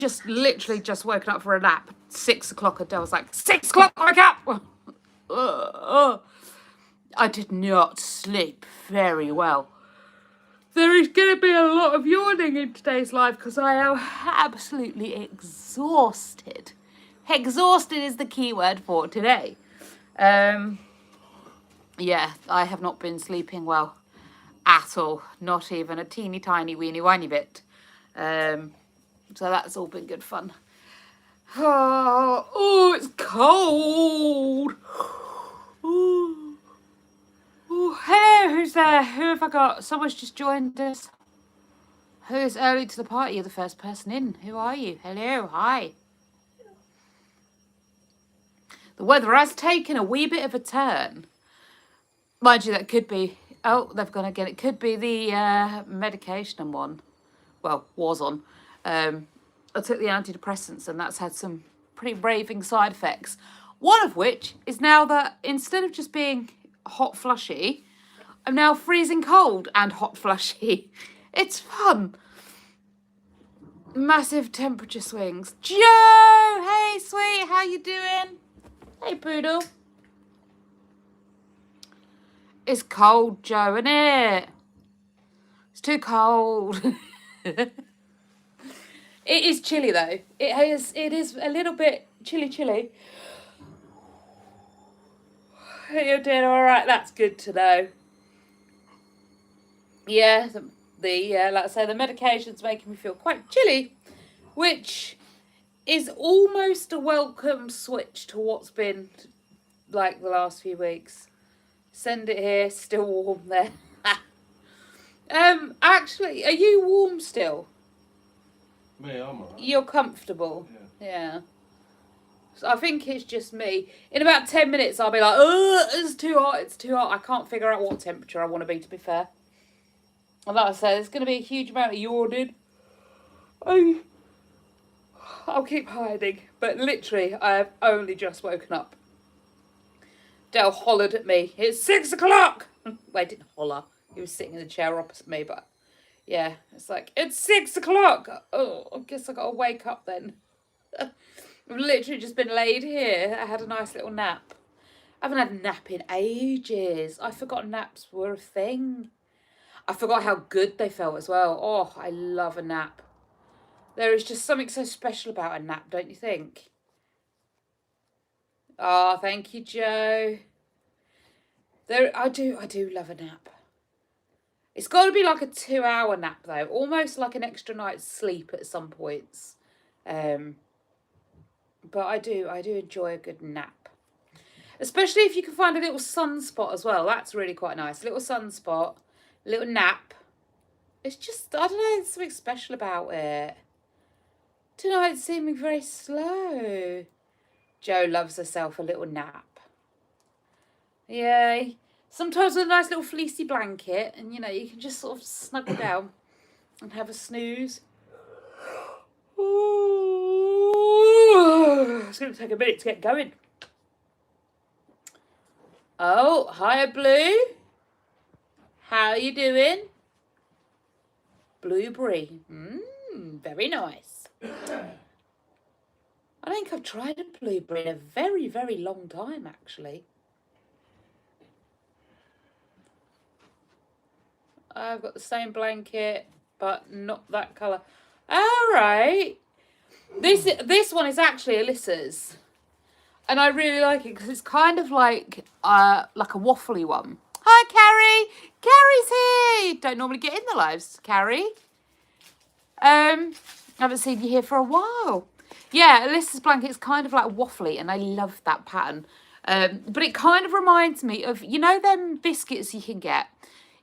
just literally just woken up for a nap. 6 o'clock. Adele was like, 6 o'clock, wake up! I did not sleep very well. There is going to be a lot of yawning in today's live because I am absolutely exhausted. Exhausted is the key word for today. Yeah, I have not been sleeping well at all. Not even a teeny tiny weeny whiny bit. So that's all been good fun. Oh, it's cold. Ooh. Oh, hello, who's there? Who have I got? Someone's just joined us. Who's early to the party? You're the first person in. Who are you? Hello, hi. The weather has taken a wee bit of a turn. Mind you, that could be... Oh, they've gone again. It could be the medication I'm on. Well, was on. I took the antidepressants and that's had some pretty raving side effects. One of which is now that instead of just being hot flushy, I'm now freezing cold and hot flushy. It's fun. Massive temperature swings. Joe! Hey, sweet, how you doing? Hey, poodle. It's cold, Joe, isn't it? It's too cold. It is chilly though. It is a little bit chilly. You're doing all right. That's good to know. Yeah, like I say, the medication's making me feel quite chilly, which is almost a welcome switch to what's been like the last few weeks. Send it here, still warm there. Actually, are you warm still? Me, I'm alright. You're comfortable. Yeah. So I think it's just me. In about 10 minutes, I'll be like, oh, it's too hot. I can't figure out what temperature I want to be, to be fair. And like I say, there's going to be a huge amount of yawning. I'll keep hiding. But literally, I have only just woken up. Dale hollered at me. It's 6 o'clock. Well, he didn't holler. He was sitting in the chair opposite me, but yeah, it's like, it's 6 o'clock. Oh, I guess I got to wake up then. I've literally just been laid here. I had a nice little nap. I haven't had a nap in ages. I forgot naps were a thing. I forgot how good they felt as well. Oh, I love a nap. There is just something so special about a nap, don't you think? Oh, thank you, Joe. I do love a nap. It's got to be like a 2-hour nap though, almost like an extra night's sleep at some points. But I do enjoy a good nap. Especially if you can find a little sunspot as well. That's really quite nice. A little sunspot, a little nap. It's just, I don't know, there's something special about it. Tonight's seeming very slow. Jo loves herself a little nap. Yay. Sometimes with a nice little fleecy blanket and, you know, you can just sort of snuggle down and have a snooze. Ooh, it's going to take a minute to get going. Oh, hiya, Blue. How are you doing? Blueberry. Very nice. I think I've tried a blueberry in a very, very long time, actually. I've got the same blanket, but not that colour. All right. This one is actually Alyssa's. And I really like it because it's kind of like a waffly one. Hi, Carrie. Carrie's here. Don't normally get in the lives, Carrie. I haven't seen you here for a while. Yeah, Alyssa's blanket's kind of like waffly, and I love that pattern. But it kind of reminds me of, you know, them biscuits you can get.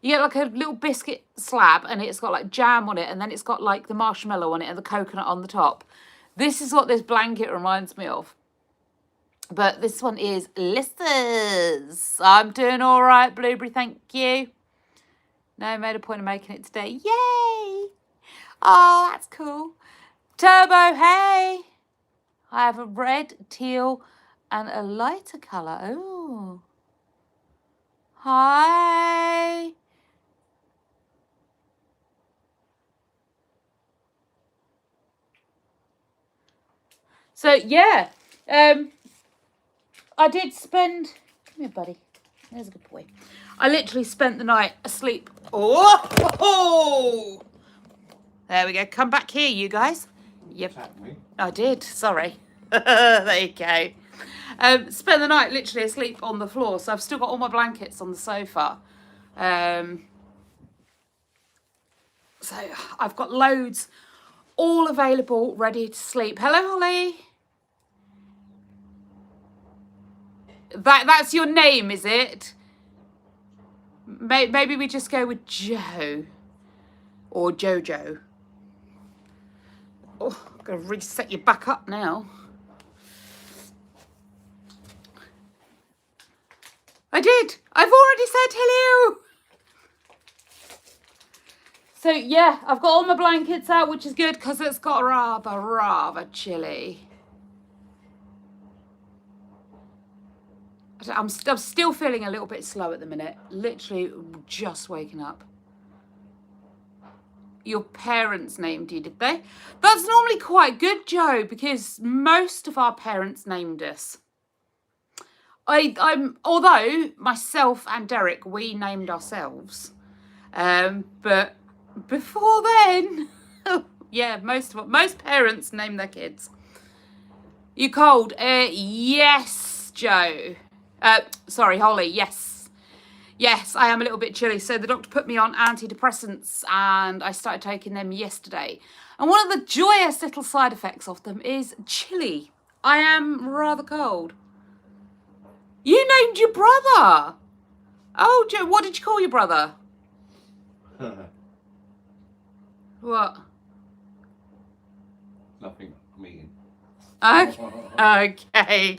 You get like a little biscuit slab, and it's got like jam on it, and then it's got like the marshmallow on it and the coconut on the top. This is what this blanket reminds me of. But this one is Alyssa's. I'm doing all right, Blueberry, thank you. No, made a point of making it today. Yay! Oh, that's cool. Turbo, hey! I have a red, teal, and a lighter colour. Oh. Hi. So yeah, I did spend. Come here, buddy. There's a good boy. I literally spent the night asleep. Oh, there we go. Come back here, you guys. Yep, Tap me. I did. Sorry. There you go. Spent the night literally asleep on the floor, so I've still got all my blankets on the sofa. So I've got loads all available, ready to sleep. Hello, Holly. That's your name, is it? Maybe we just go with Joe or Jojo. Oh, I'm gonna reset you back up now. I did. I've already said hello. So yeah, I've got all my blankets out, which is good because it's got rather chilly. I'm still feeling a little bit slow at the minute. Literally just waking up. Your parents named you, did they? That's normally quite good, Joe, because most of our parents named us. Although myself and Derek, we named ourselves. But before then, yeah, most parents name their kids. You cold? Yes, Joe. Sorry, Holly. Yes, I am a little bit chilly. So the doctor put me on antidepressants, and I started taking them yesterday. And one of the joyous little side effects of them is chilly. I am rather cold. You named your brother. Oh, Joe, what did you call your brother? What? Nothing. Me. Okay.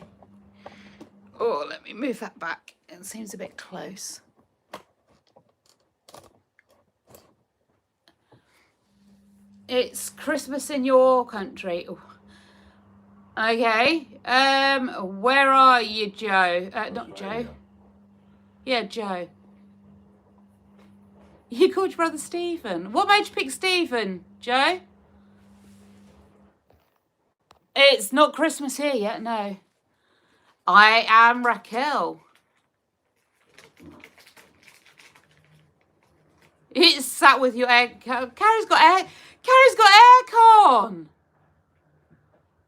Oh, let me move that back. It seems a bit close. It's Christmas in your country. Ooh. Okay. Where are you, Joe? Not Joe. Yeah, Joe. You called your brother Stephen. What made you pick Stephen, Joe? It's not Christmas here yet, no. I am Raquel. It's sat with your air. Carrie's got aircon.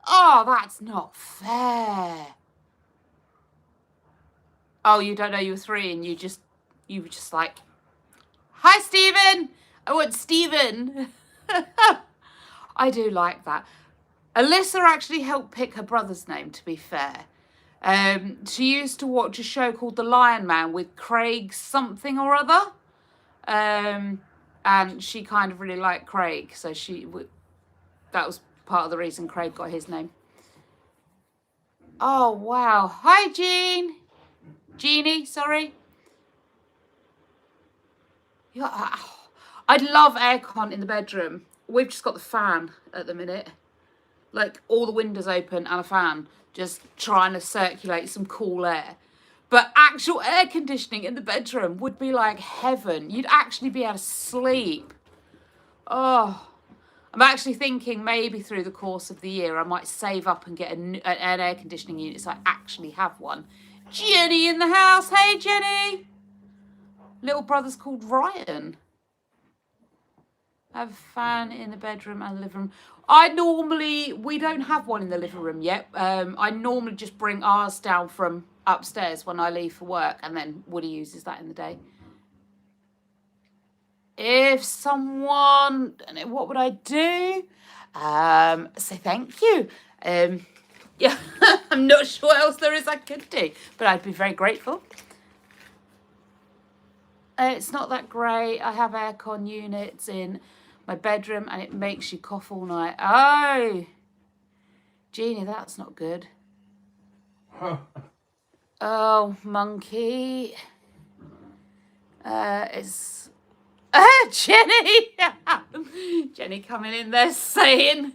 Oh, that's not fair. Oh, you don't know you were 3 and you were just like, hi, Stephen. I want Stephen. I do like that. Alyssa actually helped pick her brother's name, to be fair. She used to watch a show called The Lion Man with Craig something or other. And she kind of really liked Craig. So that was part of the reason Craig got his name. Oh, wow. Hi, Jeannie, sorry. I'd love aircon in the bedroom. We've just got the fan at the minute. Like all the windows open and a fan, just trying to circulate some cool air. But actual air conditioning in the bedroom would be like heaven. You'd actually be able to sleep. Oh, I'm actually thinking maybe through the course of the year I might save up and get an air conditioning unit so I actually have one. Jenny in the house. Hey, Jenny. Little brother's called Ryan. I have a fan in the bedroom and the living room. We don't have one in the living room yet. I normally just bring ours down from upstairs when I leave for work, and then Woody uses that in the day. If someone, what would I do? Say thank you. Yeah, I'm not sure what else there is I could do, but I'd be very grateful. It's not that great. I have aircon units in my bedroom and it makes you cough all night. Oh, Jeannie, that's not good. Oh, monkey. It's Jenny. Jenny coming in there saying,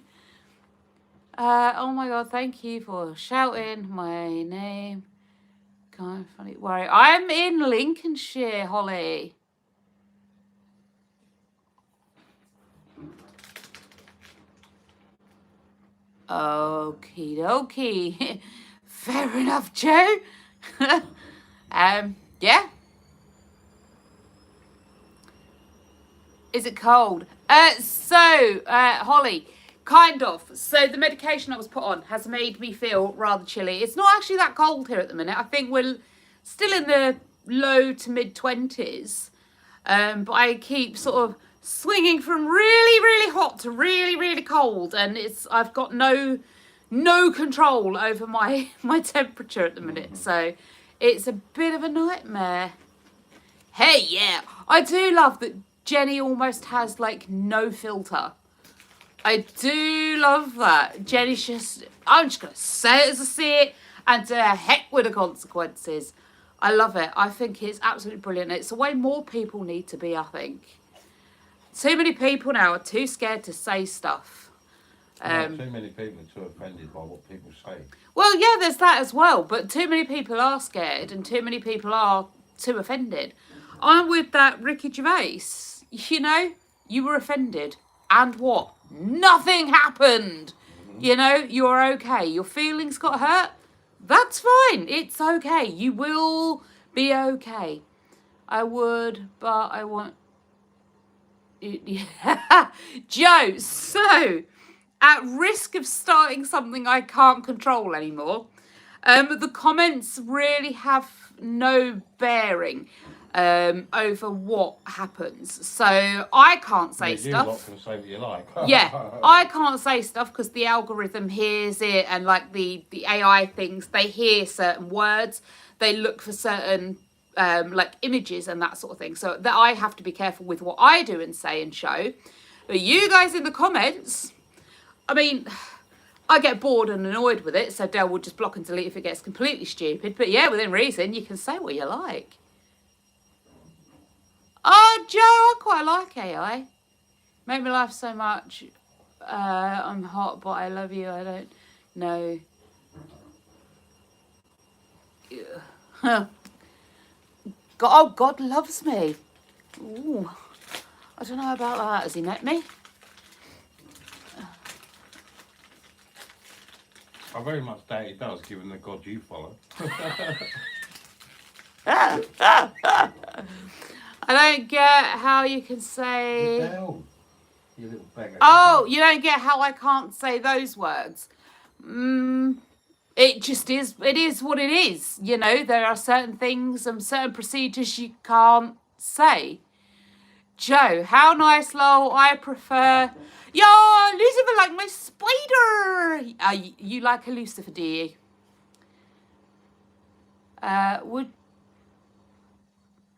oh my God, thank you for shouting my name. Kind of funny. Worry. I'm in Lincolnshire, Holly. Okie dokie. Fair enough, Joe. Yeah. Is it cold? Holly, kind of. So the medication I was put on has made me feel rather chilly. It's not actually that cold here at the minute. I think we're still in the low to mid 20s. But I keep sort of swinging from really, really hot to really, really cold, and I've got no control over my temperature at the minute. So it's a bit of a nightmare. Hey, yeah, I do love that Jenny almost has like no filter. I do love that. Jenny's I'm just going to say it as I see it, and to heck with the consequences. I love it. I think it's absolutely brilliant. It's the way more people need to be, I think. Too many people now are too scared to say stuff. Too many people are too offended by what people say. Well, yeah, there's that as well. But too many people are scared and too many people are too offended. I'm with that Ricky Gervais. You know, you were offended. And what? Nothing happened. You know, you're okay. Your feelings got hurt. That's fine. It's okay. You will be okay. I would, but I want... Joe, so, at risk of starting something I can't control anymore, the comments really have no bearing over what happens. So I can't say stuff. You can say what you like. Yeah, I can't say stuff because the algorithm hears it, and like the AI things, they hear certain words, they look for certain like images and that sort of thing. So that I have to be careful with what I do and say and show. But you guys in the comments, I mean, I get bored and annoyed with it, so Dell will just block and delete if it gets completely stupid. But yeah, within reason, you can say what you like. Oh, Joe, I quite like AI. Make me laugh so much. I'm hot, but I love you. I don't know. God loves me. Ooh, I don't know about that. Has he met me? I very much doubt he does, given the God you follow. I don't get how you can say... Hell, you little beggar. Oh, you don't get how I can't say those words. It just is. It is what it is. You know, there are certain things and certain procedures you can't say. Joe, how nice, lol. I prefer... Yo, Lucifer like my spider. You like a Lucifer, do you?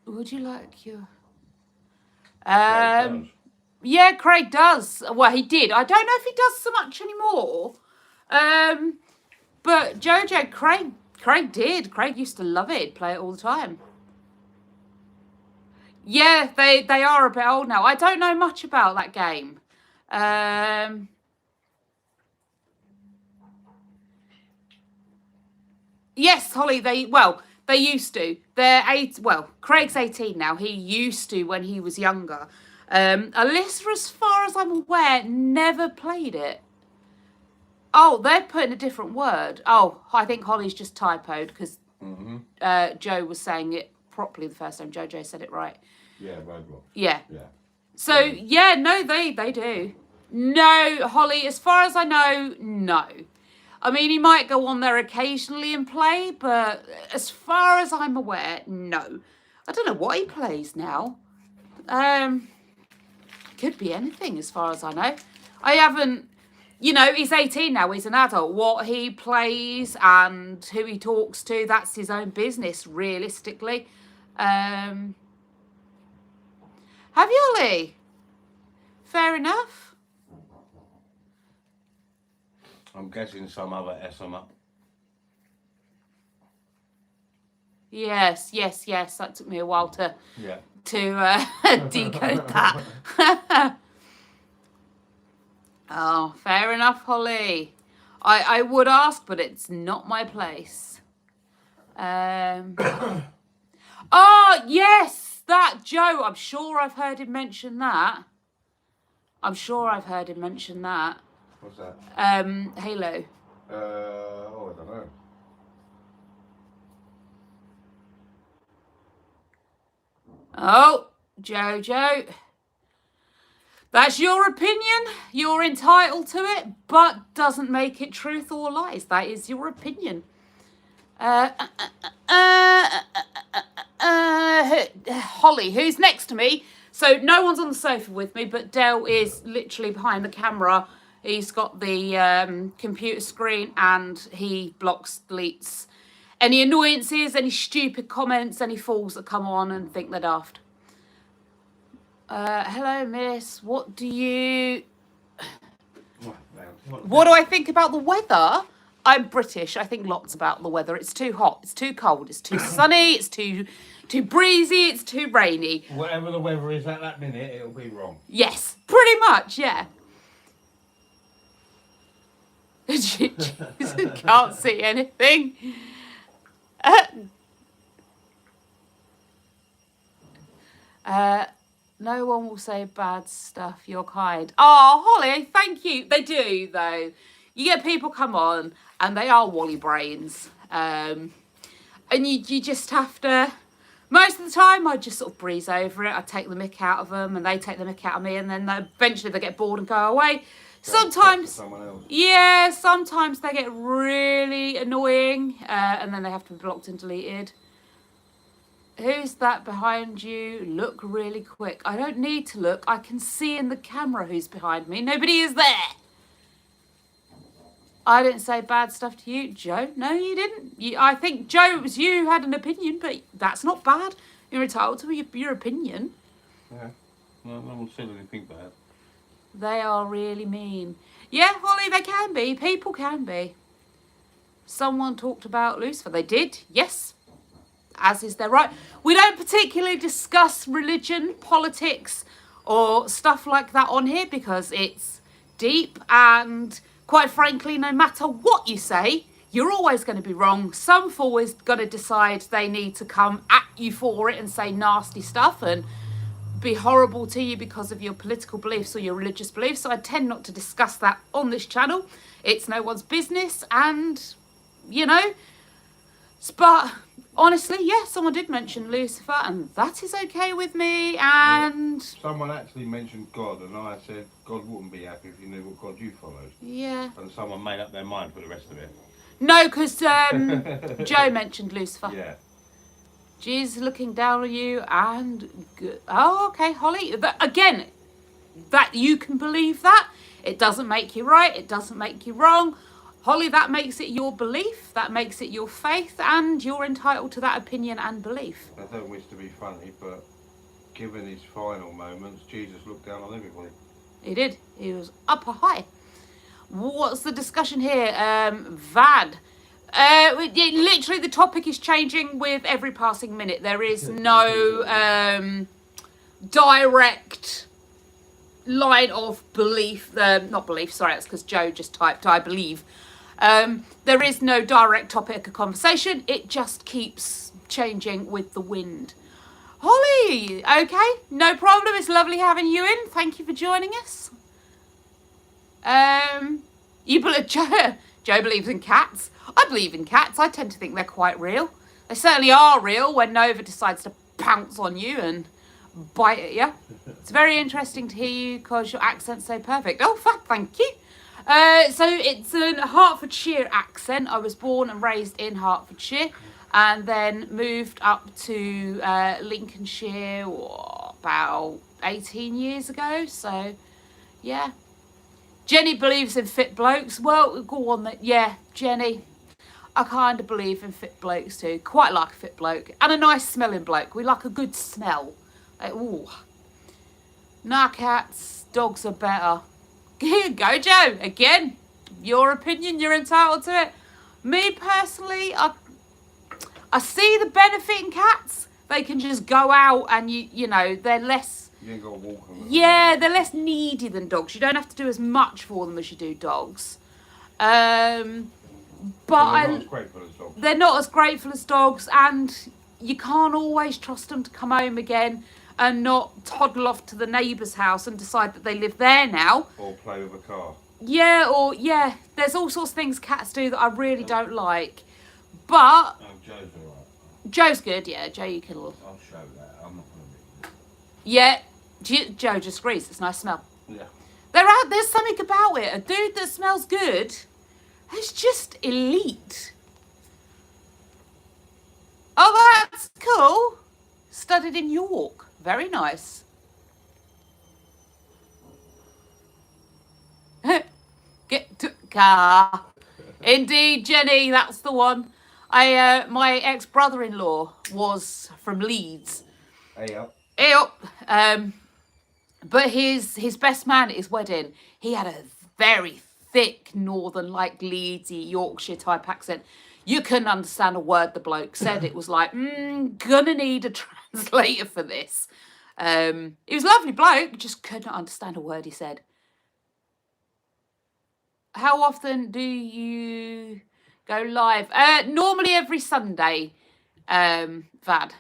Would you like your... Yeah, Craig does. Well, he did. I don't know if he does so much anymore. But Jojo, Craig did. Craig used to love it. Play it all the time. Yeah, they are a bit old now. I don't know much about that game. Yes, Holly, they used to. Craig's 18 now. He used to when he was younger. Alyssa, as far as I'm aware, never played it. Oh, they're putting a different word. Oh, I think Holly's just typoed because Joe was saying it properly the first time. Jojo said it right. Yeah, roadblock. Yeah. Yeah. So, yeah, no, they do. No, Holly, as far as I know, no. I mean, he might go on there occasionally and play, but as far as I'm aware, no. I don't know what he plays now. Could be anything as far as I know. I haven't, you know, he's 18 now, he's an adult. What he plays and who he talks to, that's his own business, realistically. Have you, Ollie? Fair enough. I'm guessing some other SMR. Yes. That took me a while to decode that. Oh, fair enough, Holly. I would ask, but it's not my place. Oh, yes, that Joe. I'm sure I've heard him mention that. What's that? Halo. Oh, I don't know. Oh, Jojo. That's your opinion. You're entitled to it, but doesn't make it truth or lies. That is your opinion. Holly, who's next to me? So no one's on the sofa with me, but Dell is literally behind the camera. He's got the computer screen and he blocks, deletes any annoyances, any stupid comments, any fools that come on and think they're daft. Hello, miss. What do I think about the weather? I'm British. I think lots about the weather. It's too hot. It's too cold. It's too sunny. It's too breezy. It's too rainy. Whatever the weather is at that minute, it'll be wrong. Yes, pretty much, yeah. Can't see anything. No one will say bad stuff. You're kind. Oh, Holly, thank you. They do, though. You get people come on, and they are wally brains. And you just have to... Most of the time, I just sort of breeze over it. I take the mick out of them, and they take the mick out of me, and then eventually they get bored and go away. Sometimes, yeah, sometimes they get really annoying, and then they have to be blocked and deleted. Who's that behind you? Look really quick. I don't need to look. I can see in the camera who's behind me. Nobody is there. I didn't say bad stuff to you, Joe. No, you didn't. I think, Joe, it was you who had an opinion, but that's not bad. You're entitled to your opinion. Yeah. No one said anything bad. They are really mean. Yeah, Holly, they can be. People can be. Someone talked about Lucifer. They did, yes. As is their right. We don't particularly discuss religion, politics, or stuff like that on here because it's deep and, quite frankly, no matter what you say, you're always going to be wrong. Some fool is going to decide they need to come at you for it and say nasty stuff and be horrible to you because of your political beliefs or your religious beliefs. So I tend not to discuss that on this channel. It's no one's business, and, you know, but honestly, yeah, someone did mention Lucifer, and that is okay with me. And someone actually mentioned God, and I said God wouldn't be happy if you knew what God you followed. Yeah. And someone made up their mind for the rest of it. No, because Joe mentioned Lucifer. Yeah. Jesus looking down on you, and oh, okay, Holly. Again, that you can believe that. It doesn't make you right. It doesn't make you wrong. Holly, that makes it your belief. That makes it your faith, and you're entitled to that opinion and belief. I don't wish to be funny, but given his final moments, Jesus looked down on everybody. He did. He was upper high. What's the discussion here? VAD. Literally, the topic is changing with every passing minute. There is no direct line of belief. Not belief, sorry, that's because Joe just typed I believe. There is no direct topic of conversation. It just keeps changing with the wind. Holly, okay, no problem. It's lovely having you in. Thank you for joining us. Joe believes in cats. I believe in cats. I tend to think they're quite real. They certainly are real when Nova decides to pounce on you and bite at you. It's very interesting to hear you because your accent's so perfect. Oh, thank you. So it's a Hertfordshire accent. I was born and raised in Hertfordshire and then moved up to Lincolnshire about 18 years ago. So, yeah. Jenny believes in fit blokes. Well, go on then. Yeah, Jenny. I kind of believe in fit blokes too. Quite like a fit bloke. And a nice smelling bloke. We like a good smell. Like, ooh. Nah, cats. Dogs are better. Here, go, Joe. Again, your opinion. You're entitled to it. Me, personally, I see the benefit in cats. They can just go out and, you know, they're less... You ain't got to walk them. Yeah, they're less needy than dogs. You don't have to do as much for them as you do dogs. But they're not as grateful as dogs. They're not as grateful as dogs, and you can't always trust them to come home again and not toddle off to the neighbour's house and decide that they live there now. Or play with a car. Yeah, or yeah, there's all sorts of things cats do that I really don't like. But Oh, Joe's alright. Joe's good, yeah. Joe, you can. I'll show that. I'm not going to be. Yeah, Joe just agrees. It's a nice smell. Yeah. There's something about it. A dude that smells good is just elite. Oh, that's cool. Studied in York. Very nice. Get to car. Indeed, Jenny, that's the one. My ex-brother-in-law was from Leeds. Hey up. Hey up. But his best man at his wedding, he had a very thick northern, like Leedsy, Yorkshire type accent. You couldn't understand a word the bloke said. It was like, gonna need a translator for this. He was a lovely bloke, just could not understand a word he said. How often do you go live? Normally every Sunday, Vad.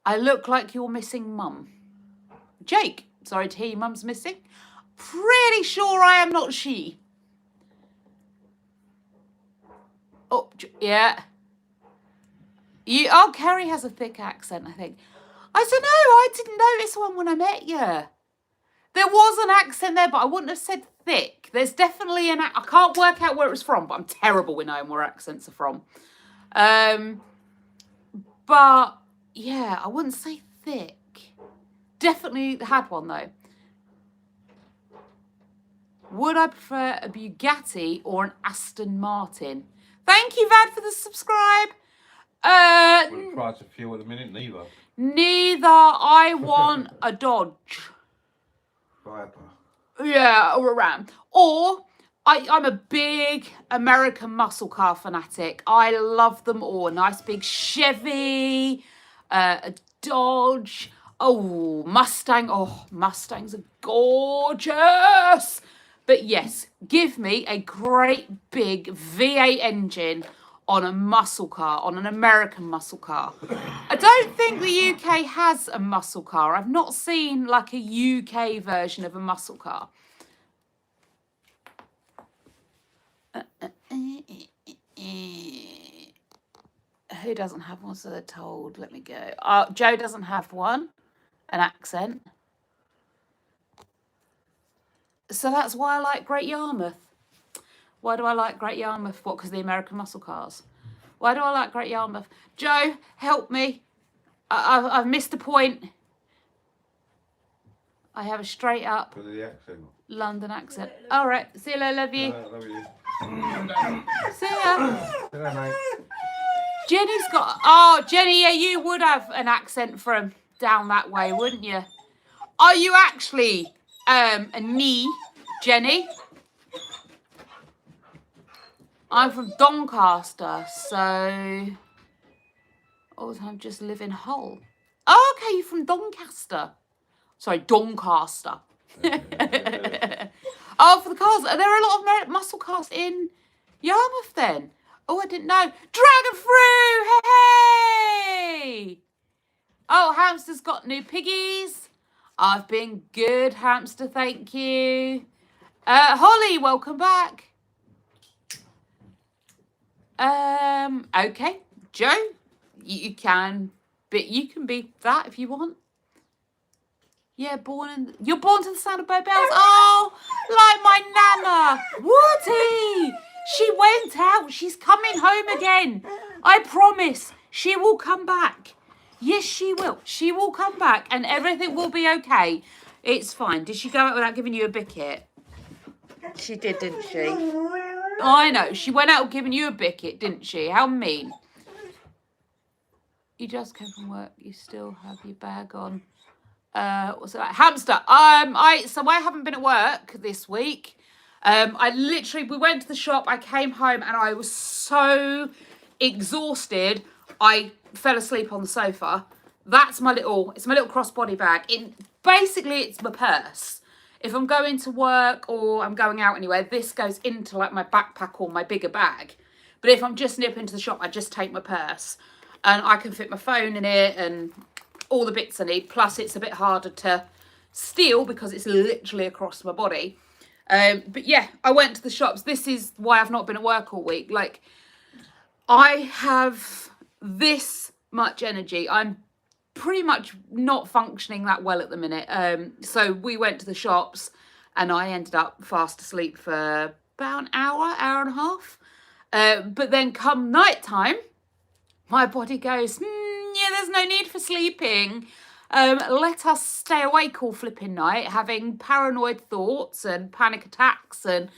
I look like you're missing mum. Jake, sorry to hear your mum's missing. Pretty sure I am not she. Oh, yeah. Kerry has a thick accent, I think. I don't know, I didn't notice one when I met you. There was an accent there, but I wouldn't have said thick. There's definitely I can't work out where it was from, but I'm terrible with knowing where accents are from. But, yeah, I wouldn't say thick. Definitely had one, though. Would I prefer a Bugatti or an Aston Martin? Thank you, Vad, for the subscribe. With the price of fuel at the minute, neither. Neither. I want a Dodge. Viper. Yeah, or a Ram. Or I'm a big American muscle car fanatic. I love them all. A nice big Chevy, a Dodge. Oh, Mustang. Oh, Mustangs are gorgeous. But yes, give me a great big V8 engine on a muscle car, on an American muscle car. I don't think the UK has a muscle car. I've not seen like a UK version of a muscle car. Who doesn't have one, so they're told? Let me go. Joe doesn't have one, an accent. So that's why I like Great Yarmouth. Why do I like Great Yarmouth? What, because of the American muscle cars? Why do I like Great Yarmouth? Joe, help me. I've missed a point. I have a straight up London accent. All right. See you later. Love you. Love you. See ya. See you, mate. Jenny's got... Oh, Jenny, yeah, you would have an accent from down that way, wouldn't you? Are you actually a knee, Jenny? I'm from Doncaster, so... Oh, I'm just live in Hull. Oh, okay, you're from Doncaster. Sorry, Doncaster. Oh, for the cars. Are there a lot of muscle cars in Yarmouth then? Oh, I didn't know. Dragon Fruit! Hey! Oh, Hamster's got new piggies. I've been good, Hamster, thank you. Holly, welcome back. Okay, Joe, you can be that if you want. Yeah, you're born to the sound of bow bells. Oh, like my nana, Woody. She went out. She's coming home again. I promise. She will come back. Yes, she will. She will come back, and everything will be okay. It's fine. Did she go out without giving you a bicket? She did, didn't she? I know. She went out giving you a bicket, didn't she? How mean. You just came from work. You still have your bag on. What's it like? Hamster. So I haven't been at work this week. We went to the shop. I came home and I was so exhausted. I fell asleep on the sofa. It's my little crossbody bag. Basically it's my purse. If I'm going to work or I'm going out anywhere, this goes into like my backpack or my bigger bag. But if I'm just nipping to the shop, I just take my purse and I can fit my phone in it and all the bits I need. Plus it's a bit harder to steal because it's literally across my body. But yeah, I went to the shops. This is why I've not been at work all week. Like, I have this much energy. I'm pretty much not functioning that well at the minute. So we went to the shops and I ended up fast asleep for about an hour and a half. But then come night time, my body goes, yeah, there's no need for sleeping. Let us stay awake all flipping night, having paranoid thoughts and panic attacks and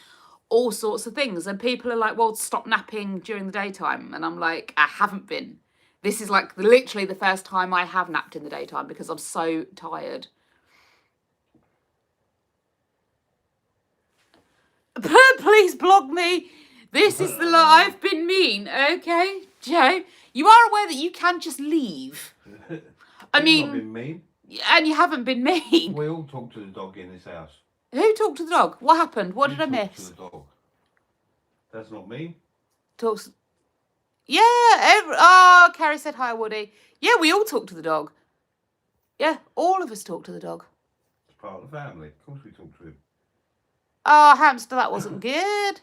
all sorts of things. And people are like, well, stop napping during the daytime. And I'm like, I haven't been. This is like literally the first time I have napped in the daytime because I'm so tired. Please block me. This is the lie. I've been mean. Okay, Joe, you are aware that you can just leave. I mean, not been mean. And you haven't been mean. We all talk to the dog in this house. Who talked to the dog? What happened? What You did I talk miss? to the dog. That's not me. Talks. Yeah. Oh, Carrie said hi, Woody. Yeah, we all talk to the dog. Yeah, all of us talk to the dog. It's part of the family. Of course we talk to him. Oh, hamster, that wasn't good.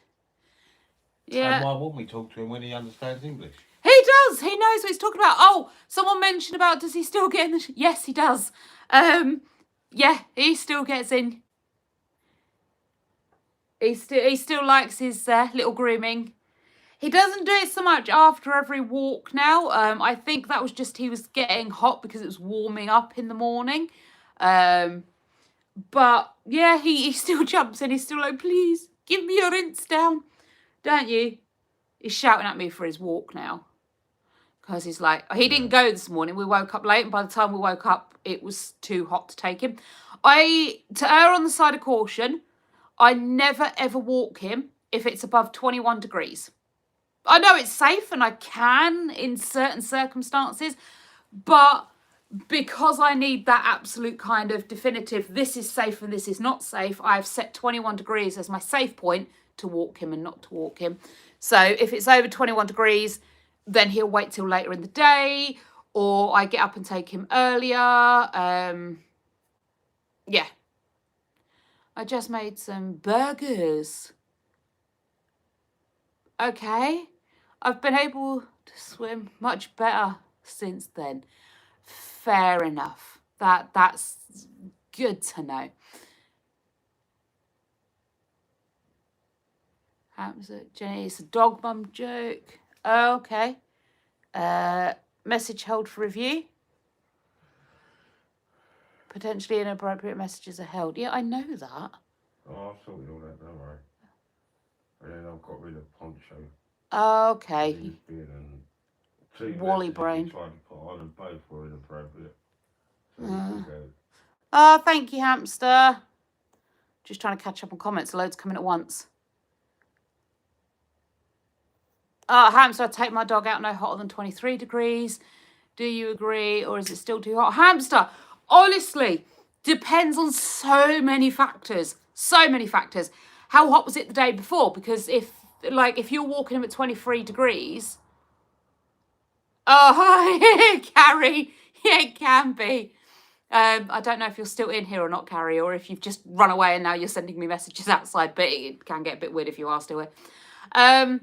Yeah. And why won't we talk to him when he understands English? He does. He knows what he's talking about. Oh, someone mentioned about, does he still get in the... Yes, he does. Yeah, he still gets in. He still likes his little grooming. He doesn't do it so much after every walk now. I think that was just he was getting hot because it was warming up in the morning. But yeah, he still jumps in. He's still like, please, give me your rinse down. Don't you? He's shouting at me for his walk now. Because he's like, he didn't go this morning. We woke up late, and by the time we woke up, it was too hot to take him. To err on the side of caution, I never ever walk him if it's above 21 degrees. I know it's safe and I can in certain circumstances, but because I need that absolute kind of definitive, this is safe and this is not safe, I've set 21 degrees as my safe point to walk him and not to walk him. So if it's over 21 degrees, then he'll wait till later in the day, or I get up and take him earlier. Yeah. I just made some burgers. Okay. I've been able to swim much better since then. Fair enough. That's good to know. Jenny, it's a dog mum joke. Oh, okay. Message held for review. Potentially inappropriate messages are held. Yeah, I know that. Oh, I've sorted all that, don't worry. And then I've got rid of Poncho. Oh, okay. He's been and Wally brain. Tried to put on and both were inappropriate. Oh, thank you, hamster. Just trying to catch up on comments. Loads coming at once. Hamster, I take my dog out no hotter than 23 degrees. Do you agree, or is it still too hot? Hamster, honestly, depends on so many factors. So many factors. How hot was it the day before? Because if you're walking him at 23 degrees... Oh, Carrie. Yeah, it can be. I don't know if you're still in here or not, Carrie, or if you've just run away and now you're sending me messages outside, but it can get a bit weird if you are still here.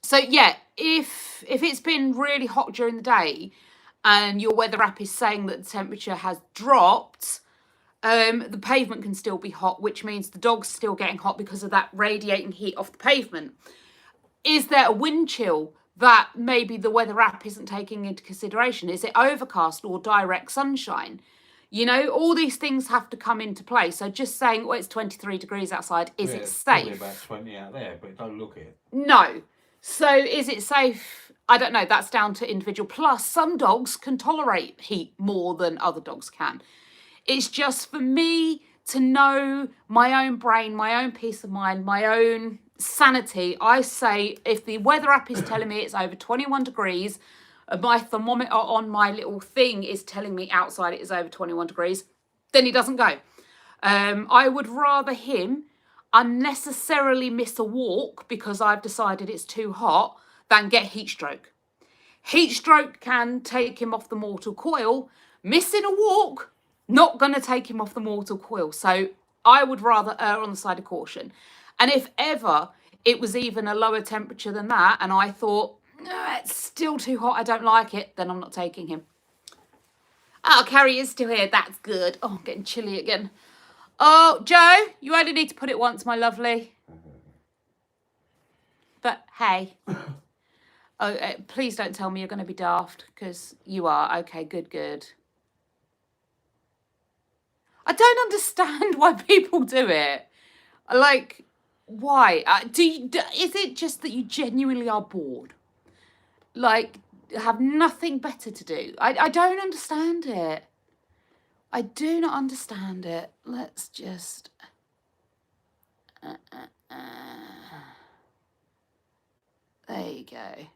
So yeah, if it's been really hot during the day and your weather app is saying that the temperature has dropped, the pavement can still be hot, which means the dog's still getting hot because of that radiating heat off the pavement. Is there a wind chill that maybe the weather app isn't taking into consideration? Is it overcast or direct sunshine? You know, all these things have to come into play. So just saying, well, it's 23 degrees outside, is it safe? It's about 20 out there, but don't look at it. No. So is it safe? I don't know. That's down to individual. Plus, some dogs can tolerate heat more than other dogs can. It's just for me to know my own brain, my own peace of mind, my own sanity. I say if the weather app is telling me it's over 21 degrees, my thermometer on my little thing is telling me outside it is over 21 degrees, then he doesn't go. I would rather him unnecessarily miss a walk because I've decided it's too hot than get heat stroke. Heat stroke can take him off the mortal coil. Missing a walk, not going to take him off the mortal coil. So I would rather err on the side of caution. And if ever it was even a lower temperature than that, and I thought, no, it's still too hot, I don't like it, then I'm not taking him. Oh, Carrie is still here. That's good. Oh, I'm getting chilly again. Oh, Joe, you only need to put it once, my lovely. But hey. Oh, please don't tell me you're going to be daft, because you are. Okay, good. I don't understand why people do it. Like, why? Is it just that you genuinely are bored? Like, have nothing better to do? I don't understand it. I do not understand it. Let's just... There you go.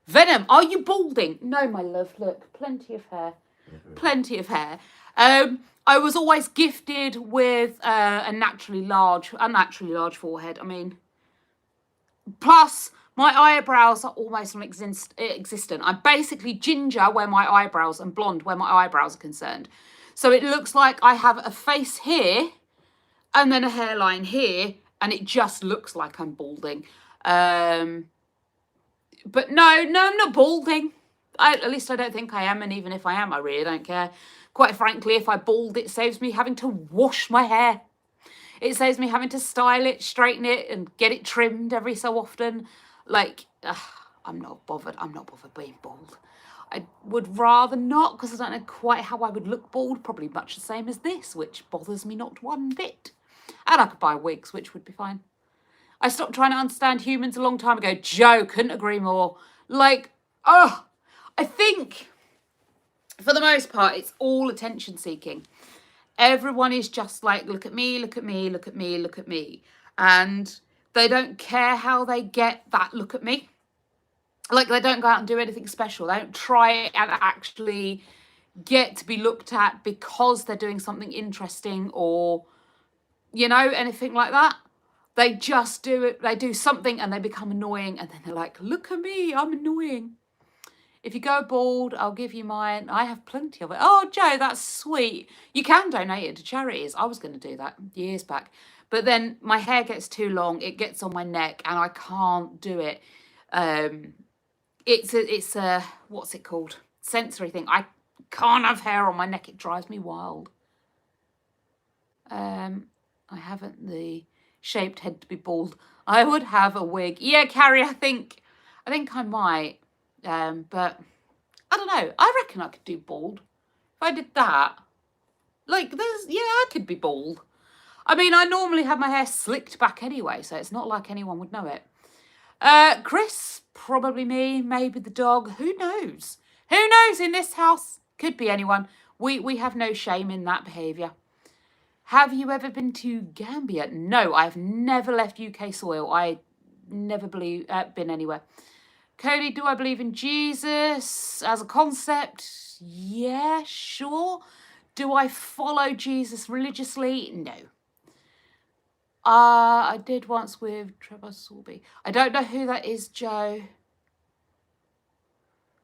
Venom, are you balding? No, my love, look, plenty of hair. Plenty of hair. I was always gifted with a unnaturally large forehead. I mean, plus my eyebrows are almost non-existent. I'm basically ginger where my eyebrows and blonde where my eyebrows are concerned. So it looks like I have a face here and then a hairline here, and it just looks like I'm balding. But no, I'm not balding. At least I don't think I am, and even if I am, I really don't care. Quite frankly, if I bald, it saves me having to wash my hair. It saves me having to style it, straighten it, and get it trimmed every so often. Like, I'm not bothered. I'm not bothered being bald. I would rather not, because I don't know quite how I would look bald. Probably much the same as this, which bothers me not one bit. And I could buy wigs, which would be fine. I stopped trying to understand humans a long time ago. Joe, couldn't agree more. Like, I think, for the most part, it's all attention seeking. Everyone is just like, look at me, look at me, look at me, look at me. And they don't care how they get that look at me. Like, they don't go out and do anything special. They don't try and actually get to be looked at because they're doing something interesting or, you know, anything like that. They just do it. They do something and they become annoying. And then they're like, look at me, I'm annoying. If you go bald, I'll give you mine. I have plenty of it. Oh, Joe, that's sweet. You can donate it to charities. I was going to do that years back. But then my hair gets too long. It gets on my neck and I can't do it. It's a, what's it called? Sensory thing. I can't have hair on my neck. It drives me wild. I haven't the shaped head to be bald. I would have a wig. Yeah, Carrie, I think I might. But I don't know. I reckon I could do bald. If I did that, like, I could be bald. I mean, I normally have my hair slicked back anyway, so it's not like anyone would know it. Chris, probably me, maybe the dog. Who knows? Who knows in this house? Could be anyone. We have no shame in that behaviour. Have you ever been to Gambia? No, I've never left UK soil. I never been anywhere. Cody, do I believe in Jesus as a concept? Yeah, sure. Do I follow Jesus religiously? No. I did once with Trevor Sorby. I don't know who that is, Joe.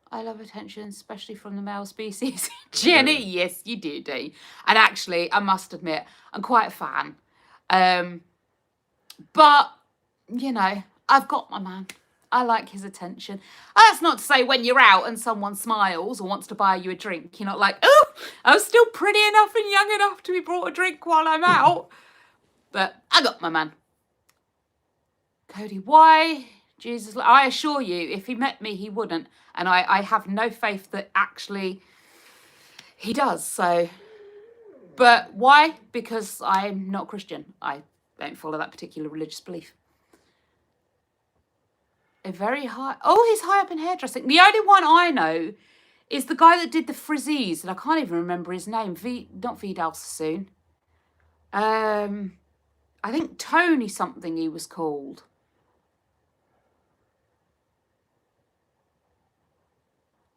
I love attention, especially from the male species. Jenny, yes, you do. And actually, I must admit, I'm quite a fan. But, you know, I've got my man. I like his attention. That's not to say when you're out and someone smiles or wants to buy you a drink, you're not like, oh, I'm still pretty enough and young enough to be brought a drink while I'm out. But I got my man. Cody, why? Jesus, I assure you, if he met me, he wouldn't. And I have no faith that actually he does. So, but why? Because I'm not Christian. I don't follow that particular religious belief. A very high... Oh, he's high up in hairdressing. The only one I know is the guy that did the frizzies. And I can't even remember his name. Not Vidal Sassoon. I think Tony something he was called.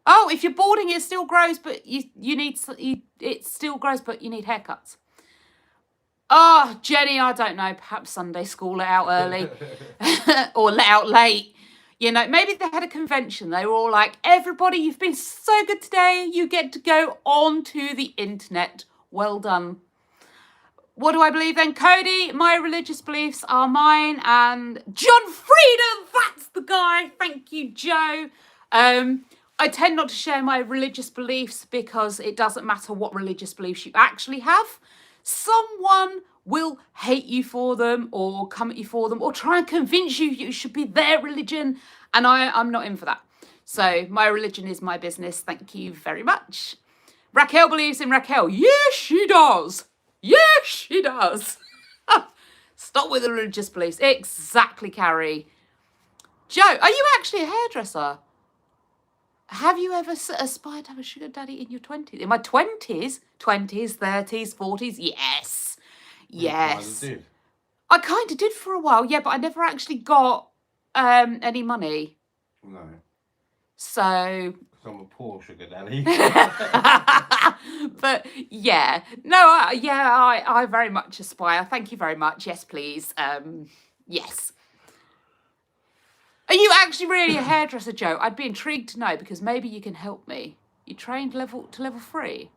Oh, if you're balding, it still grows, but it still grows, but you need haircuts. Oh, Jenny, I don't know. Perhaps Sunday school let out early or let out late. You know, maybe they had a convention. They were all like, everybody, you've been so good today. You get to go onto the internet. Well done. What do I believe then? Cody, my religious beliefs are mine, and John Frieda, that's the guy. Thank you, Joe. I tend not to share my religious beliefs because it doesn't matter what religious beliefs you actually have. Someone will hate you for them or come at you for them or try and convince you you should be their religion, and I'm not in for that. So my religion is my business. Thank you very much. Raquel believes in Raquel. Yes, she does. Yes, she does. Stop with the religious beliefs. Exactly, Carrie. Joe, are you actually a hairdresser? Have you ever aspired to have a sugar daddy in your 20s? In my 20s? 20s, 30s, 40s? Yes. Yes. I kind of did for a while, yeah, but I never actually got any money. No. So... I'm a poor sugar daddy. But yeah, no, I very much aspire. Thank you very much. Yes, please. Yes. Are you actually really a hairdresser, Joe? I'd be intrigued to know because maybe you can help me. You trained level 3?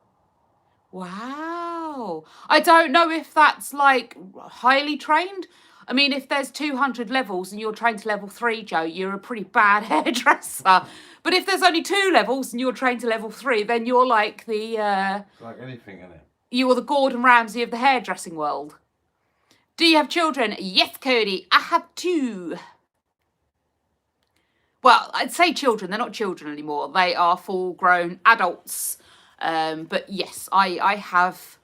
Wow. I don't know if that's like highly trained. I mean, if there's 200 levels and you're trained to level 3, Joe, you're a pretty bad hairdresser. But if there's only 2 levels and you're trained to level 3, then you're like the... It's like anything, isn't it? You are the Gordon Ramsay of the hairdressing world. Do you have children? Yes, Cody. I have 2. Well, I'd say children. They're not children anymore. They are full-grown adults. But yes, I have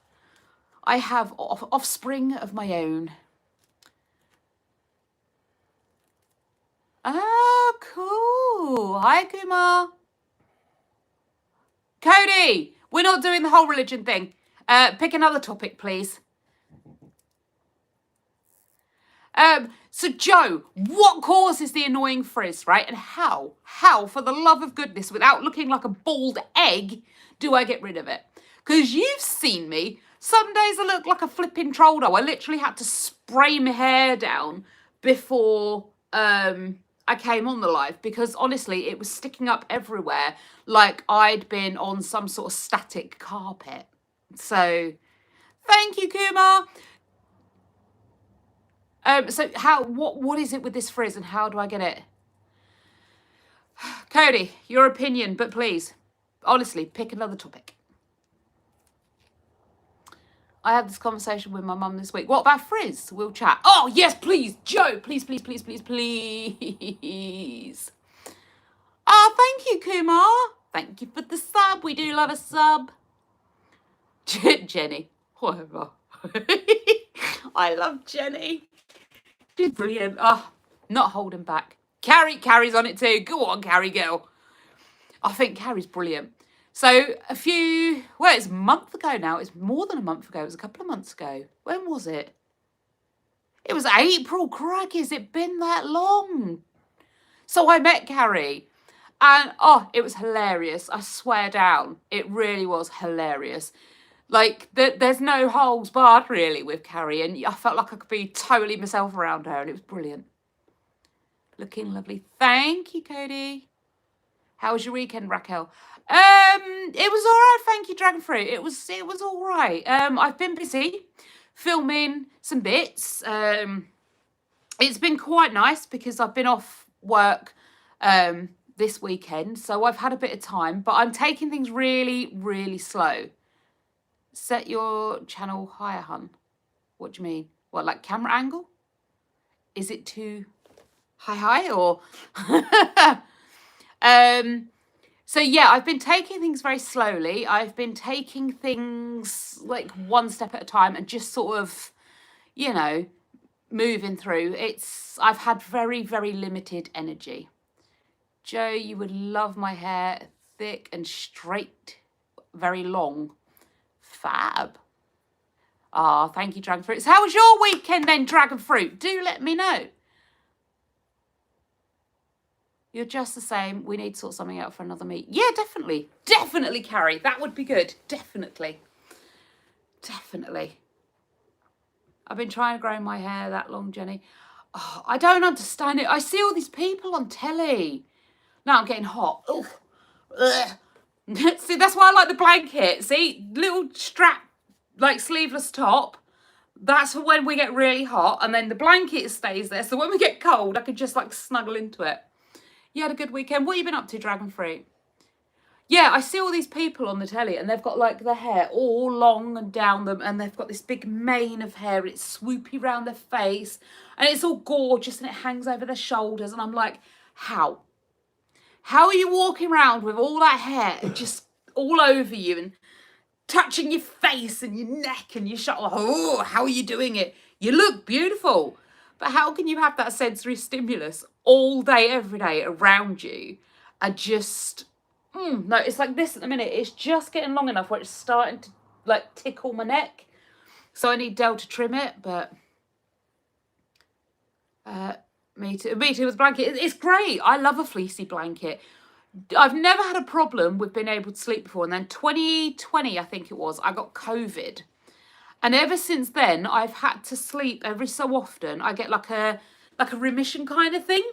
offspring of my own. Oh, cool. Hi, Kumar. Cody, we're not doing the whole religion thing. Pick another topic, please. So, Joe, what causes the annoying frizz, right? And how, for the love of goodness, without looking like a bald egg, do I get rid of it? Because you've seen me. Some days I look like a flipping troll dough. I literally had to spray my hair down before... I came on the live because honestly it was sticking up everywhere like I'd been on some sort of static carpet. So thank you, Kumar. So what is it with this frizz and how do I get it? Cody, your opinion, but please, honestly, pick another topic. I had this conversation with my mum this week. What about frizz? We'll chat. Oh, yes, please. Joe, please, please, please, please, please. Oh, thank you, Kumar. Thank you for the sub. We do love a sub. Jenny, whatever. I love Jenny. She's brilliant. Oh, not holding back. Carrie's on it too. Go on, Carrie girl. I think Carrie's brilliant. So it's a month ago now. It's more than a month ago. It was a couple of months ago. When was it? It was April. Crikey, has it been that long? So I met Carrie and it was hilarious. I swear down. It really was hilarious. Like there's no holes barred really with Carrie and I felt like I could be totally myself around her and it was brilliant. Looking lovely. Thank you, Cody. How was your weekend, Raquel? It was all right, thank you, Dragonfruit. It was all right. I've been busy filming some bits. It's been quite nice because I've been off work this weekend, so I've had a bit of time, but I'm taking things really, really slow. Set your channel higher, hun. What do you mean? What, like camera angle? Is it too high or? So yeah, I've been taking things very slowly. I've been taking things like one step at a time and just sort of, you know, moving through. I've had very, very limited energy. Joe, you would love my hair, thick and straight, very long. Fab. Ah, thank you, Dragonfruit. So how was your weekend then, Dragonfruit? Do let me know. You're just the same. We need to sort something out for another meet. Yeah, definitely. Definitely, Carrie. That would be good. Definitely. Definitely. I've been trying to grow my hair that long, Jenny. Oh, I don't understand it. I see all these people on telly. Now I'm getting hot. Oh. See, that's why I like the blanket. See, little strap, like sleeveless top. That's for when we get really hot, and then the blanket stays there. So when we get cold, I could just like snuggle into it. You had a good weekend. What have you been up to, Dragon Fruit? Yeah, I see all these people on the telly and they've got like their hair all long and down them, and they've got this big mane of hair and it's swoopy round their face and it's all gorgeous and it hangs over their shoulders, and I'm like, how? How are you walking around with all that hair just all over you and touching your face and your neck and your shoulder? Oh, how are you doing it? You look beautiful. But how can you have that sensory stimulus all day, every day around you and just... no, it's like this at the minute. It's just getting long enough where it's starting to like tickle my neck. So I need Del to trim it, but me too with the blanket. It's great. I love a fleecy blanket. I've never had a problem with being able to sleep before. And then 2020, I think it was, I got COVID. And ever since then, I've had to sleep every so often. I get like a remission kind of thing.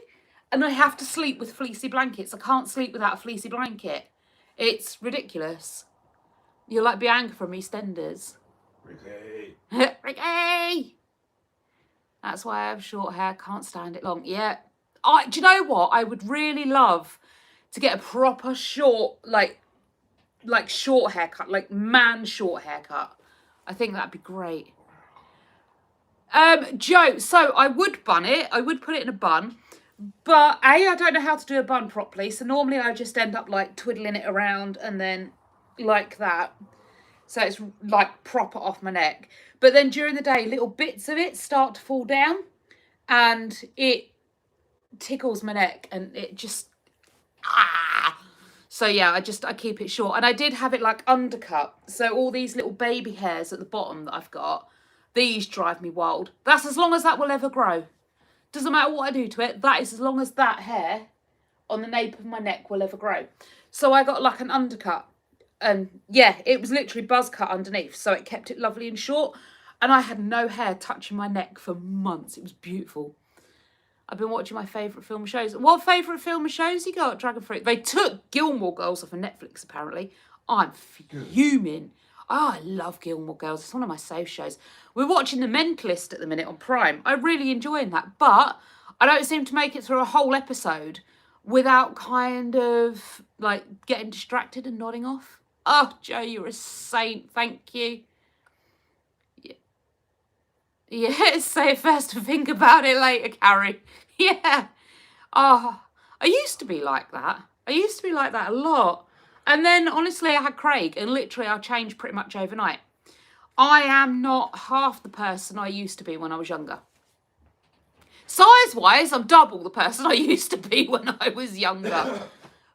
And I have to sleep with fleecy blankets. I can't sleep without a fleecy blanket. It's ridiculous. You're like Bianca from EastEnders. Ricky. Ricky! That's why I have short hair. Can't stand it long. Yeah. Do you know what? I would really love to get a proper short, like short haircut. Like man short haircut. I think that'd be great. Joe, so I would bun it. I would put it in a bun. But I don't know how to do a bun properly, so normally I just end up like twiddling it around and then like that, so it's like proper off my neck. But then during the day, little bits of it start to fall down and it tickles my neck and it just so yeah, I keep it short. And I did have it like undercut, so all these little baby hairs at the bottom that I've got, these drive me wild. That's as long as that will ever grow. Doesn't matter what I do to it, that is as long as that hair on the nape of my neck will ever grow. So I got like an undercut. And yeah, it was literally buzz cut underneath. So it kept it lovely and short. And I had no hair touching my neck for months. It was beautiful. I've been watching my favourite film shows. What favourite film shows you got, Dragon Fruit? They took Gilmore Girls off of Netflix, apparently. I'm fuming. Oh, I love Gilmore Girls. It's one of my safe shows. We're watching The Mentalist at the minute on Prime. I'm really enjoying that. But I don't seem to make it through a whole episode without kind of like getting distracted and nodding off. Oh, Joe, you're a saint. Thank you. Yeah, say it first and think about it later, Carrie. Yeah. Oh, I used to be like that. I used to be like that a lot. And then, honestly, I had Craig, and literally I changed pretty much overnight. I am not half the person I used to be when I was younger. Size-wise, I'm double the person I used to be when I was younger.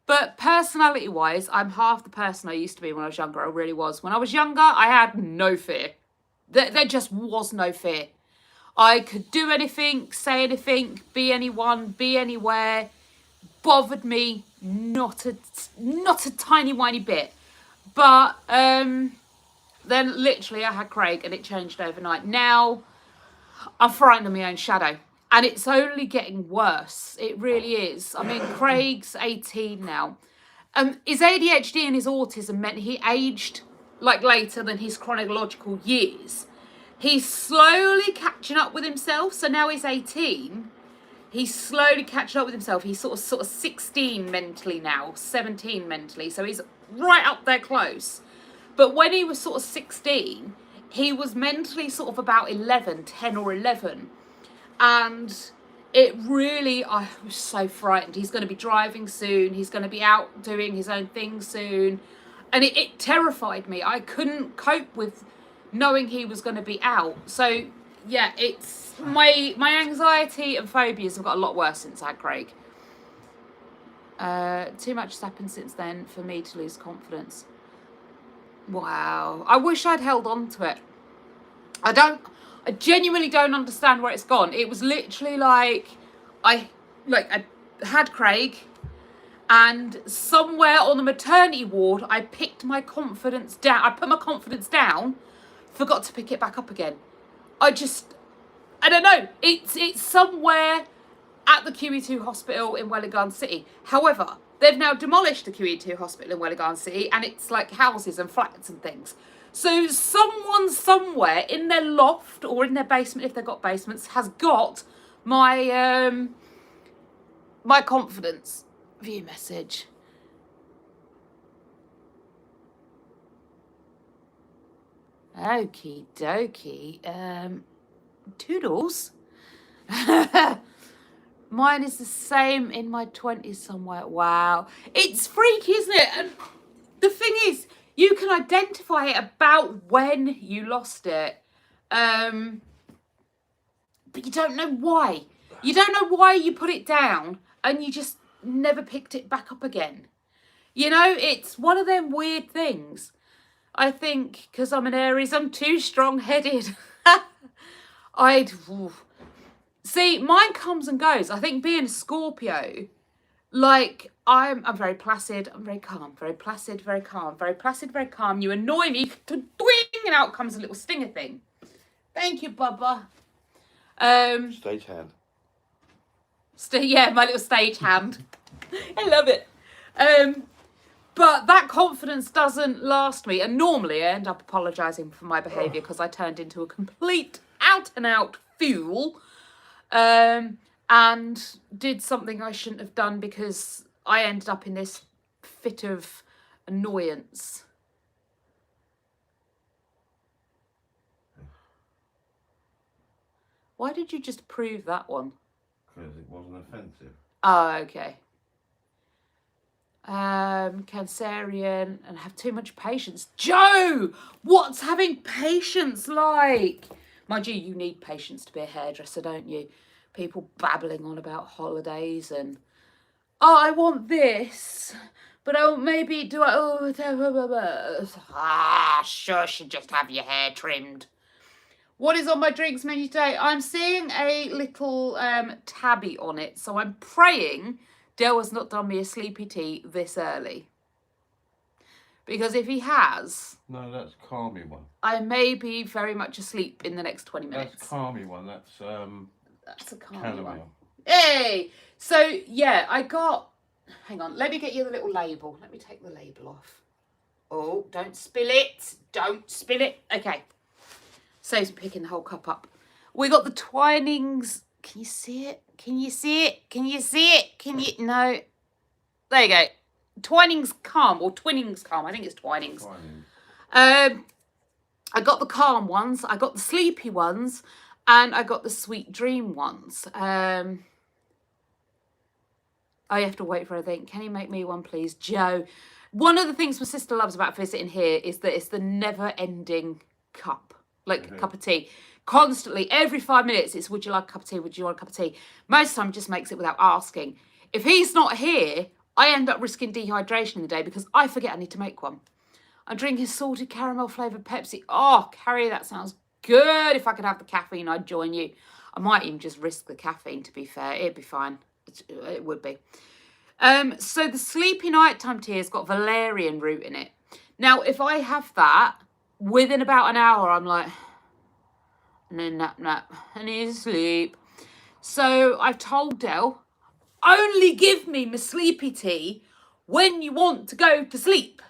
But personality-wise, I'm half the person I used to be when I was younger. I really was. When I was younger, I had no fear. There just was no fear. I could do anything, say anything, be anyone, be anywhere. Bothered me not a tiny whiny bit. But then literally I had Craig and it changed overnight. Now I'm frightened of my own shadow and it's only getting worse. It really is. I mean, Craig's 18 now. His ADHD and his autism meant he aged like later than his chronological years. He's slowly catching up with himself. So now he's 18. He's slowly catching up with himself. He's sort of 16 mentally now, 17 mentally. So he's right up there close. But when he was sort of 16, he was mentally sort of about 10 or 11. And it really, I was so frightened. He's going to be driving soon. He's going to be out doing his own thing soon. And it terrified me. I couldn't cope with knowing he was going to be out. So yeah, it's my anxiety and phobias have got a lot worse since I had Craig. Too much has happened since then for me to lose confidence. Wow. I wish I'd held on to it. I genuinely don't understand where it's gone. It was literally like I had Craig and somewhere on the maternity ward I picked my confidence down. I put my confidence down, forgot to pick it back up again. I don't know. It's somewhere at the QE2 hospital in Welwyn Garden City. However, they've now demolished the QE2 hospital in Welwyn Garden City and it's like houses and flats and things. So someone somewhere in their loft or in their basement, if they've got basements, has got my my confidence. View message. Okie dokie. Toodles. Mine is the same in my 20s somewhere. Wow. It's freaky, isn't it? And the thing is, you can identify it about when you lost it. But you don't know why. You don't know why you put it down and you just never picked it back up again. You know, it's one of them weird things. I think because I'm an Aries, I'm too strong-headed. See, mine comes and goes. I think being a Scorpio, like I'm very placid, I'm very calm, very placid, very calm, very placid, very calm. You annoy me, twing, and out comes a little stinger thing. Thank you, Bubba. Stage hand. Yeah, my little stage hand. I love it. But that confidence doesn't last me, and normally I end up apologising for my behaviour because I turned into a complete out-and-out fool, and did something I shouldn't have done because I ended up in this fit of annoyance. Why did you just prove that one? Because it wasn't offensive. Oh, okay. Cancerian and have too much patience. Joe, what's having patience like? Mind you, you need patience to be a hairdresser, don't you? People babbling on about holidays and, oh, I want this, but oh, maybe do I, sure, should just have your hair trimmed. What is on my drinks menu today? I'm seeing a little tabby on it, so I'm praying Dale has not done me a sleepy tea this early. Because if he has... No, that's calmy one. I may be very much asleep in the next 20 minutes. That's calmy one. That's a calmy one. chamomile. Hey! So, yeah, I got... Hang on, let me get you the little label. Let me take the label off. Oh, don't spill it. Don't spill it. Okay. Saves me picking the whole cup up. We got the Twinings... Can you see it? Can you see it? Can you see it? Can you... No. There you go. Twinings Calm, or Twinnings Calm. I think it's Twinings. I got the calm ones. I got the sleepy ones. And I got the sweet dream ones. I have to wait for a thing. Can you make me one, please? Joe. One of the things my sister loves about visiting here is that it's the never-ending cup. Like, cup of tea. Constantly, every 5 minutes, it's, would you like a cup of tea? Would you want a cup of tea? Most of the time, just makes it without asking. If he's not here, I end up risking dehydration in the day because I forget I need to make one. I'm drinking salted caramel flavoured Pepsi. Oh, Carrie, that sounds good. If I could have the caffeine, I'd join you. I might even just risk the caffeine, to be fair. It'd be fine. It would be. So the sleepy nighttime tea has got valerian root in it. Now, if I have that, within about an hour, I'm like... And then nap, I need to sleep. So I've told Del, only give me my sleepy tea when you want to go to sleep.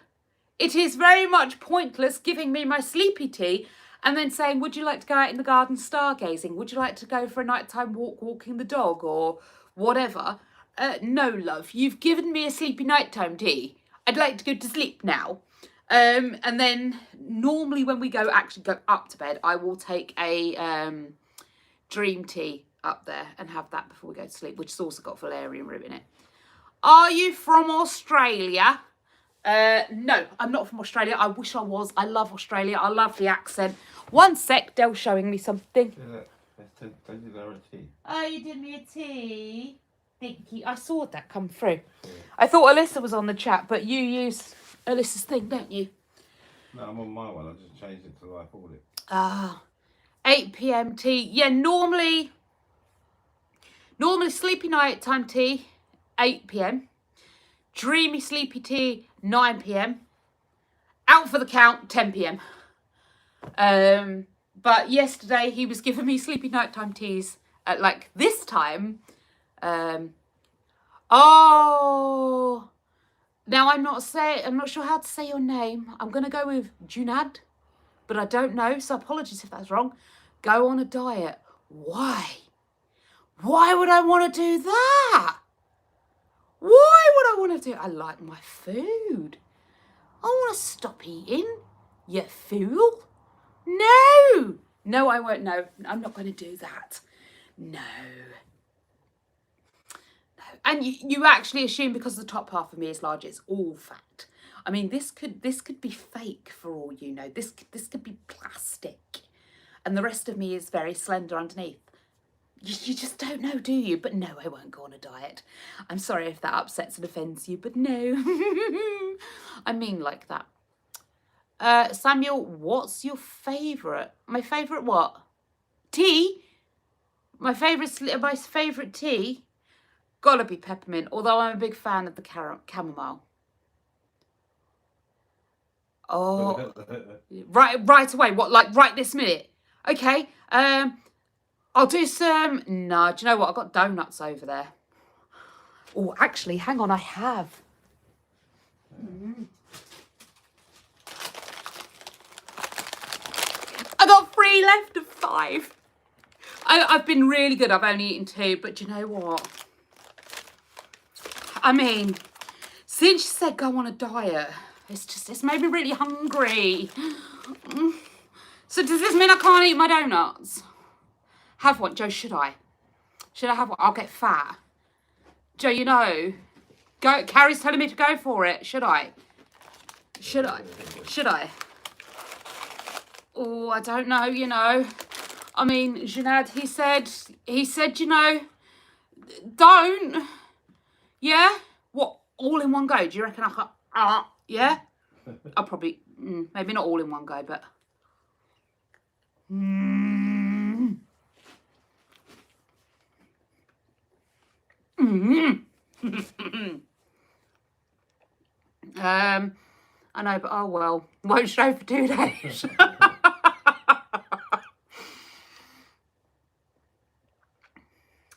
It is very much pointless giving me my sleepy tea and then saying, would you like to go out in the garden stargazing? Would you like to go for a nighttime walk, walking the dog or whatever? No, love, you've given me a sleepy nighttime tea. I'd like to go to sleep now. And then normally when we actually go up to bed, I will take a dream tea up there and have that before we go to sleep, which has also got valerian root in it. Are you from Australia? No, I'm not from Australia. I wish I was. I love Australia. I love the accent. One sec, Del's showing me something. They did her a tea. Oh, you did me a tea? Thank you. I saw that come through. Yeah. I thought Alyssa was on the chat, but you used Alyssa's thing, don't you? No, I'm on my one. I just changed it to Life Audit. 8 p.m. tea. Yeah, normally sleepy night time tea, 8 p.m. Dreamy sleepy tea, 9 p.m. Out for the count, 10 p.m. But yesterday he was giving me sleepy nighttime teas at like this time. Now I'm not sure how to say your name. I'm gonna go with Junad. but I don't know, so apologies if that's wrong. Go on a diet. Why? Why would I want to do that? Why would I want to do? I like my food. I want to stop eating. You fool. No. No, I won't. No, I'm not going to do that. No. No. And you actually assume because the top half of me is large, it's all fat. I mean, this could be fake for all you know. This could be plastic. And the rest of me is very slender underneath. You just don't know, do you? But no, I won't go on a diet. I'm sorry if that upsets and offends you, but no. I mean like that. Samuel, what's your favourite? My favourite what? Tea? My favourite tea? Gotta be peppermint, although I'm a big fan of the chamomile. Oh, right away. What, like right this minute? Okay. I'll do some. No, do you know what? I've got donuts over there. Oh, actually, hang on. I have. I got 3 left of 5. I've been really good. I've only eaten 2, but do you know what? I mean, since you said go on a diet, it's made me really hungry. So does this mean I can't eat my donuts? Have one, Joe, should I? Should I have one? I'll get fat. Joe, you know, Carrie's telling me to go for it. Should I? Should I? Should I? Oh, I don't know, you know. I mean, Junad, he said, you know, don't. Yeah? What, all in one go? Do you reckon I can, yeah? I'll probably, maybe not all in one go, but. I know, but oh well, won't show for 2 days.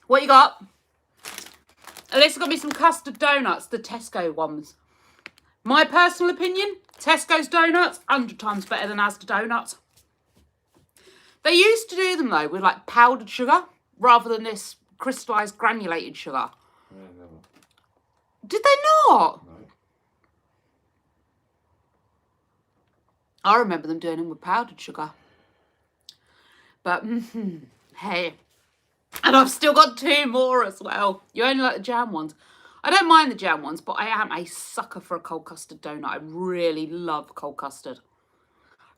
What you got? Alyssa got me some custard donuts, the Tesco ones. My personal opinion, Tesco's donuts, 100 times better than Asda donuts. They used to do them though with like powdered sugar rather than this crystallized granulated sugar. Yeah, never. Did they not? No. I remember them doing them with powdered sugar. But, hey. And I've still got 2 more as well. You only like the jam ones. I don't mind the jam ones, but I am a sucker for a cold custard donut. I really love cold custard. To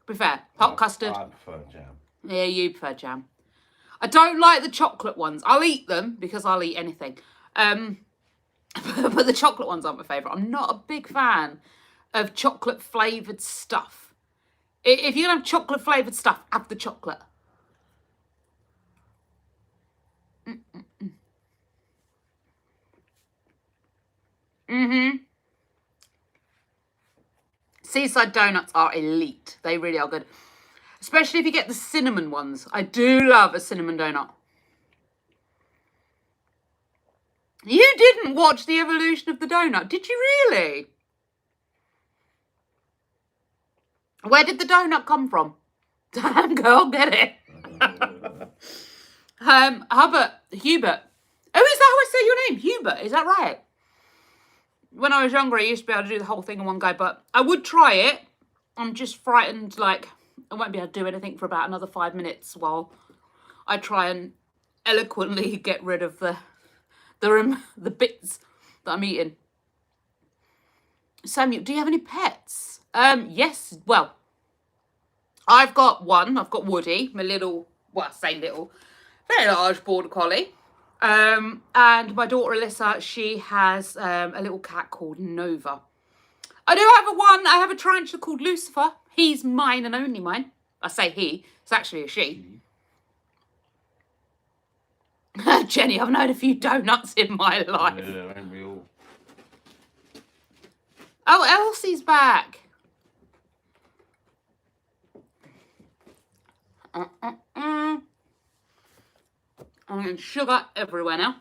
be fair, hot custard. I prefer jam. Yeah, you prefer jam. I don't like the chocolate ones. I'll eat them because I'll eat anything. But the chocolate ones aren't my favourite. I'm not a big fan of chocolate flavoured stuff. If you're going to have chocolate flavoured stuff, have the chocolate. Seaside donuts are elite. They really are good. Especially if you get the cinnamon ones. I do love a cinnamon donut. You didn't watch the evolution of the donut, did you really? Where did the donut come from? Damn girl, get it. Hubert. Oh, is that how I say your name? Hubert, is that right? When I was younger, I used to be able to do the whole thing in one go, but I would try it. I'm just frightened, like, I won't be able to do anything for about another 5 minutes while I try and eloquently get rid of the bits that I'm eating. Samuel, do you have any pets? Yes, well, I've got one. I've got Woody, my little, well, I say little, very large border collie. And my daughter Alyssa, she has a little cat called Nova. I do have a tarantula called Lucifer. He's mine and only mine. I say he, it's actually a she. Jenny, I've known a few donuts in my life. Yeah, ain't we all? Oh, Elsie's back. I'm getting sugar everywhere now.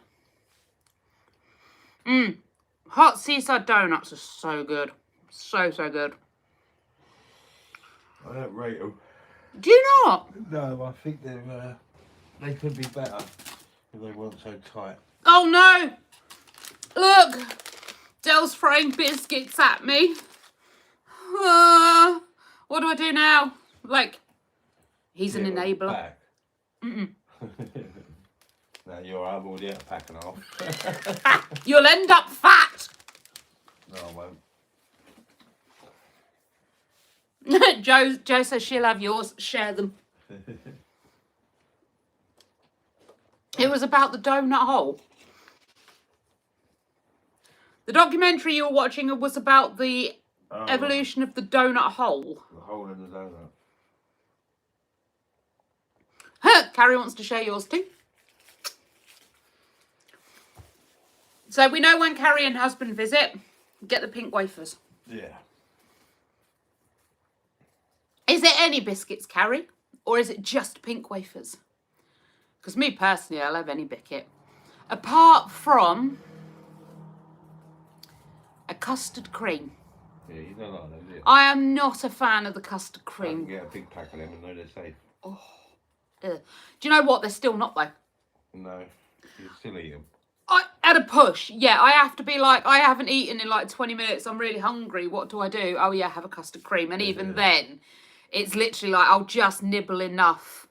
Hot seaside donuts are so good. So good. I don't rate them. Do you not? No, I think they could be better if they weren't so tight. Oh no! Look! Dell's throwing biscuits at me. What do I do now? Like, he's an enabler. Mm-mm. Now you're already at a pack and a half. You'll end up fat! No, I won't. Joe says she'll have yours. Share them. It was about the donut hole. The documentary you were watching was about the evolution of the donut hole. The hole in the donut. Carrie wants to share yours too. So we know when Carrie and husband visit, get the pink wafers. Yeah. Is it any biscuits, Carrie? Or is it just pink wafers? Because me personally, I'll have any biscuit. Apart from a custard cream. Yeah, you don't like them, do you? I am not a fan of the custard I can cream. get a big pack of them and know they're safe. Ugh. Do you know what? They're still not though. No, you still eat them. At a push, yeah, I have to be like, I haven't eaten in like 20 minutes. I'm really hungry. What do I do? Oh yeah, have a custard cream. And even then, it's literally like, I'll just nibble enough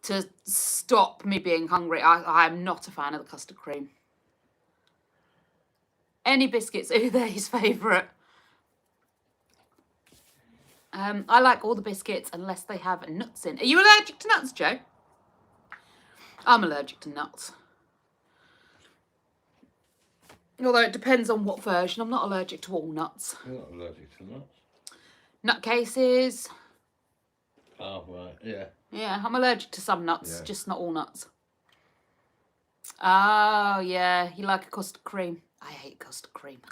to stop me being hungry. I'm not a fan of the custard cream. Any biscuits, who they're his favourite. I like all the biscuits unless they have nuts in. Are you allergic to nuts, Joe? I'm allergic to nuts. Although it depends on what version. I'm not allergic to all nuts. You're not allergic to nuts. Nutcases. Oh, right, yeah. Yeah, I'm allergic to some nuts, Yeah. just not all nuts. Oh, yeah, you like a custard cream. I hate custard cream.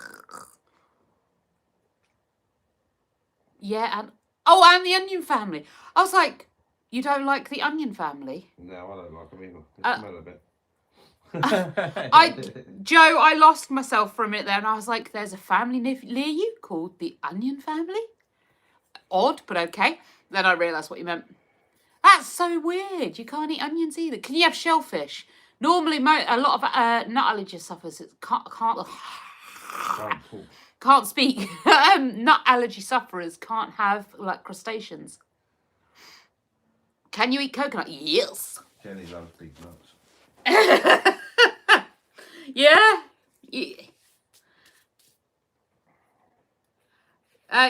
Yeah, and and the Onion Family. I was like, you don't like the Onion Family? No, I don't like them either. They smell a bit. Joe, I lost myself for a minute there, and I was like, there's a family near you called the Onion Family? Odd, but okay. Then I realised what you meant. That's so weird. You can't eat onions either. Can you have shellfish? Normally, a lot of nut allergy sufferers can't speak. Nut allergy sufferers can't have like crustaceans. Can you eat coconut? Yes. Jenny loves big nuts. Yeah.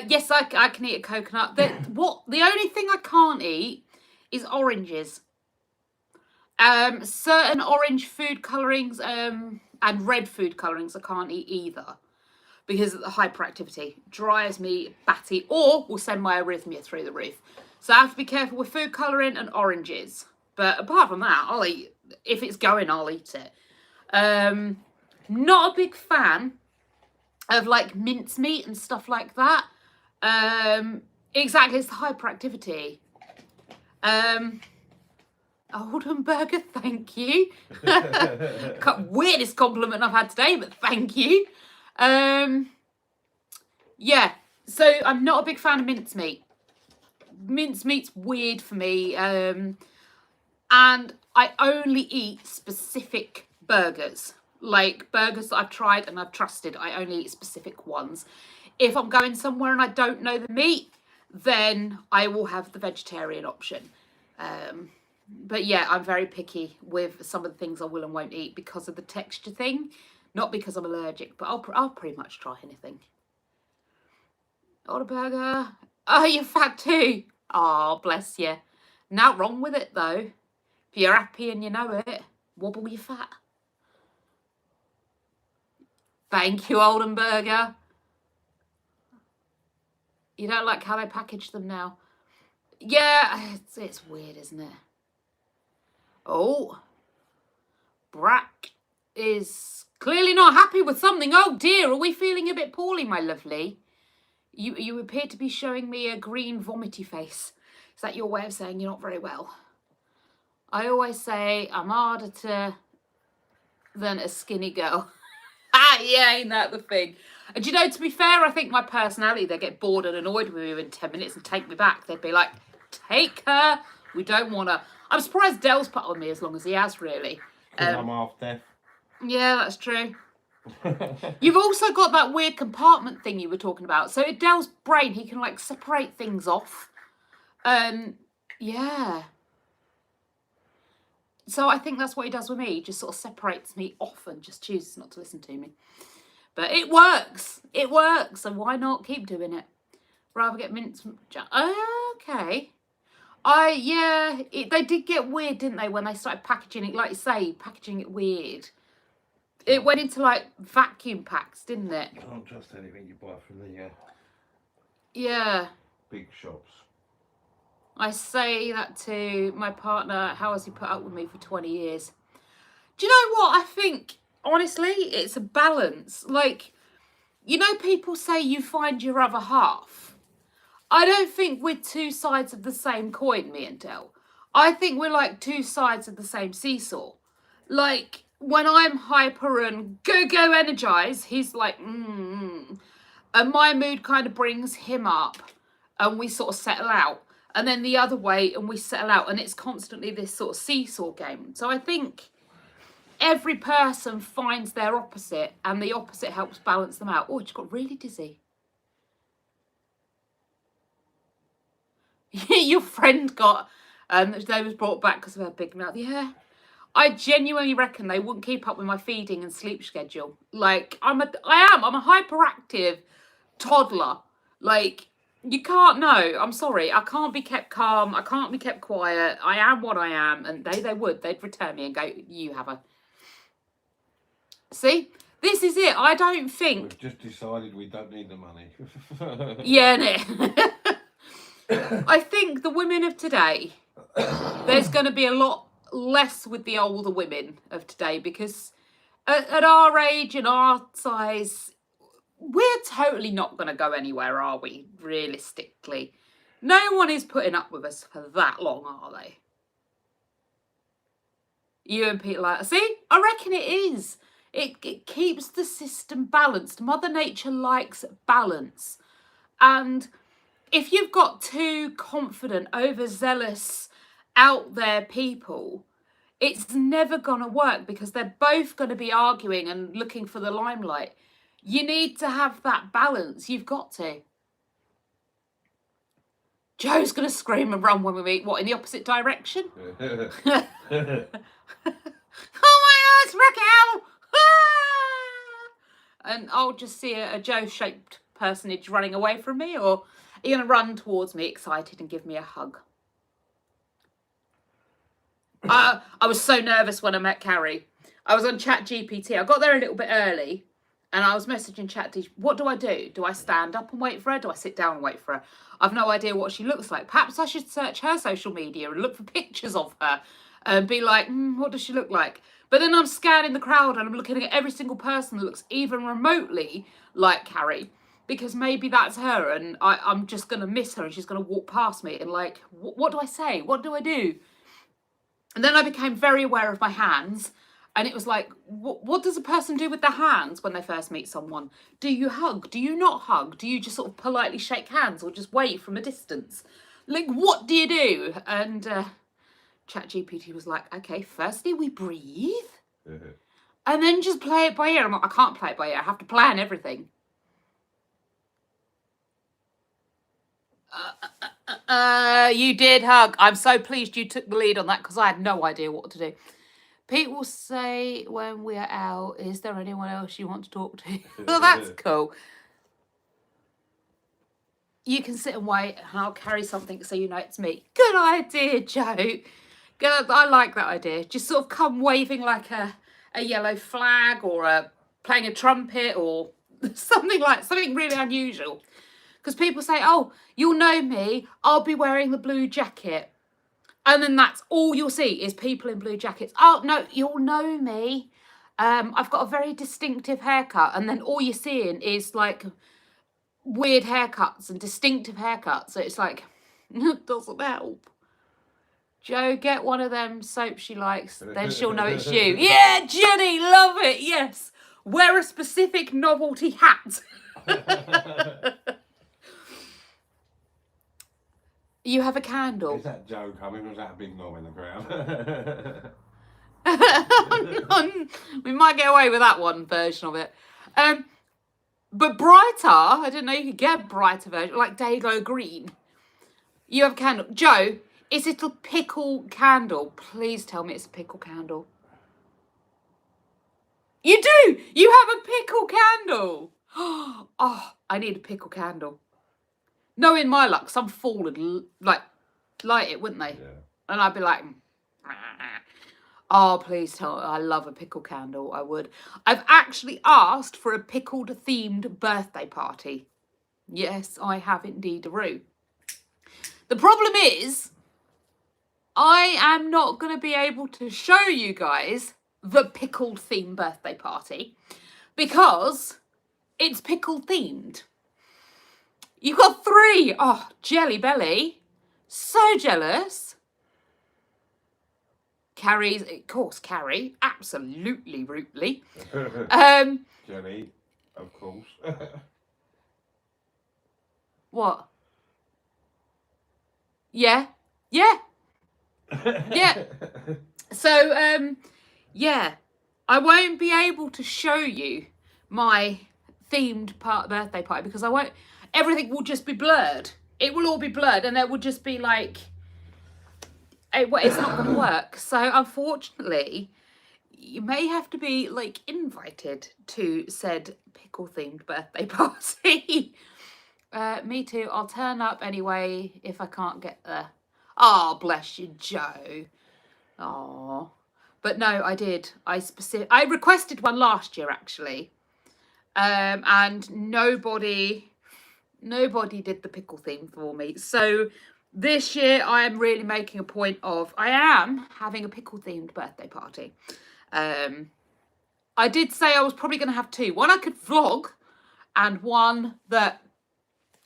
Yes, I can eat a coconut. The only thing I can't eat is oranges. Certain orange food colourings and red food colourings I can't eat either because of the hyperactivity. Drives me batty or will send my arrhythmia through the roof. So I have to be careful with food colouring and oranges. But apart from that, I'll eat. If it's going, I'll eat it. Not a big fan of like mincemeat and stuff like that. Exactly, it's the hyperactivity. Oldenburger, thank you. Weirdest compliment I've had today, but thank you. Yeah, so I'm not a big fan of mincemeat. Mincemeat's weird for me. And I only eat specific burgers. Like burgers that I've tried and I've trusted, I only eat specific ones. If I'm going somewhere and I don't know the meat, then I will have the vegetarian option. But yeah, I'm very picky with some of the things I will and won't eat because of the texture thing. Not because I'm allergic, but I'll pretty much try anything. Order burger. Oh, you're fat too. Oh, bless you. Not wrong with it though. If you're happy and you know it, wobble your fat. Thank you, Oldenburger. You don't like how they package them now? Yeah, it's weird, isn't it? Oh, Brack is clearly not happy with something. Oh dear, are we feeling a bit poorly, my lovely? You appear to be showing me a green vomity face. Is that your way of saying you're not very well? I always say I'm harder than a skinny girl. Yeah, ain't that the thing? And you know, to be fair, I think my personality, they get bored and annoyed with me in 10 minutes and take me back. They'd be like, take her. We don't want her. I'm surprised Dell's put on me as long as he has, really. Because I'm half deaf. Yeah, that's true. You've also got that weird compartment thing you were talking about. So in Dell's brain, he can like separate things off. Yeah. So I think that's what he does with me. He just sort of separates me off and just chooses not to listen to me. But it works. It works. So why not keep doing it? Rather get mince. Okay. They did get weird, didn't they, when they started packaging it, like you say, packaging it weird. It went into like vacuum packs, didn't it? Can't trust anything you buy from the Yeah. big shops. I say that to my partner. How has he put up with me for 20 years? Do you know what? I think, honestly, it's a balance. Like, you know, people say you find your other half. I don't think we're two sides of the same coin, me and Del. I think we're like two sides of the same seesaw. Like, when I'm hyper and go energize, he's like, And my mood kind of brings him up and we sort of settle out. And then the other way and we settle out. And it's constantly this sort of seesaw game. So I think every person finds their opposite and the opposite helps balance them out. Oh, it just got really dizzy. Your friend got, they was brought back because of her big mouth. Yeah. I genuinely reckon they wouldn't keep up with my feeding and sleep schedule. Like, I'm a hyperactive toddler. Like, you can't know. I'm sorry. I can't be kept calm. I can't be kept quiet. I am what I am. And they'd return me and go, you have a. See? This is it. I don't think. We've just decided we don't need the money. Yeah, innit? I think the women of today, there's going to be a lot less with the older women of today because at our age and our size, we're totally not going to go anywhere, are we? Realistically, no one is putting up with us for that long, are they? You and Pete like, see, I reckon it is. It keeps the system balanced. Mother Nature likes balance. And if you've got two confident, overzealous, out there people, it's never going to work because they're both going to be arguing and looking for the limelight. You need to have that balance. You've got to. Joe's going to scream and run when we meet. What, in the opposite direction? Oh my God, it's Raquel! And I'll just see a Joe-shaped personage running away from me, or are you going to run towards me excited and give me a hug? I was so nervous when I met Carrie. I was on ChatGPT. I got there a little bit early and I was messaging ChatGPT. What do I do? Do I stand up and wait for her? Do I sit down and wait for her? I've no idea what she looks like. Perhaps I should search her social media and look for pictures of her and be like, what does she look like? But then I'm scanning the crowd and I'm looking at every single person that looks even remotely like Carrie, because maybe that's her and I'm just going to miss her and she's going to walk past me and like, what do I say? What do I do? And then I became very aware of my hands. And it was like, what does a person do with their hands when they first meet someone? Do you hug? Do you not hug? Do you just sort of politely shake hands or just wave from a distance? Like, what do you do? And ChatGPT was like, okay, firstly we breathe. And then just play it by ear. I'm like, I can't play it by ear. I have to plan everything. You did hug. I'm so pleased you took the lead on that because I had no idea what to do. Pete will say when we are out, is there anyone else you want to talk to? Well, that's cool. You can sit and wait and I'll carry something so you know it's me. Good idea, Joe. Good. I like that idea. Just sort of come waving like a yellow flag or playing a trumpet or something really unusual. Because people say, oh, you'll know me, I'll be wearing the blue jacket. And then that's all you'll see is people in blue jackets. Oh, no, you'll know me. I've got a very distinctive haircut. And then all you're seeing is like weird haircuts and distinctive haircuts. So it's like, it doesn't help. Joe, get one of them soaps she likes. Then she'll know it's you. Yeah, Jenny, love it. Yes. Wear a specific novelty hat. You have a candle. Is that Joe coming or is that a big knob in the ground? We might get away with that one version of it. But brighter, I didn't know you could get a brighter version, like Dayglow Green. You have a candle. Joe, is it a pickle candle? Please tell me it's a pickle candle. You do! You have a pickle candle! Oh, I need a pickle candle. Knowing my luck, some fool would like light it, wouldn't they? Yeah. And I'd be like, oh, please tell me. I love a pickle candle. I would. I've actually asked for a pickled themed birthday party. Yes, I have indeed, Roo. The problem is, I am not going to be able to show you guys the pickled themed birthday party because it's pickle themed. You've got 3. Oh, Jelly Belly. So jealous. Carrie's, of course, Carrie. Absolutely, rootly. Jenny, of course. What? Yeah. Yeah. Yeah. So, yeah. I won't be able to show you my themed birthday party because I won't. Everything will just be blurred. It will all be blurred and there will just be like, it's not going to work. So unfortunately, you may have to be like invited to said pickle themed birthday party. Me too. I'll turn up anyway if I can't get there. Oh, bless you, Joe. Oh, but no, I did. I requested one last year actually, and nobody did the pickle theme for me. So this year I am really making a point of, I am having a pickle themed birthday party. I did say I was probably going to have 2. One I could vlog and one that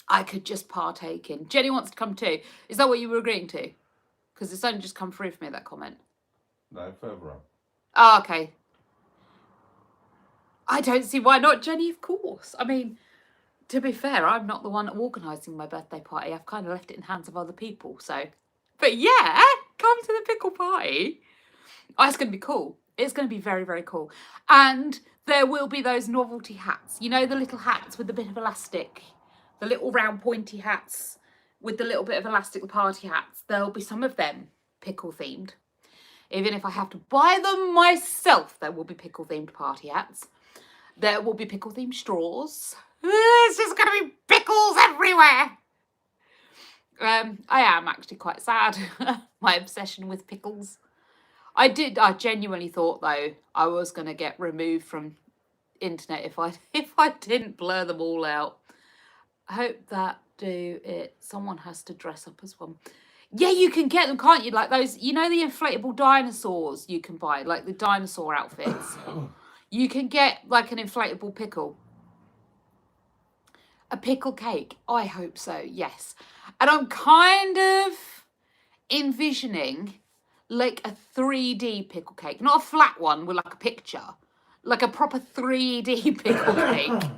I could just partake in. Jenny wants to come too. Is that what you were agreeing to? Because it's only just come through for me, that comment. No, further up. Oh, okay. I don't see why not, Jenny, of course. I mean, to be fair, I'm not the one organising my birthday party. I've kind of left it in hands of other people, so. But yeah, come to the pickle party. Oh, it's going to be cool. It's going to be very, very cool. And there will be those novelty hats. You know, the little hats with the bit of elastic. The little round pointy hats with the little bit of elastic, the party hats. There'll be some of them pickle themed. Even if I have to buy them myself, there will be pickle themed party hats. There will be pickle themed straws. It's just going to be pickles everywhere. I am actually quite sad. My obsession with pickles. I genuinely thought though I was going to get removed from internet if I didn't blur them all out. I hope that do it. Someone has to dress up as one. Yeah, you can get them, can't you? Like those, you know, the inflatable dinosaurs you can buy, like the dinosaur outfits. You can get like an inflatable pickle. A pickle cake. I hope so, yes. And I'm kind of envisioning like a 3D pickle cake. Not a flat one with like a picture. Like a proper 3D pickle cake.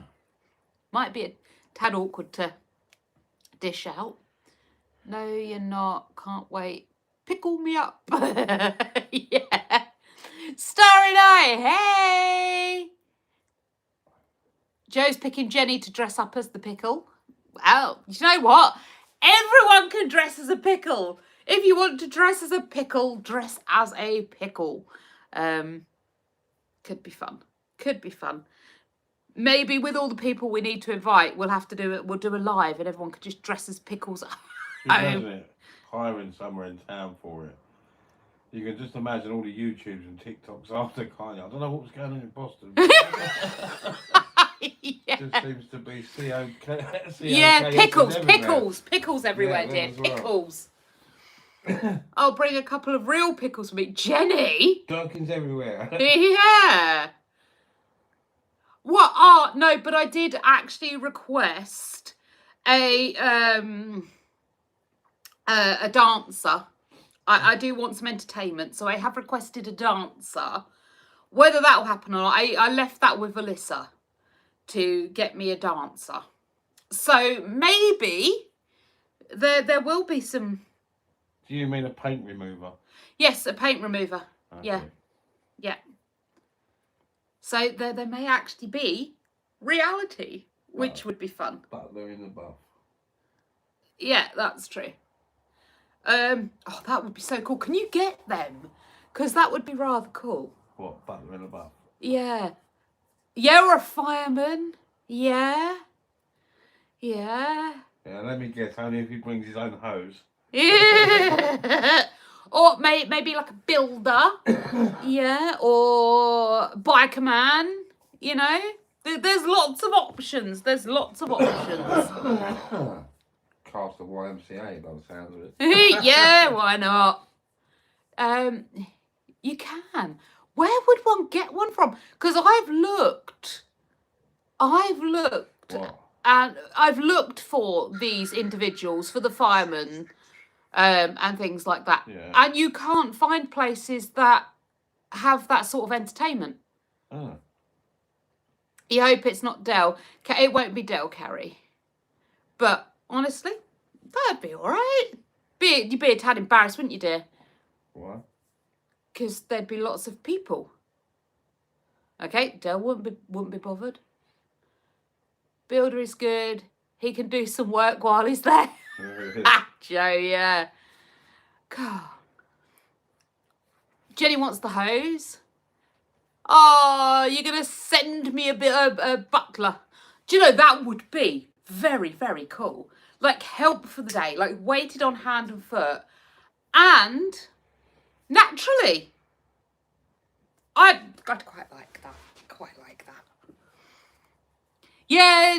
Might be a tad awkward to dish out. No, you're not. Can't wait. Pickle me up. Yeah. Starry Night. Hey. Joe's picking Jenny to dress up as the pickle. Well, you know what? Everyone can dress as a pickle. If you want to dress as a pickle, dress as a pickle. Could be fun. Could be fun. Maybe with all the people we need to invite, we'll have to do it. We'll do a live and everyone could just dress as pickles. Imagine it. Hiring somewhere in town for it. You can just imagine all the YouTubes and TikToks after, can't you? I don't know what was going on in Boston. Yeah. Just seems to be Yeah, pickles everywhere, Yeah, dear. that's right. Pickles. I'll bring a couple of real pickles with me. Jenny? Gherkins everywhere. Yeah. What? Oh, no, but I did actually request a dancer. I do want some entertainment, so I have requested a dancer. Whether that will happen or not, I left that with Alyssa to get me a dancer. So maybe There will be some. Do you mean a paint remover? Yes, a paint remover. Okay. Yeah. Yeah. So there may actually be reality, which would be fun. Butler in the buff. Yeah, that's true. Oh, that would be so cool. Can you get them? Because that would be rather cool. What, butler in the buff? Yeah. Yeah, or a fireman. Yeah. Yeah. Yeah, let me guess. Only if he brings his own hose. Yeah. Or maybe like a builder. Yeah. Or biker man. You know? There's lots of options. There's lots of options. Cast the YMCA by the sounds of it. Yeah, why not? You can. Where would one get one from? Because I've looked. What? And I've looked for these individuals, for the firemen, and things like that. Yeah. And you can't find places that have that sort of entertainment. Oh. You hope it's not Dell. It won't be Dell Carey. But honestly, that'd be all right. You'd be a tad embarrassed, wouldn't you, dear? What? Because there'd be lots of people. Okay, Dell wouldn't be bothered. Builder is good. He can do some work while he's there. Joe, yeah. God. Jenny wants the hose. Oh, you're going to send me a butler. Do you know, that would be very, very cool. Like, help for the day. Like, waited on hand and foot. And, naturally, I'd quite like that. Quite like that. Yeah,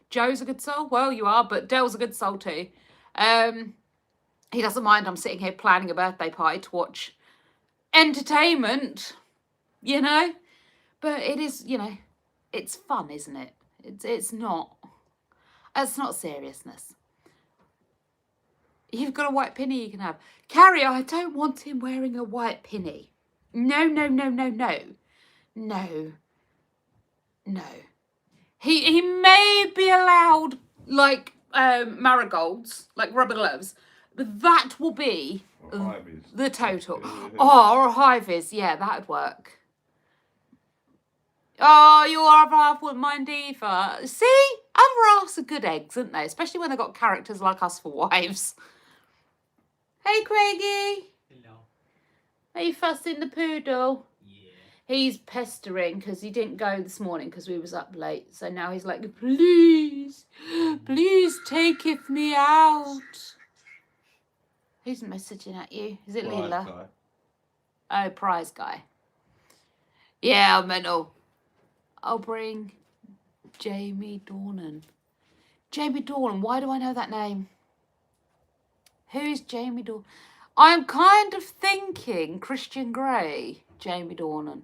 Joe's a good soul. Well, you are, but Dell's a good soul too. He doesn't mind I'm sitting here planning a birthday party to watch entertainment, you know. But it is, you know, it's fun, isn't it? It's not seriousness. You've got a white pinny you can have. Carrie, I don't want him wearing a white pinny. No. He may be allowed, like, marigolds, like rubber gloves, but that will be the total. Oh, or a high-vis, yeah, that'd work. Oh, your other half wouldn't mind either. See? Other halves are good eggs, aren't they? Especially when they've got characters like us for wives. Hey, Craigie. Hello. Are you fussing the poodle? Yeah. He's pestering because he didn't go this morning because we was up late. So now he's like, please taketh me out. Who's messaging at you? Is it Leela? Oh, prize guy. Yeah, I'm mental. I'll bring Jamie Dornan. Jamie Dornan, why do I know that name? Who's Jamie Dornan? I'm kind of thinking Christian Grey, Jamie Dornan.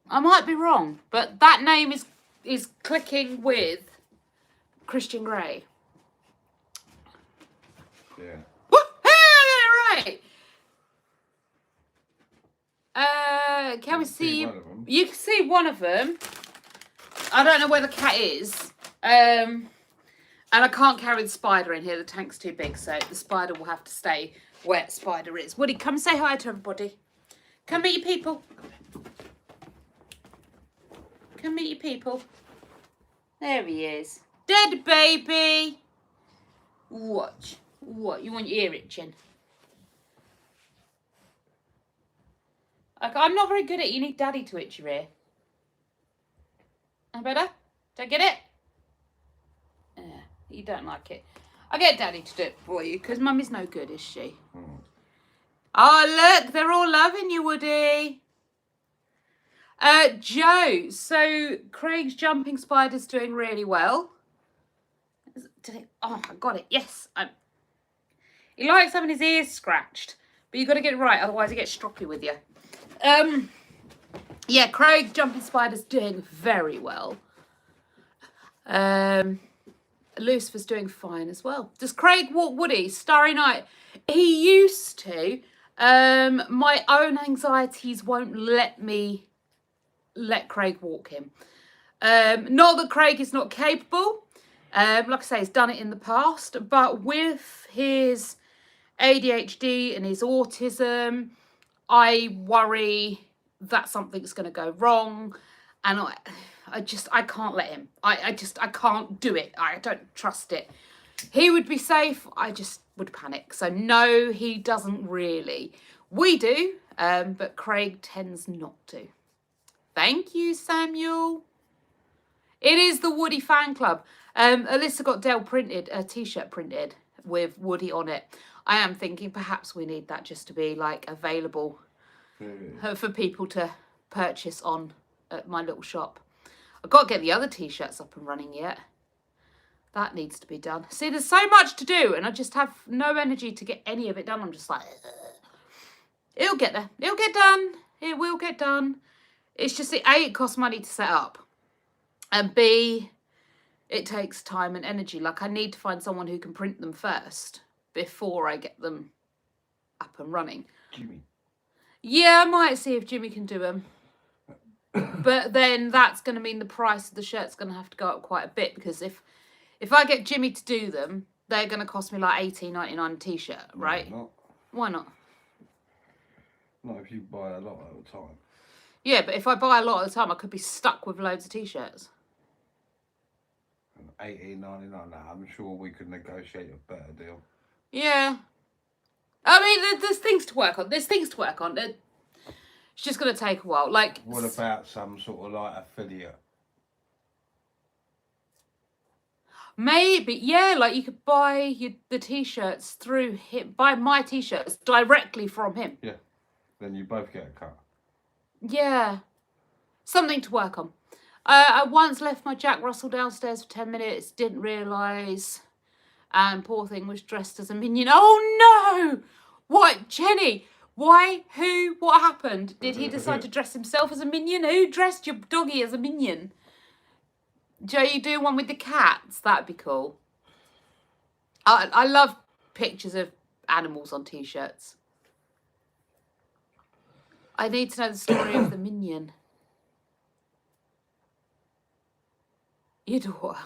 I might be wrong, but that name is clicking with Christian Grey. Yeah. Right. Can we see one of them. You can see one of them. I don't know where the cat is. And I can't carry the spider in here. The tank's too big, so the spider will have to stay where the spider is. Woody, come say hi to everybody. Come meet your people. Come meet your people. There he is. Dead baby. Watch. What? You want your ear itching? I'm not very good at it. You need Daddy to itch your ear. Any better? Don't get it? Yeah, you don't like it. I'll get Daddy to do it for you, because Mummy's no good, is she? Oh, look, they're all loving you, Woody. Joe, so Craig's jumping spider's doing really well. Oh, I got it. Yes. He likes having his ears scratched, but you've got to get it right, otherwise he gets stroppy with you. Yeah, Craig jumping spider's doing very well. Lucifer's doing fine as well. Does Craig walk Woody? Starry Night. He used to. My own anxieties won't let Craig walk him. Not that Craig is not capable. Like I say, he's done it in the past, but with his ADHD and his autism, I worry that something's going to go wrong, and I can't let him. I can't do it. I don't trust it. He would be safe. I just would panic. So no, he doesn't really. We do, but Craig tends not to. Thank you, Samuel. It is the Woody fan club. Alyssa got Dell printed, a t-shirt printed with Woody on it. I am thinking perhaps we need that just to be like available for people to purchase on at my little shop. I've got to get the other t-shirts up and running yet. That needs to be done. See, there's so much to do and I just have no energy to get any of it done. I'm just like, ugh. It'll get there. It'll get done. It will get done. It's just that A, it costs money to set up. And B, it takes time and energy. Like, I need to find someone who can print them first before I get them up and running. Jimmy. Yeah, I might see if Jimmy can do them. But then that's going to mean the price of the shirt's going to have to go up quite a bit, because if I get Jimmy to do them, they're going to cost me like $18.99 a t-shirt, right? No, not. Why not? Not if you buy a lot at a time. Yeah, but if I buy a lot at a time, I could be stuck with loads of t-shirts. $18.99. Now, I'm sure we could negotiate a better deal. Yeah. I mean, there's things to work on. It's just going to take a while. Like, what about some sort of like affiliate? Maybe, yeah, like you could buy the t-shirts through him, buy my t-shirts directly from him. Yeah. Then you both get a cut. Yeah. Something to work on. I once left my Jack Russell downstairs for 10 minutes, didn't realise, and poor thing was dressed as a minion. Oh no! What, Jenny? Why? Who? What happened? Did he decide to dress himself as a minion? Who dressed your doggy as a minion? Joe, you do one with the cats? That'd be cool. I love pictures of animals on t-shirts. I need to know the story of the minion. Your daughter.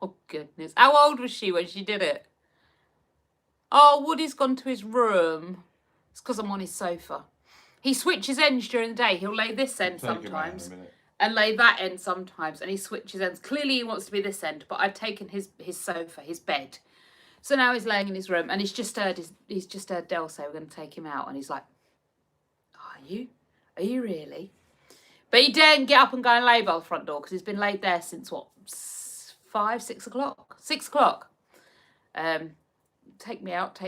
Oh, goodness. How old was she when she did it? Oh, Woody's gone to his room. It's because I'm on his sofa. He switches ends during the day. He'll lay this end sometimes and lay that end sometimes, and he switches ends. Clearly he wants to be this end, but I've taken his sofa, his bed. So now he's laying in his room, and he's just heard Del say we're going to take him out, and he's like, Are you really? But he daren't get up and go and lay by the front door because he's been laid there since what, 5, 6 o'clock? 6 o'clock. Take me out.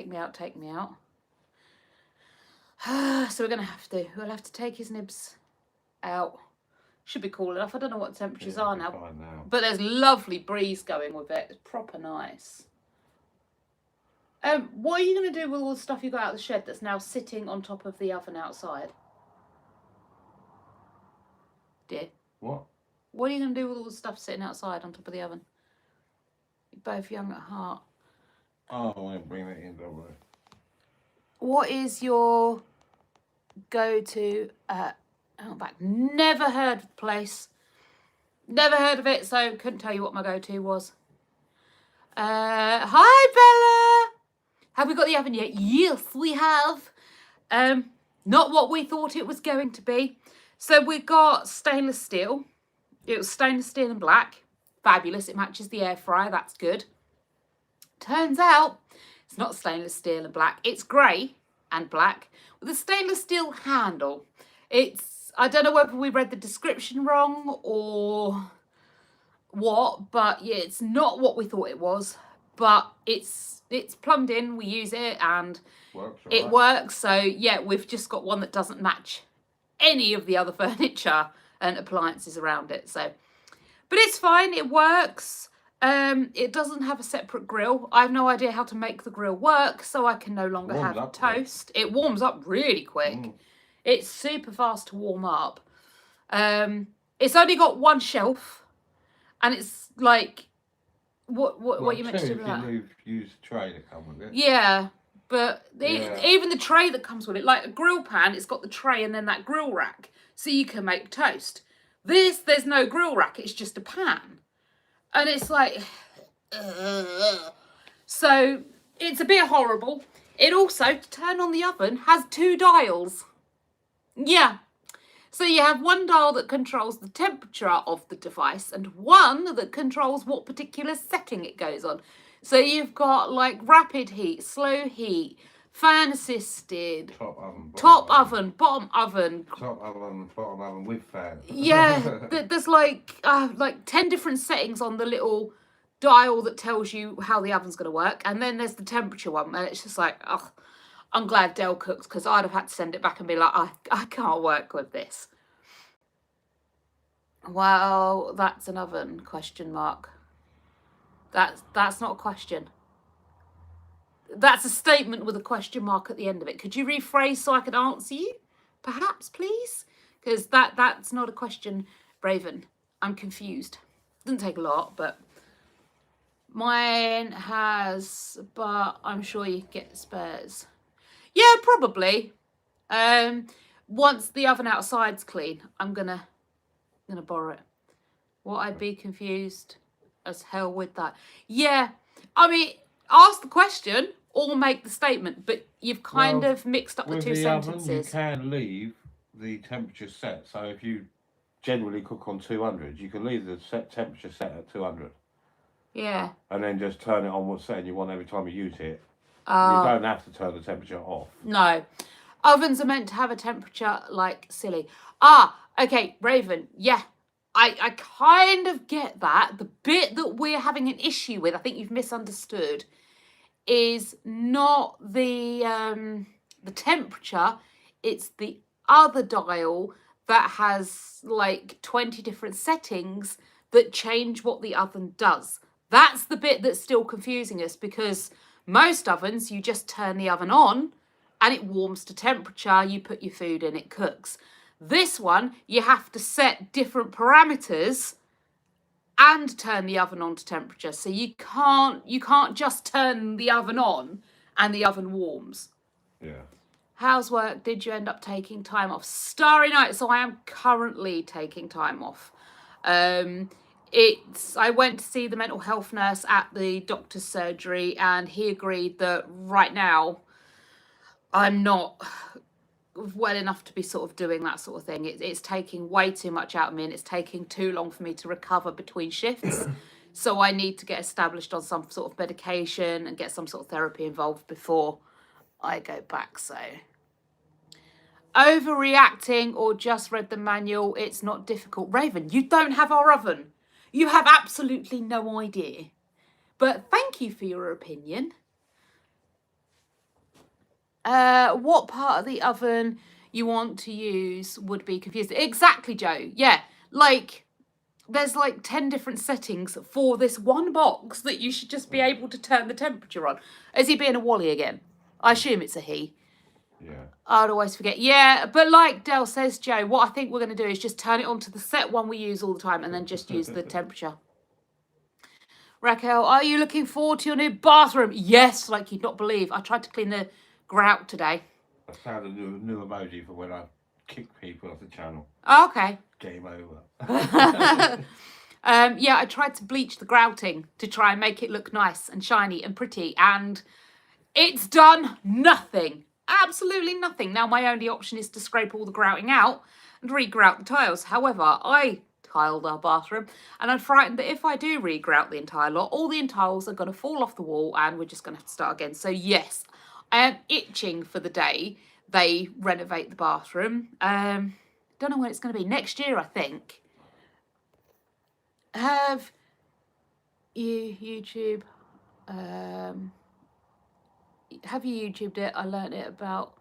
So we'll have to take his nibs out. Should be cool enough. I don't know what the temperatures are now. But there's lovely breeze going with it. It's proper nice. What are you going to do with all the stuff you got out of the shed that's now sitting on top of the oven outside? Dear. What? What are you going to do with all the stuff sitting outside on top of the oven? You're both young at heart. Oh, I won't bring that in, don't worry. What is your go-to... Outback? Never heard of the place. Never heard of it, so couldn't tell you what my go-to was. Hi, Bella! Have we got the oven yet? Yes, we have. Not what we thought it was going to be. So we got stainless steel. It was stainless steel and black. Fabulous. It matches the air fryer. That's good. Turns out it's not stainless steel and black. It's grey and black with a stainless steel handle. I don't know whether we read the description wrong or what, but yeah, it's not what we thought it was. But it's plumbed in. We use it and it works. So yeah, we've just got one that doesn't match any of the other furniture and appliances around it. So, but it's fine. It works. It doesn't have a separate grill. I have no idea how to make the grill work, so I can no longer have toast. It warms up really quick. It's super fast to warm up. It's only got one shelf, and it's like, what you meant to do with that? You use a tray to come with it. Yeah, but even the tray that comes with it, like a grill pan, it's got the tray and then that grill rack, so you can make toast. There's no grill rack. It's just a pan, and it's like, So it's a bit horrible. It also, to turn on the oven, has 2 dials. Yeah. So you have one dial that controls the temperature of the device and one that controls what particular setting it goes on. So you've got like rapid heat, slow heat, fan assisted, Top oven, bottom oven. top oven, bottom oven with fan. Yeah, there's like 10 different settings on the little dial that tells you how the oven's going to work. And then there's the temperature one, and it's just like, oh, I'm glad Dell cooks, because I'd have had to send it back and be like, I can't work with this. Well, that's an oven, question mark. That's not a question. That's a statement with a question mark at the end of it. Could you rephrase so I could answer you? Perhaps, please? Because that's not a question, Raven. I'm confused. Doesn't take a lot, but mine has, but I'm sure you can get spares. Yeah, probably. Once the oven outside's clean, I'm gonna borrow it. What, I'd be confused as hell with that. Yeah, I mean, ask the question or make the statement, but you've kind of mixed up the two sentences. Oven, you can leave the temperature set. So if you generally cook on 200, you can leave the temperature set at 200. Yeah. And then just turn it on what setting you want every time you use it. You don't have to turn the temperature off. No. Ovens are meant to have a temperature like silly. Okay, Raven, yeah. I kind of get that. The bit that we're having an issue with, I think you've misunderstood, is not the temperature, it's the other dial that has like 20 different settings that change what the oven does. That's the bit that's still confusing us, because most ovens, you just turn the oven on and it warms to temperature, you put your food in, it cooks. This one, you have to set different parameters and turn the oven on to temperature. So you can't just turn the oven on and the oven warms. Yeah. How's work? Did you end up taking time off? Starry night. So I am currently taking time off. I went to see the mental health nurse at the doctor's surgery, and he agreed that right now I'm not well enough to be sort of doing that sort of thing. It's taking way too much out of me, and it's taking too long for me to recover between shifts. So I need to get established on some sort of medication and get some sort of therapy involved before I go back. So overreacting or just read the manual, it's not difficult. Raven, you don't have our oven. You have absolutely no idea. But thank you for your opinion. What part of the oven you want to use would be confusing. Exactly, Joe. Yeah, like there's like 10 different settings for this one box that you should just be able to turn the temperature on. Is he being a Wally again? I assume it's a he. Yeah. I'd always forget. Yeah, but like Dell says, Joe, what I think we're going to do is just turn it on to the set one we use all the time and then just use the temperature. Raquel, are you looking forward to your new bathroom? Yes, like you'd not believe. I tried to clean the grout today. I found a new emoji for when I kick people off the channel. Oh, okay. Game over. Yeah, I tried to bleach the grouting to try and make it look nice and shiny and pretty, and it's done nothing. Absolutely nothing. Now my only option is to scrape all the grouting out and re-grout the tiles. However, I tiled our bathroom, and I'm frightened that if I do re-grout the entire lot, all the tiles are going to fall off the wall and we're just going to have to start again. So yes, I am itching for the day they renovate the bathroom. Don't know when it's going to be. Next year, I think. Have you YouTube? Have you YouTubed it? I learnt it about.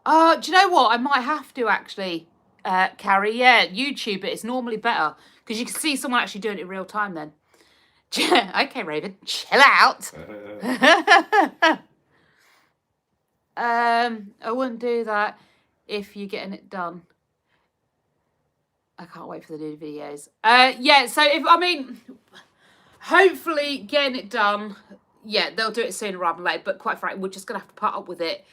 Do you know what? I might have to actually, Carrie. Yeah, YouTube it. It's normally better because you can see someone actually doing it in real time. Then. Okay, Raven, chill out. I wouldn't do that if you're getting it done. I can't wait for the new videos. Yeah, so hopefully getting it done. Yeah, they'll do it sooner rather than later, but quite frankly, we're just gonna have to put up with it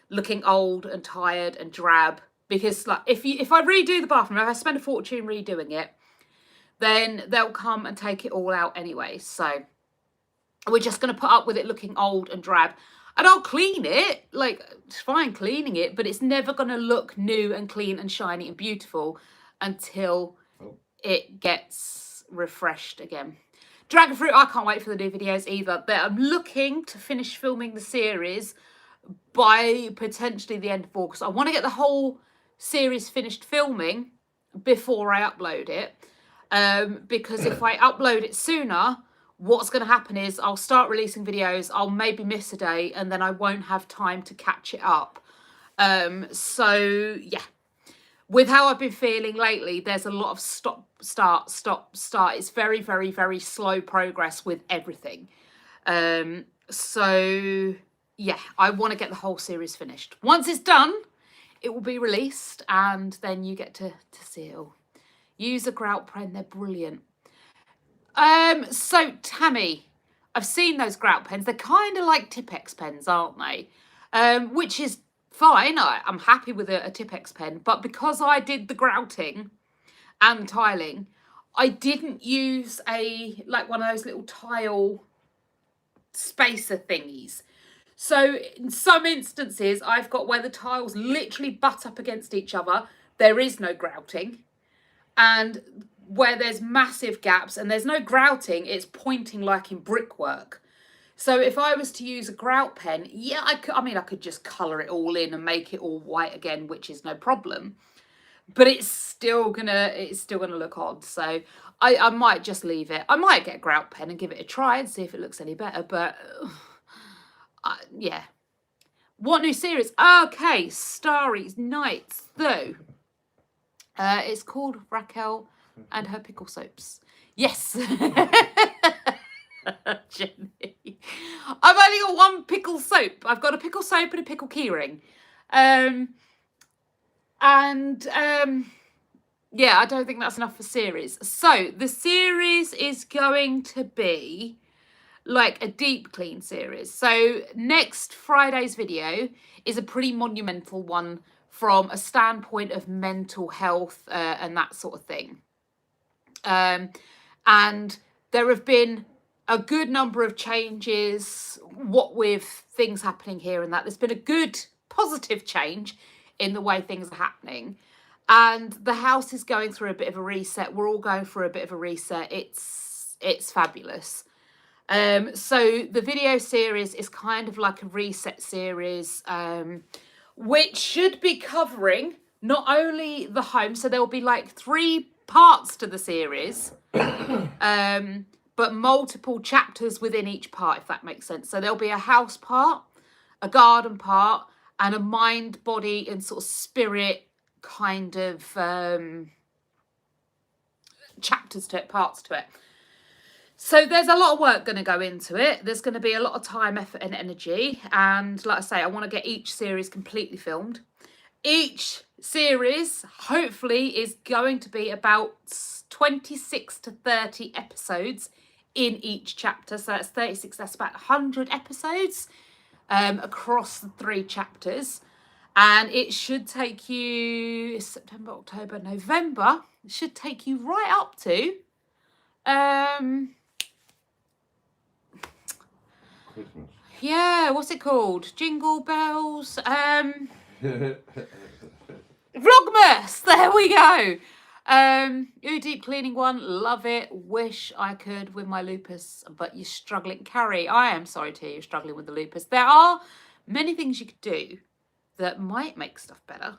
looking old and tired and drab. Because like if I redo the bathroom, if I spend a fortune redoing it, then they'll come and take it all out anyway. So We're just going to put up with it looking old and drab. And I'll clean it, like, it's fine cleaning it, but it's never going to look new and clean and shiny and beautiful until it gets refreshed again. Dragon Fruit, I can't wait for the new videos either. I'm looking to finish filming the series by potentially the end of August. I want to get the whole series finished filming before I upload it. Because if I upload it sooner, what's going to happen is I'll start releasing videos, I'll maybe miss a day, and then I won't have time to catch it up. So, yeah. With how I've been feeling lately, there's a lot of stop, start, stop, start. It's very, very, very slow progress with everything. So, yeah, I want to get the whole series finished. Once it's done, it will be released, and then you get to see it all. Use a grout pen, they're brilliant. So Tammy, I've seen those grout pens. They're kind of like Tipp-Ex pens, aren't they? Which is fine. I'm happy with a Tipp-Ex pen, but because I did the grouting and tiling, I didn't use one of those little tile spacer thingies. So in some instances, I've got where the tiles literally butt up against each other. There is no grouting. And where there's massive gaps and there's no grouting, it's pointing like in brickwork. So if I was to use a grout pen, yeah, I could just colour it all in and make it all white again, which is no problem. But it's still gonna look odd. So I might just leave it. I might get a grout pen and give it a try and see if it looks any better. But yeah. What new series? Okay, Starry Nights though. It's called Raquel and Her Pickle Soaps. Yes. Jenny. I've only got one pickle soap. I've got a pickle soap and a pickle keyring. Yeah, I don't think that's enough for series. So the series is going to be like a deep clean series. So next Friday's video is a pretty monumental one from a standpoint of mental health and that sort of thing. And there have been a good number of changes, what with things happening here and that. There's been a good positive change in the way things are happening. And the house is going through a bit of a reset. We're all going through a bit of a reset. It's fabulous. So the video series is kind of like a reset series, which should be covering not only the home, so there will be like 3 parts to the series, but multiple chapters within each part, if that makes sense. So there'll be a house part, a garden part, and a mind, body, and sort of spirit kind of chapters to it, parts to it. So there's a lot of work going to go into it. There's going to be a lot of time, effort and energy. And like I say, I want to get each series completely filmed. Each series, hopefully, is going to be about 26 to 30 episodes in each chapter. So that's 36, that's about 100 episodes across the 3 chapters. And it should take you September, October, November. It should take you right up to Christmas. yeah, what's it called? Jingle Bells. Vlogmas. There we go. Your deep cleaning one, love it. Wish I could with my lupus, but you're struggling. Carrie, I am sorry to hear you're struggling with the lupus. There are many things you could do that might make stuff better.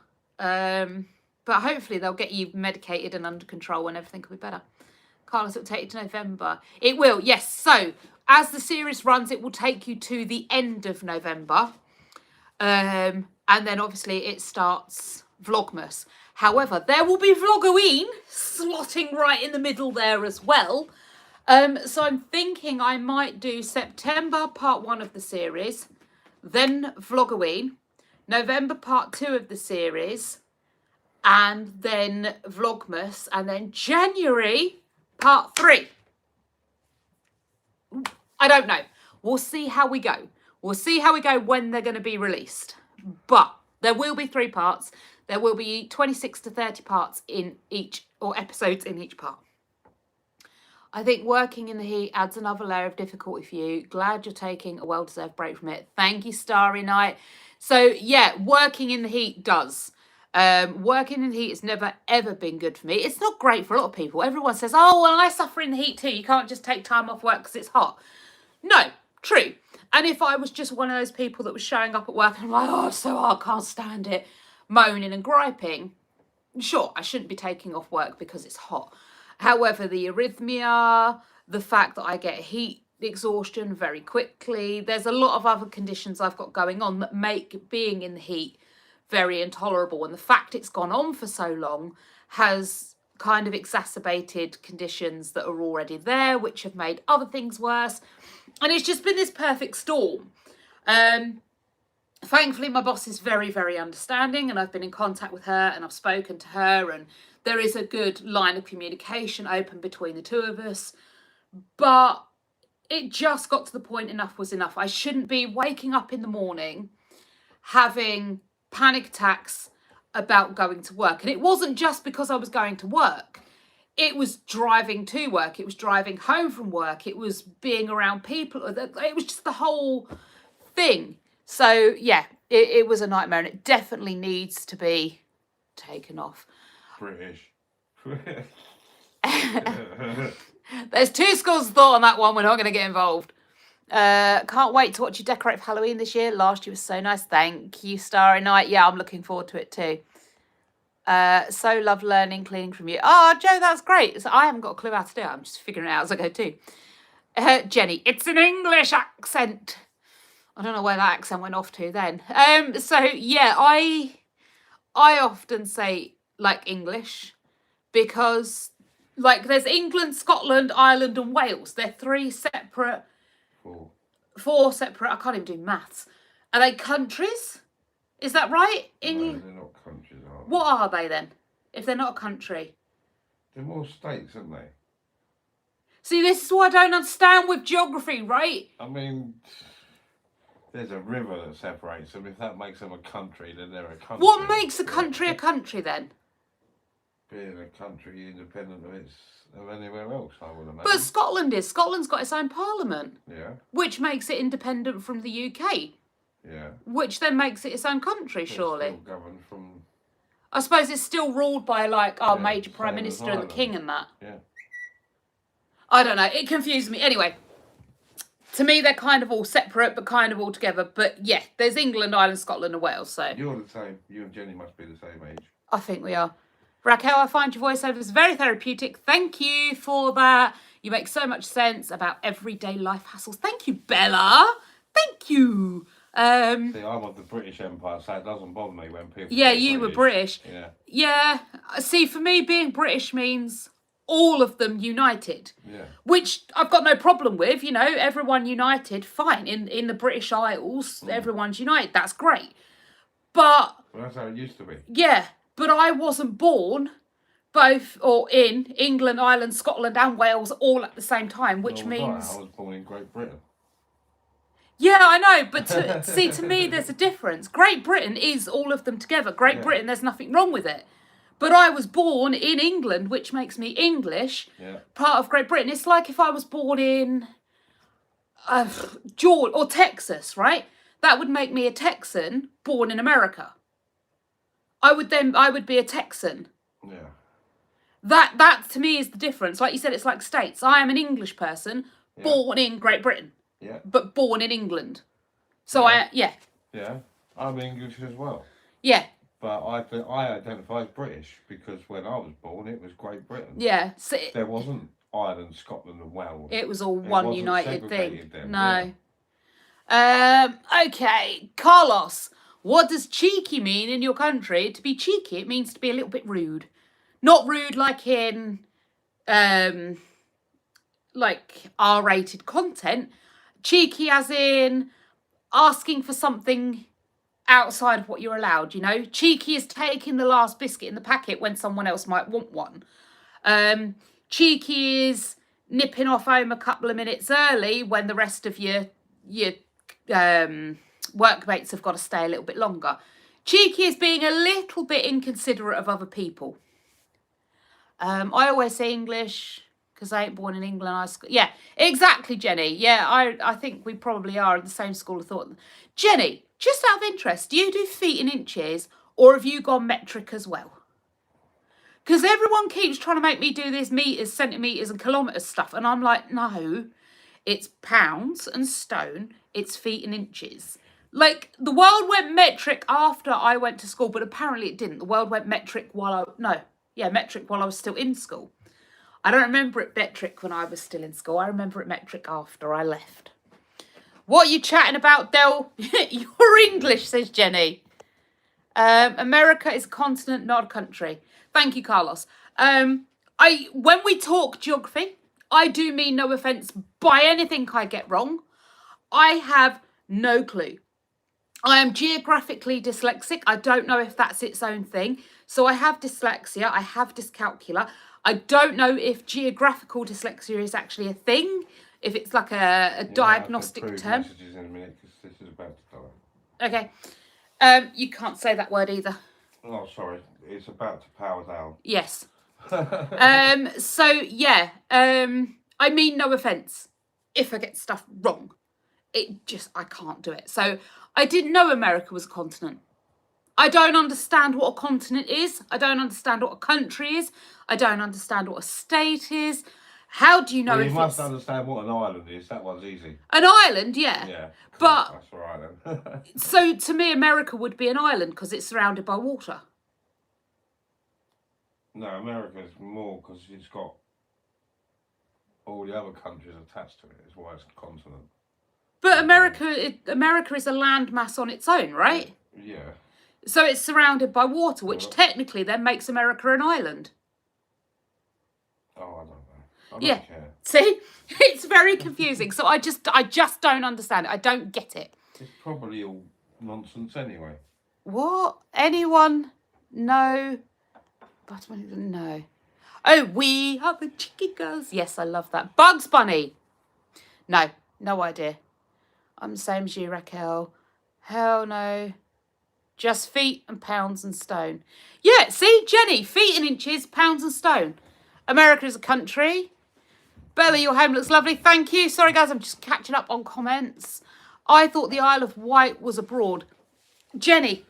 But hopefully they'll get you medicated and under control and everything will be better. Carlos, it will take you to November. It will, yes. So as the series runs, it will take you to the end of November. And then obviously it starts Vlogmas. However, there will be Vlogoween slotting right in the middle there as well. So I'm thinking I might do September part 1 of the series, then Vlogoween, November part 2 of the series, and then Vlogmas, and then January part 3. I don't know. We'll see how we go. We'll see how we go when they're going to be released. But there will be 3 parts. There will be 26 to 30 parts in each, or episodes in each part. I think working in the heat adds another layer of difficulty for you. Glad you're taking a well-deserved break from it. Thank you, Starry Night. So yeah, working in the heat does. Working in the heat has never ever been good for me. It's not great for a lot of people. Everyone says, oh, well, I suffer in the heat too. You can't just take time off work because it's hot. No, true. And if I was just one of those people that was showing up at work and I'm like, oh, it's so hot, can't stand it, moaning and griping, sure, I shouldn't be taking off work because it's hot. However, the arrhythmia, the fact that I get heat exhaustion very quickly, there's a lot of other conditions I've got going on that make being in the heat very intolerable. And the fact it's gone on for so long has kind of exacerbated conditions that are already there, which have made other things worse. And it's just been this perfect storm. Thankfully, my boss is very, very understanding, and I've been in contact with her and I've spoken to her, and there is a good line of communication open between the two of us. But it just got to the point enough was enough. I shouldn't be waking up in the morning having panic attacks about going to work. And it wasn't just because I was going to work. It was driving to work. It was driving home from work. It was being around people. It was just the whole thing. So, yeah, it was a nightmare, and it definitely needs to be taken off. British. There's two schools of thought on that one. We're not going to get involved. Can't wait to watch you decorate for Halloween this year. Last year was so nice. Thank you, Starry Night. Yeah, I'm looking forward to it too. So love learning cleaning from you. Oh, Joe, that's great. So I haven't got a clue how to do it. I'm just figuring it out as I go too. Jenny, it's an English accent. I don't know where that accent went off to then. So yeah, I often say like English because like there's England, Scotland, Ireland and Wales. They're four separate, I can't even do maths. Are they countries? Is that right? No, they're not countries, are they? What are they then, if they're not a country? They're more states, aren't they? See, this is what I don't understand with geography, right? I mean, there's a river that separates them. If that makes them a country, then they're a country. What makes a country then? Being a country independent of anywhere else, I would imagine. But Scotland's got its own parliament. Yeah. Which makes it independent from the UK. Yeah. Which then makes it its own country, surely. It's still governed from... I suppose it's still ruled by like our major same prime as minister and the Ireland. king and that. Yeah. I don't know. It confused me. Anyway, to me they're kind of all separate, but kind of all together. But yeah, there's England, Ireland, Scotland, and Wales. So You're the same. You and Jenny must be the same age. I think we are. Raquel, I find your voiceovers very therapeutic. Thank you for that. You make so much sense about everyday life hassles. Thank you, Bella. Thank you. See, I'm of the British Empire, so it doesn't bother me when people... Yeah, say you were British. Yeah. Yeah. See, for me, being British means all of them united. Yeah. Which I've got no problem with. You know, everyone united, fine. In the British Isles, everyone's united. That's great. But... Well, that's how it used to be. Yeah, but I wasn't born in England, Ireland, Scotland and Wales all at the same time, which means... I was born in Great Britain. Yeah, I know, but to me, there's a difference. Great Britain is all of them together. Great Britain, there's nothing wrong with it. But I was born in England, which makes me English, part of Great Britain. It's like if I was born in Georgia or Texas, right? That would make me a Texan born in America. I would be a Texan. Yeah. That to me is the difference. Like you said, it's like states. I am an English person born in Great Britain. Yeah. But born in England. So Yeah, I'm English as well. Yeah. But I identify as British because when I was born, it was Great Britain. Yeah. So there wasn't Ireland, Scotland and Wales. It was all one united thing. Then, no. Okay, Carlos. What does cheeky mean in your country? To be cheeky, it means to be a little bit rude. Not rude like in like R-rated content. Cheeky as in asking for something outside of what you're allowed, you know? Cheeky is taking the last biscuit in the packet when someone else might want one. Cheeky is nipping off home a couple of minutes early when the rest of your workmates have got to stay a little bit longer. Cheeky is being a little bit inconsiderate of other people. I always say English because I ain't born in England. Yeah, exactly, Jenny. Yeah, I think we probably are in the same school of thought. Jenny, just out of interest, do you do feet in inches or have you gone metric as well? Because everyone keeps trying to make me do this meters, centimetres and kilometres stuff. And I'm like, no, it's pounds and stone. It's feet and inches. Like, the world went metric after I went to school, but apparently it didn't. The world went metric metric while I was still in school. I don't remember it metric when I was still in school. I remember it metric after I left. What are you chatting about, Del? You're English, says Jenny. America is a continent, not a country. Thank you, Carlos. When we talk geography, I do mean no offence by anything I get wrong. I have no clue. I am geographically dyslexic. I don't know if that's its own thing. So I have dyslexia. I have dyscalculia. I don't know if geographical dyslexia is actually a thing. If it's like a diagnostic term. Messages in a minute because this is about to die. Okay. You can't say that word either. Oh, sorry. It's about to power down. Yes. So yeah. I mean no offence if I get stuff wrong. I can't do it. So I didn't know America was a continent. I don't understand what a continent is. I don't understand what a country is. I don't understand what a state is. How do you know well, if you must it's... understand what an island is. That one's easy. An island, yeah. Yeah. But... That's all right then. So to me, America would be an island because it's surrounded by water. No, America's more because it's got all the other countries attached to it. Is why it's a continent. But America is a landmass on its own, right? Yeah. So it's surrounded by water, which technically then makes America an island. Oh, I don't know. I Yeah. don't care. See, it's very confusing. So I just don't understand it. I don't get it. It's probably all nonsense anyway. What? Anyone know? But no. Oh, we are the Chicky Girls. Yes, I love that. Bugs Bunny. No idea. I'm the same as you, Raquel. Hell no. Just feet and pounds and stone. Yeah, see, Jenny, feet and inches, pounds and stone. America is a country. Bella, your home looks lovely. Thank you. Sorry, guys, I'm just catching up on comments. I thought the Isle of Wight was abroad. Jenny,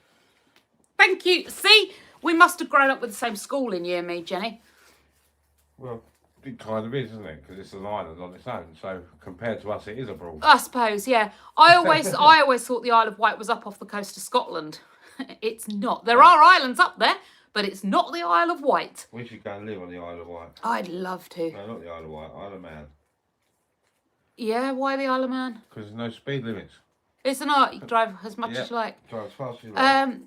thank you. See, we must have grown up with the same schooling, you and me, Jenny. Well, it kind of is, isn't it? Because it's an island on its own. So compared to us, it is abroad. I suppose, yeah. I always thought the Isle of Wight was up off the coast of Scotland. It's not. There are islands up there, but it's not the Isle of Wight. We should go and live on the Isle of Wight. I'd love to. No, not the Isle of Wight. Isle of Man. Yeah, why the Isle of Man? Because there's no speed limits. It's an art. You can drive as much as you like. Drive as fast as you like.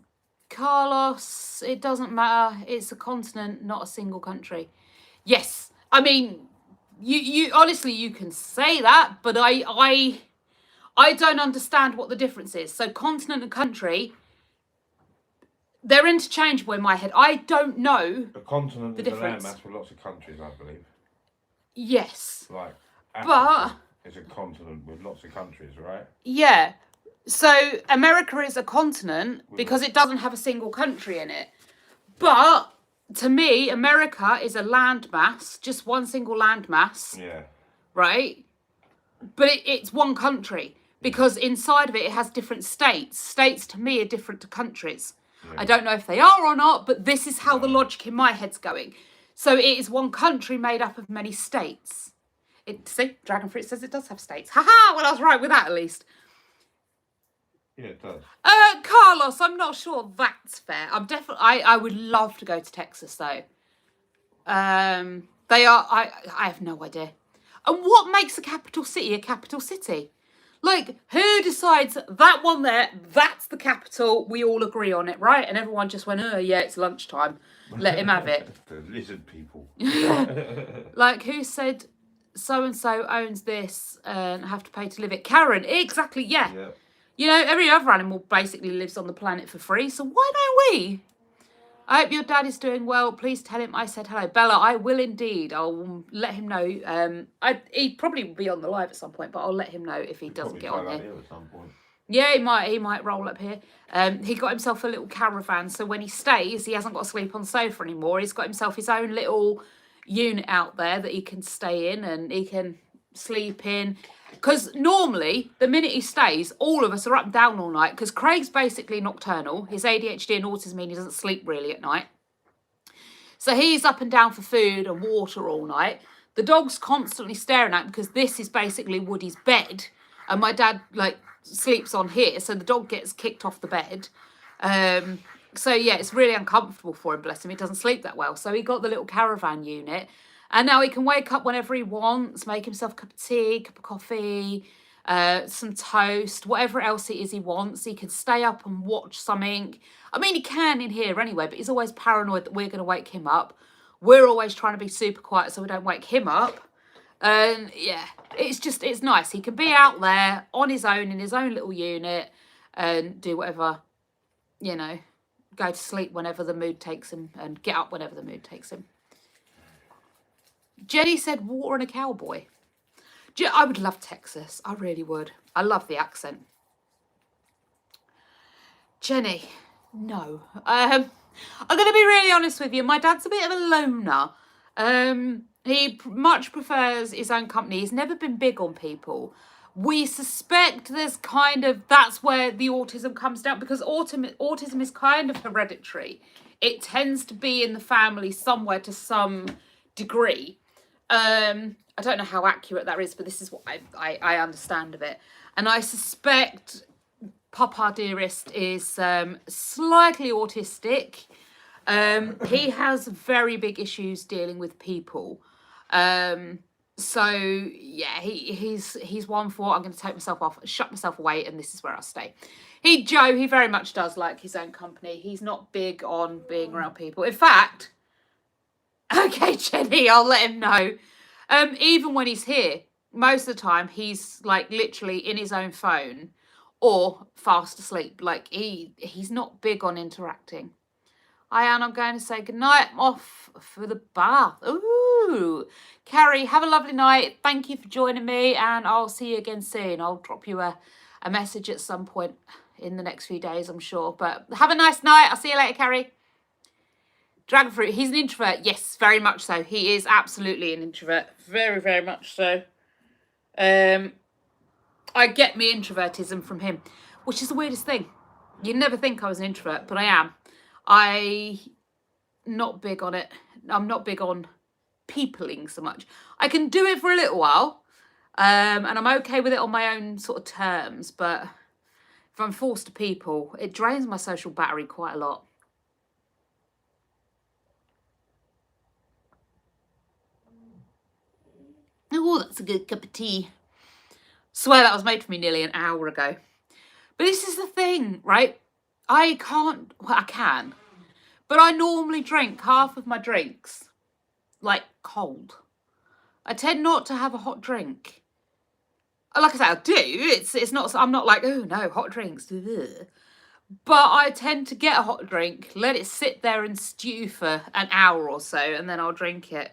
Carlos, it doesn't matter. It's a continent, not a single country. Yes, I mean, you honestly, you can say that, but I don't understand what the difference is. So continent and country, they're interchangeable in my head. I don't know a continent the is difference. a landmass with lots of countries, I believe. Yes. Like But Africa is a continent with lots of countries, right? yeah. So America is a continent because it doesn't have a single country in it. But to me, America is a landmass, just one single landmass. Yeah. Right? But it's one country because inside of it, it has different states. States to me are different to countries. Yeah. I don't know if they are or not, but this is how the logic in my head's going. So it is one country made up of many states. See, Dragonfruit says it does have states. Haha, well, I was right with that at least. Yeah, it does. Carlos, I'm not sure that's fair. I would love to go to Texas though. They are. I have no idea. And what makes a capital city? Like, who decides that one there? That's the capital. We all agree on it, right? And everyone just went, oh yeah, it's lunchtime. Let him have it. The lizard people. Like, who said so and so owns this and have to pay to live it? Karen, exactly. Yeah. You know, every other animal basically lives on the planet for free, so why don't we? I hope your dad is doing well. Please tell him I said hello. Bella, I will indeed. I'll let him know. He probably will be on the live at some point, but I'll let him know if he doesn't get on here. At some point. Yeah, he might roll up here. He got himself a little caravan, so when he stays, he hasn't got to sleep on the sofa anymore. He's got himself his own little, unit out there that he can stay in and he can sleep in. Because normally, the minute he stays, all of us are up and down all night. Because Craig's basically nocturnal. His ADHD and autism mean he doesn't sleep really at night. So he's up and down for food and water all night. The dog's constantly staring at him because this is basically Woody's bed. And my dad, like, sleeps on here. So the dog gets kicked off the bed. So, yeah, it's really uncomfortable for him, bless him. He doesn't sleep that well. So he got the little caravan unit. And now he can wake up whenever he wants, make himself a cup of tea, cup of coffee, some toast, whatever else it is he wants. He can stay up and watch something. I mean, he can in here anyway, but he's always paranoid that we're going to wake him up. We're always trying to be super quiet so we don't wake him up. And yeah, it's nice. He can be out there on his own in his own little unit and do whatever, you know, go to sleep whenever the mood takes him and get up whenever the mood takes him. Jenny said water and a cowboy. I would love Texas. I really would. I love the accent. Jenny, no. I'm going to be really honest with you. My dad's a bit of a loner. He much prefers his own company. He's never been big on people. We suspect that's where the autism comes down, because autism is kind of hereditary. It tends to be in the family somewhere to some degree. I don't know how accurate that is, but this is what I understand of it. And I suspect Papa Dearest is slightly autistic. He has very big issues dealing with people. So yeah, he's one for, I'm going to take myself off, shut myself away, and this is where I'll stay. Joe, he very much does like his own company. He's not big on being around people. In fact, okay, Jenny, I'll let him know. Even when he's here, most of the time he's like literally in his own phone or fast asleep. Like he's not big on interacting. Anne, I'm going to say goodnight. I'm off for the bath. Ooh. Carrie, have a lovely night. Thank you for joining me, and I'll see you again soon. I'll drop you a message at some point in the next few days, I'm sure. But have a nice night. I'll see you later, Carrie. Dragonfruit, he's an introvert. Yes, very much so. He is absolutely an introvert. Very, very much so. I get my introvertism from him, which is the weirdest thing. You'd never think I was an introvert, but I am. I'm not big on it. I'm not big on peopling so much. I can do it for a little while, and I'm okay with it on my own sort of terms, but if I'm forced to people, it drains my social battery quite a lot. Oh, that's a good cup of tea. Swear that was made for me nearly an hour ago. But this is the thing, right? I can, but I normally drink half of my drinks, like, cold. I tend not to have a hot drink. Like I say, I do. It's not, I'm not like, oh no, hot drinks. Ugh. But I tend to get a hot drink, let it sit there and stew for an hour or so, and then I'll drink it.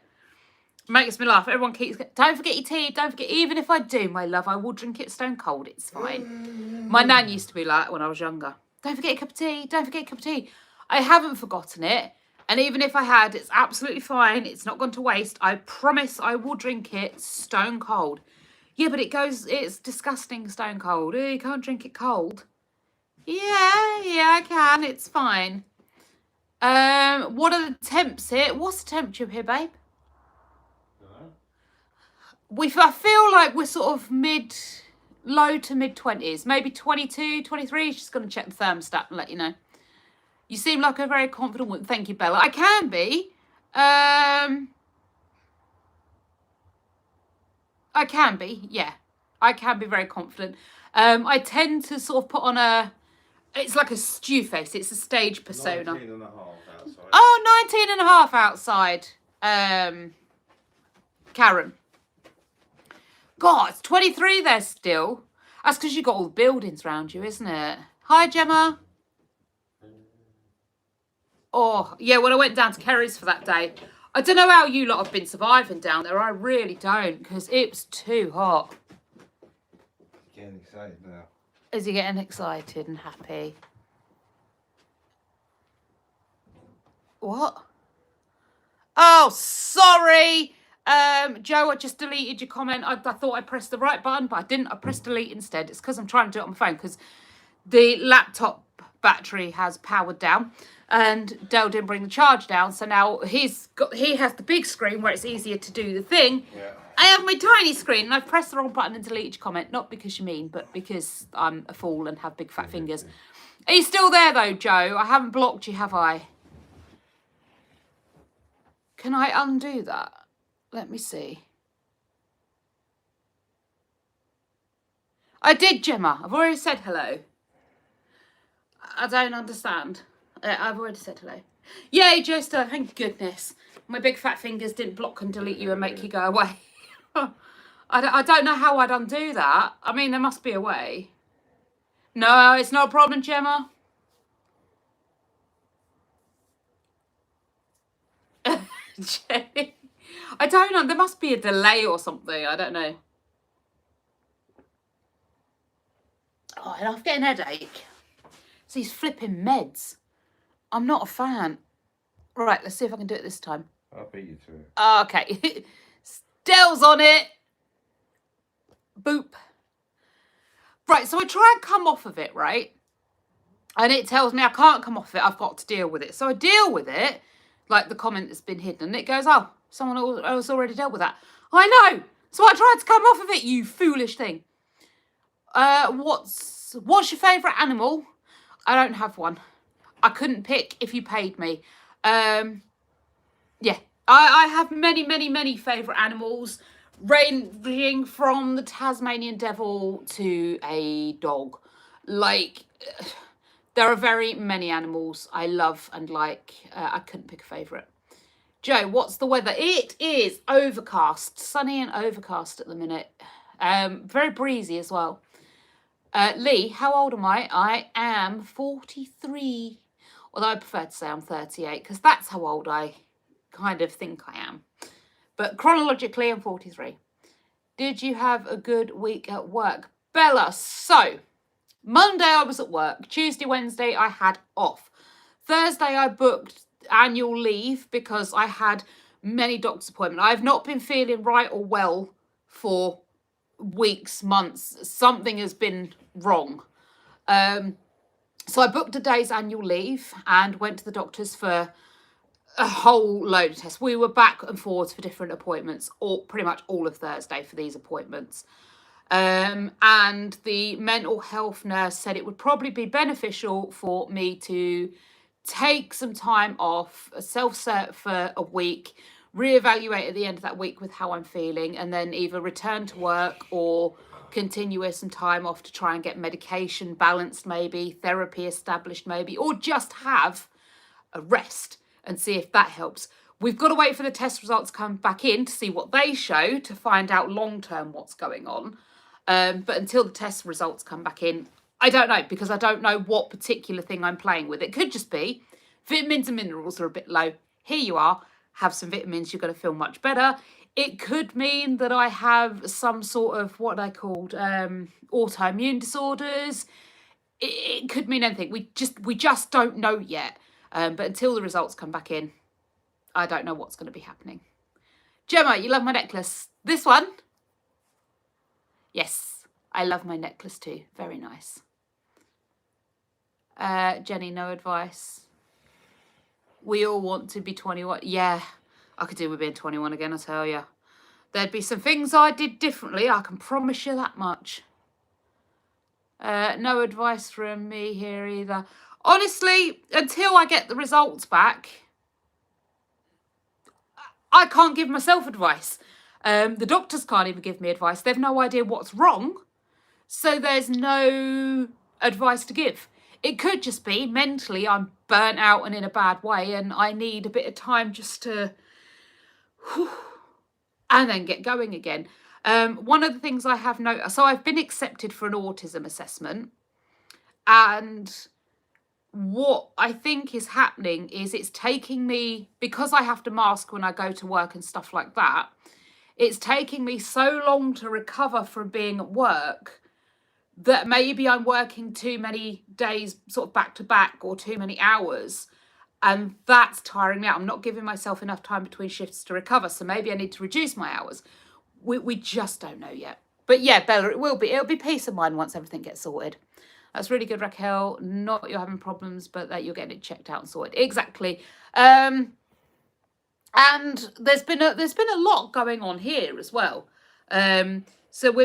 Makes me laugh. Everyone keeps, don't forget your tea, don't forget, even if I do, my love, I will drink it stone cold, it's fine. My nan used to be like when I was younger. Don't forget a cup of tea, don't forget a cup of tea. I haven't forgotten it, and even if I had, it's absolutely fine, it's not gone to waste. I promise I will drink it stone cold. Yeah, but it's disgusting stone cold. You can't drink it cold. Yeah, I can, it's fine. What are the temps here? What's the temperature here, babe? I feel like we're sort of low to mid 20s, maybe 22, 23. Just going to check the thermostat and let you know. You seem like a very confident woman. Thank you, Bella. I can be. I can be, yeah. I can be very confident. I tend to sort of put on it's like a stew face. It's a stage persona. 19 and a half outside. Oh, 19 and a half outside. Karen. God, it's 23 there still. That's because you've got all the buildings around you, isn't it? Hi, Gemma. Oh, yeah, when I went down to Kerry's for that day, I don't know how you lot have been surviving down there. I really don't, because it was too hot. Getting excited now. Is he getting excited and happy? What? Oh, sorry. Joe, I just deleted your comment. I thought I pressed the right button, but I didn't. I pressed delete instead. It's because I'm trying to do it on my phone because the laptop battery has powered down and Dale didn't bring the charge down. So now he has the big screen where it's easier to do the thing. Yeah. I have my tiny screen and I've pressed the wrong button and deleted your comment. Not because you're mean, but because I'm a fool and have big fat fingers. Are you still there though, Joe? I haven't blocked you, have I? Can I undo that? Let me see. I did, Gemma. I've already said hello. I don't understand. I've already said hello. Yay, Joester, thank goodness. My big fat fingers didn't block and delete you and make you go away. I don't know how I'd undo that. I mean, there must be a way. No, it's not a problem, Gemma. Jenny. I don't know. There must be a delay or something. I don't know. Oh, and I'm getting a headache. It's these flipping meds. I'm not a fan. Right, let's see if I can do it this time. I'll beat you to it. Okay. Stell's on it. Boop. Right, so I try and come off of it, right? And it tells me I can't come off of it. I've got to deal with it. So I deal with it, like the comment that's been hidden. And it goes, oh, someone else already dealt with that. I know. So I tried to come off of it, you foolish thing. What's your favourite animal? I don't have one. I couldn't pick if you paid me. Yeah, I have many, many, many favourite animals, ranging from the Tasmanian devil to a dog. Like, there are very many animals I love and like. I couldn't pick a favourite. Joe, what's the weather? It is overcast, sunny and overcast at the minute. Very breezy as well. Lee, how old am I? I am 43. Although I prefer to say I'm 38 because that's how old I kind of think I am. But chronologically, I'm 43. Did you have a good week at work? Bella, so Monday I was at work. Tuesday, Wednesday I had off. Thursday I booked annual leave because I had many doctor's appointments. I've not been feeling right or well for weeks, months. Something has been wrong. So I booked a day's annual leave and went to the doctor's for a whole load of tests. We were back and forwards for different appointments, pretty much all of Thursday for these appointments. And the mental health nurse said it would probably be beneficial for me to take some time off, self-cert for a week, reevaluate at the end of that week with how I'm feeling, and then either return to work or continue with some time off to try and get medication balanced maybe, therapy established maybe, or just have a rest and see if that helps. We've got to wait for the test results to come back in to see what they show to find out long-term what's going on. But until the test results come back in, I don't know, because I don't know what particular thing I'm playing with. It could just be vitamins and minerals are a bit low. Here you are, have some vitamins, you're going to feel much better. It could mean that I have some sort of what I called autoimmune disorders. It could mean anything. We just don't know yet. But until the results come back in, I don't know what's going to be happening. Gemma, you love my necklace. This one? Yes, I love my necklace too. Very nice. Jenny, no advice. We all want to be 21. Yeah, I could do with being 21 again, I tell you. There'd be some things I did differently, I can promise you that much. No advice from me here either. Honestly, until I get the results back, I can't give myself advice. The doctors can't even give me advice. They've no idea what's wrong, so there's no advice to give. It could just be mentally I'm burnt out and in a bad way and I need a bit of time just to and then get going again. One of the things I have noticed, so I've been accepted for an autism assessment, and what I think is happening is it's taking me, because I have to mask when I go to work and stuff like that, it's taking me so long to recover from being at work that maybe I'm working too many days sort of back to back or too many hours. And that's tiring me out. I'm not giving myself enough time between shifts to recover. So maybe I need to reduce my hours. We just don't know yet. But yeah, Bella, it'll be peace of mind once everything gets sorted. That's really good, Raquel. Not that you're having problems, but that you're getting it checked out and sorted. Exactly. And there's been a lot going on here as well. So we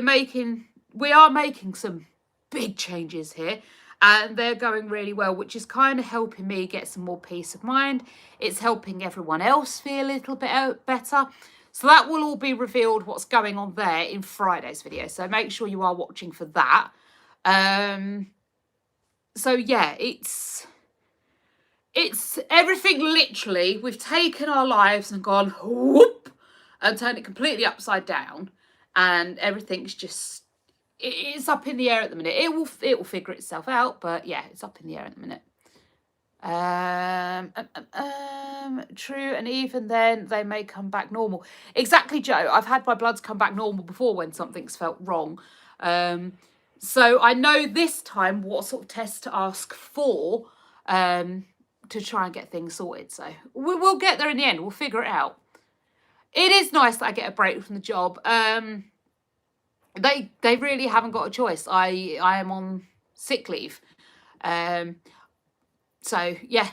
are making some big changes here, and they're going really well, which is kind of helping me get some more peace of mind. It's helping everyone else feel a little bit better. So that will all be revealed what's going on there in Friday's video. So make sure you are watching for that. So yeah, it's everything literally. We've taken our lives and gone whoop and turned it completely upside down, and everything's just it's up in the air at the minute. It will figure itself out, but yeah, it's up in the air at the minute. True, and even then they may come back normal. Exactly, Joe. I've had my bloods come back normal before when something's felt wrong. So I know this time what sort of test to ask for to try and get things sorted. So we'll get there in the end. We'll figure it out. It is nice that I get a break from the job. They really haven't got a choice. I am on sick leave. So yeah,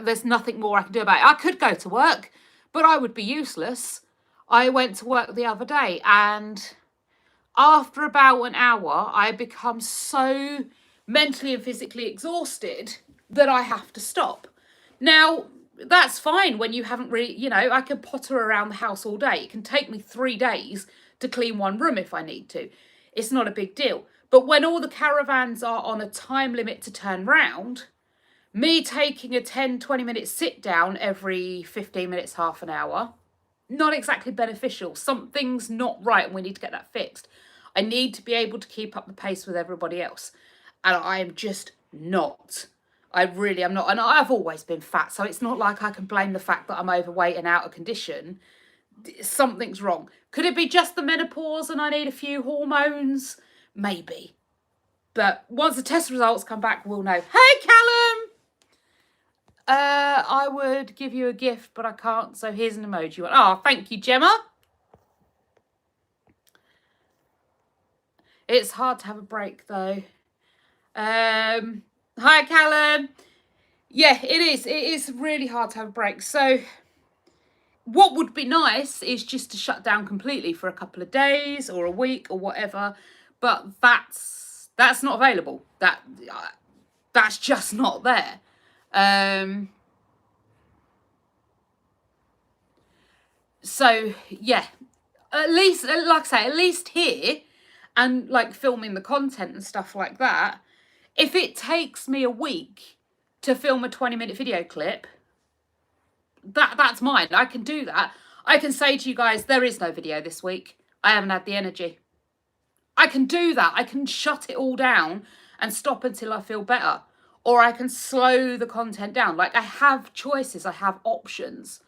there's nothing more I can do about it. I could go to work, but I would be useless. I went to work the other day, and after about an hour, I become so mentally and physically exhausted that I have to stop. Now, that's fine when you haven't really, I can potter around the house all day. It can take me 3 days to clean one room if I need to. It's not a big deal. But when all the caravans are on a time limit to turn round, me taking a 10-20 minute sit down every 15 minutes, half an hour, not exactly beneficial. Something's not right and we need to get that fixed. I need to be able to keep up the pace with everybody else. And I am just not. I really am not. And I've always been fat, so it's not like I can blame the fact that I'm overweight and out of condition. Something's wrong. Could it be just the menopause and I need a few hormones? Maybe. But once the test results come back, we'll know. Hey, Callum! I would give you a gift, but I can't, so here's an emoji. Oh, thank you, Gemma. It's hard to have a break, though. Hi, Callum. Yeah, it is. It is really hard to have a break. So what would be nice is just to shut down completely for a couple of days or a week or whatever. But that's not available. That's just not there. So yeah, at least, like I say, at least here, and like filming the content and stuff like that, if it takes me a week to film a 20-minute video clip, that's mine. I can do that. I can say to you guys, there is no video this week. I haven't had the energy. I can do that. I can shut it all down and stop until I feel better. Or I can slow the content down. Like, I have choices. I have options.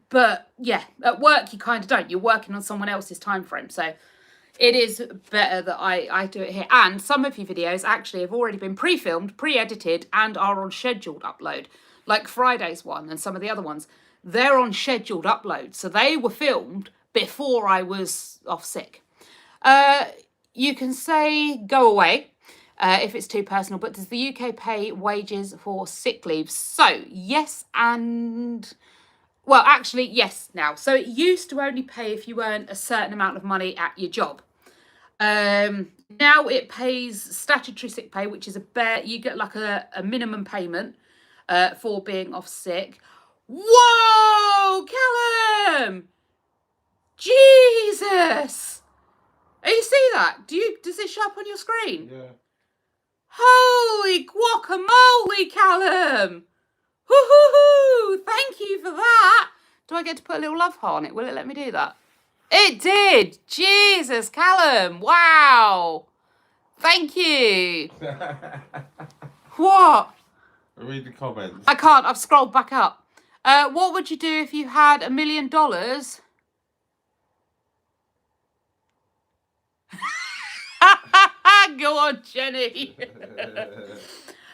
But yeah, at work you kind of don't. You're working on someone else's time frame. So it is better that I do it here. And some of your videos actually have already been pre-filmed, pre-edited, and are on scheduled upload. Like Friday's one and some of the other ones. They're on scheduled upload. So they were filmed before I was off sick. You can say go away if it's too personal, but does the UK pay wages for sick leave? So yes and... Well, actually, yes now. So it used to only pay if you earn a certain amount of money at your job. Now it pays statutory sick pay, which is you get like a minimum payment for being off sick. Whoa, Callum! Jesus! You see that? Does it show up on your screen? Yeah. Holy guacamole, Callum! Hoo-hoo-hoo! Thank you for that. Do I get to put a little love heart on it? Will it let me do that? It did. Jesus, Callum. Wow. Thank you. What? Read the comments. I can't. I've scrolled back up. What would you do if you had $1 million? Go on, Jenny.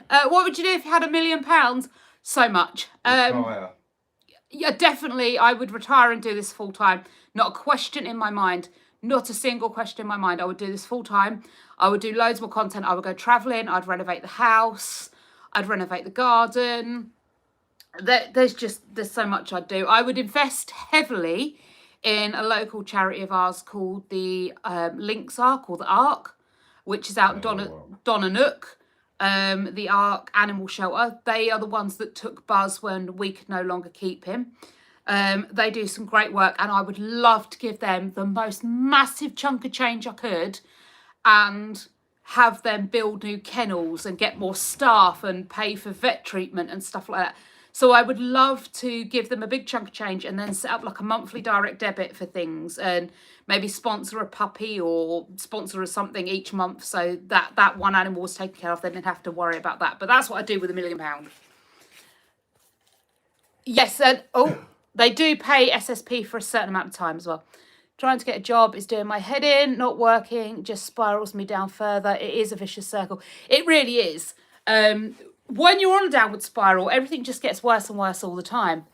What would you do if you had £1 million? So much. Retire. Yeah, definitely I would retire and do this full time. Not a question in my mind. Not a single question in my mind. I would do this full time. I would do loads more content. I would go travelling. I'd renovate the house. I'd renovate the garden. There's so much I'd do. I would invest heavily in a local charity of ours called the Links Ark, or the Ark, which is out in Donnanook. The Ark Animal Shelter. They are the ones that took Buzz when we could no longer keep him. They do some great work, and I would love to give them the most massive chunk of change I could and have them build new kennels and get more staff and pay for vet treatment and stuff like that. So I would love to give them a big chunk of change and then set up like a monthly direct debit for things, and maybe sponsor a puppy or sponsor something each month so that one animal was taken care of. They didn't have to worry about that. But that's what I do with £1 million. Yes, and they do pay SSP for a certain amount of time as well. Trying to get a job is doing my head in, not working, just spirals me down further. It is a vicious circle. It really is. When you're on a downward spiral, everything just gets worse and worse all the time.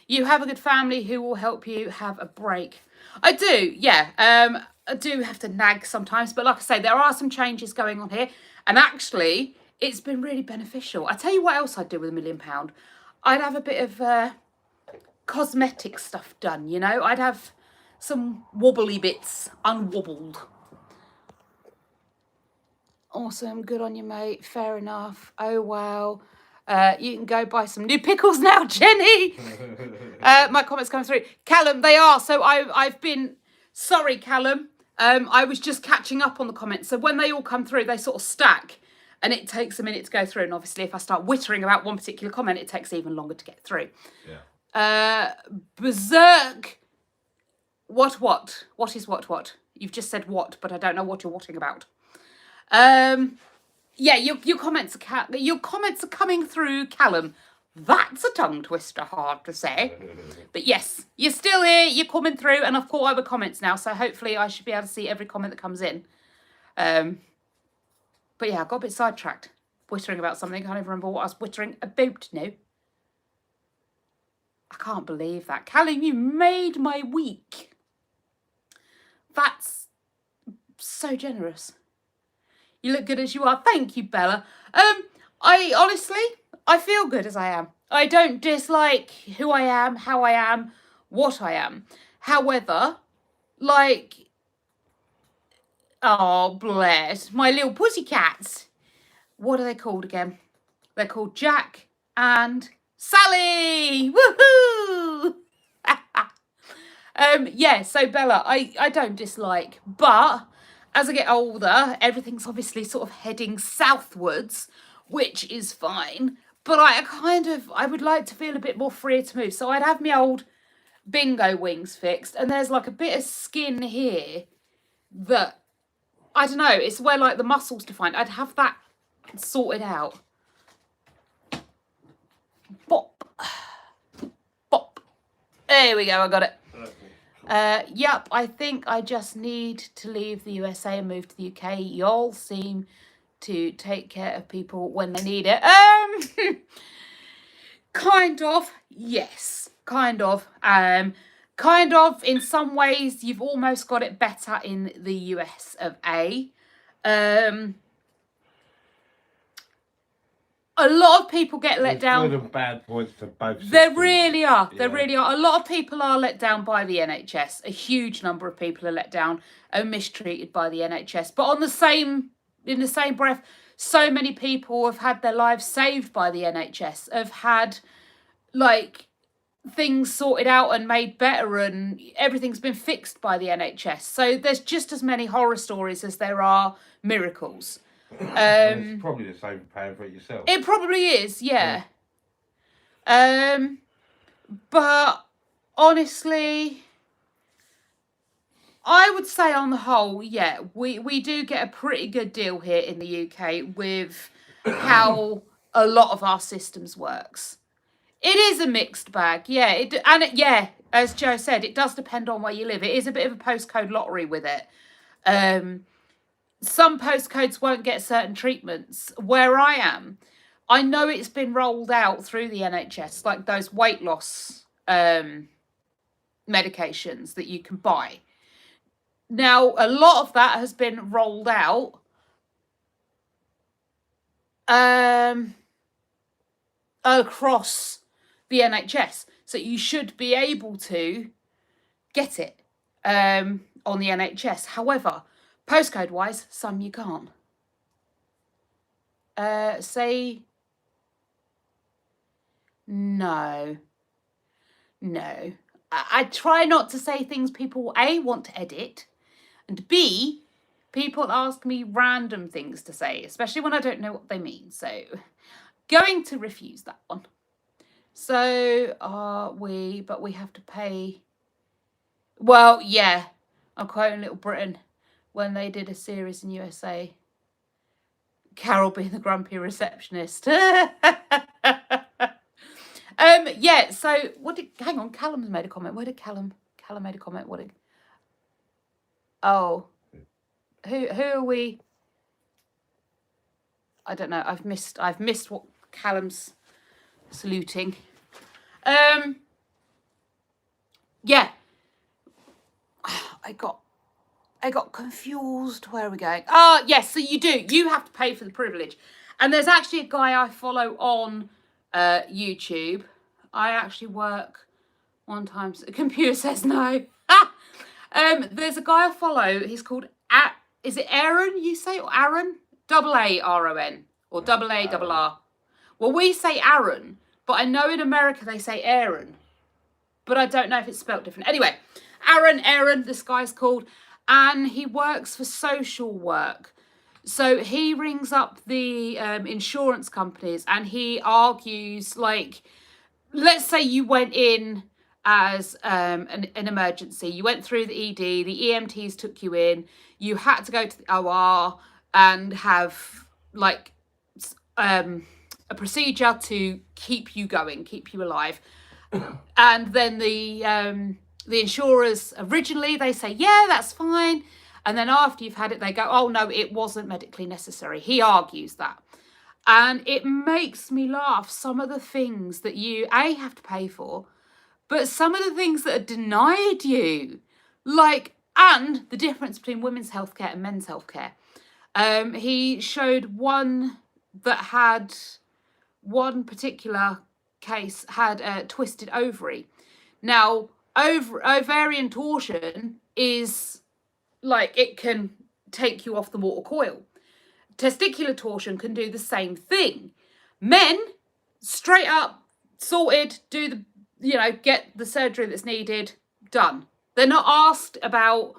You have a good family who will help you have a break. I do, yeah. I do have to nag sometimes, but like I say, there are some changes going on here, and actually, it's been really beneficial. I tell you what else I'd do with £1 million. I'd have a bit of cosmetic stuff done, you know? I'd have some wobbly bits unwobbled. Awesome, good on you, mate. Fair enough. Oh, wow. You can go buy some new pickles now, Jenny. My comments come through. Callum, they are. So I've been... Sorry, Callum. I was just catching up on the comments. So when they all come through, they sort of stack. And it takes a minute to go through. And obviously, if I start wittering about one particular comment, it takes even longer to get through. Yeah. Berserk. What is what? You've just said what, but I don't know what you're whatting about. Yeah, your comments are coming through, Callum. That's a tongue twister, hard to say. But yes, you're still here, you're coming through, and I've caught over comments now, so hopefully I should be able to see every comment that comes in. But yeah, I got a bit sidetracked, wittering about something. I can't even remember what I was wittering about now. I can't believe that. Callum, you made my week. That's so generous. You look good as you are. Thank you, Bella. I honestly feel good as I am. I don't dislike who I am, how I am, what I am. However, like, oh, bless my little pussycats. What are they called again? They're called Jack and Sally. Woohoo! Yeah, so Bella, I don't dislike, but as I get older, everything's obviously sort of heading southwards, which is fine. But I would like to feel a bit more free to move. So I'd have my old bingo wings fixed, and there's like a bit of skin here that, I don't know, it's where like the muscles defined. I'd have that sorted out. Bop. Bop. There we go, I got it. Yep, I think I just need to leave the USA and move to the UK. Y'all seem to take care of people when they need it. Kind of, yes. Kind of. Kind of, in some ways, you've almost got it better in the US of A. A lot of people get let down. Good and bad points to both systems. There really are. Yeah. There really are. A lot of people are let down by the NHS. A huge number of people are let down and mistreated by the NHS. But in the same breath, so many people have had their lives saved by the NHS, have had like things sorted out and made better, and everything's been fixed by the NHS. So there's just as many horror stories as there are miracles. It's probably the same paying for it yourself. It probably is, yeah. But honestly, I would say on the whole, yeah, we do get a pretty good deal here in the UK with how a lot of our systems works. It is a mixed bag, yeah. As Joe said, it does depend on where you live. It is a bit of a postcode lottery with it. Some postcodes won't get certain treatments where I am. I know it's been rolled out through the NHS, like those weight loss medications that you can buy. Now, a lot of that has been rolled out across the NHS. So you should be able to get it on the NHS. However, postcode-wise, some you can't. Say no. I try not to say things people A, want to edit, and B, people ask me random things to say, especially when I don't know what they mean. So, going to refuse that one. So, but we have to pay. Well, yeah, I'm quoting Little Britain when they did a series in USA. Carol being the grumpy receptionist. Yeah, so hang on, Callum's made a comment. Where did Callum made a comment? Who are we? I don't know. I've missed what Callum's saluting. Yeah. I got confused. Where are we going? Yes, so you have to pay for the privilege. And there's actually a guy I follow on YouTube. I actually work one time. The computer says no. There's a guy I follow. He's called is it Aaron? You say or Aaron? AARON or AAR. Well, we say Aaron, but I know in America they say Aaron, but I don't know if it's spelt different. Anyway, Aaron. This guy's called, and he works for social work. So he rings up the insurance companies and he argues, like, let's say you went in as an emergency. You went through the ED, the EMTs took you in, you had to go to the OR and have, like, a procedure to keep you going, keep you alive. And then the insurers, originally, they say, yeah, that's fine. And then after you've had it, they go, oh, no, it wasn't medically necessary. He argues that. And it makes me laugh, some of the things that you, A, have to pay for, but some of the things that are denied you. Like, and the difference between women's healthcare and men's healthcare. He showed one that had, one particular case had a twisted ovary. Now, ovarian torsion is, like, it can take you off the mortal coil. Testicular torsion can do the same thing. Men, straight up, sorted, do the, get the surgery that's needed, done. They're not asked about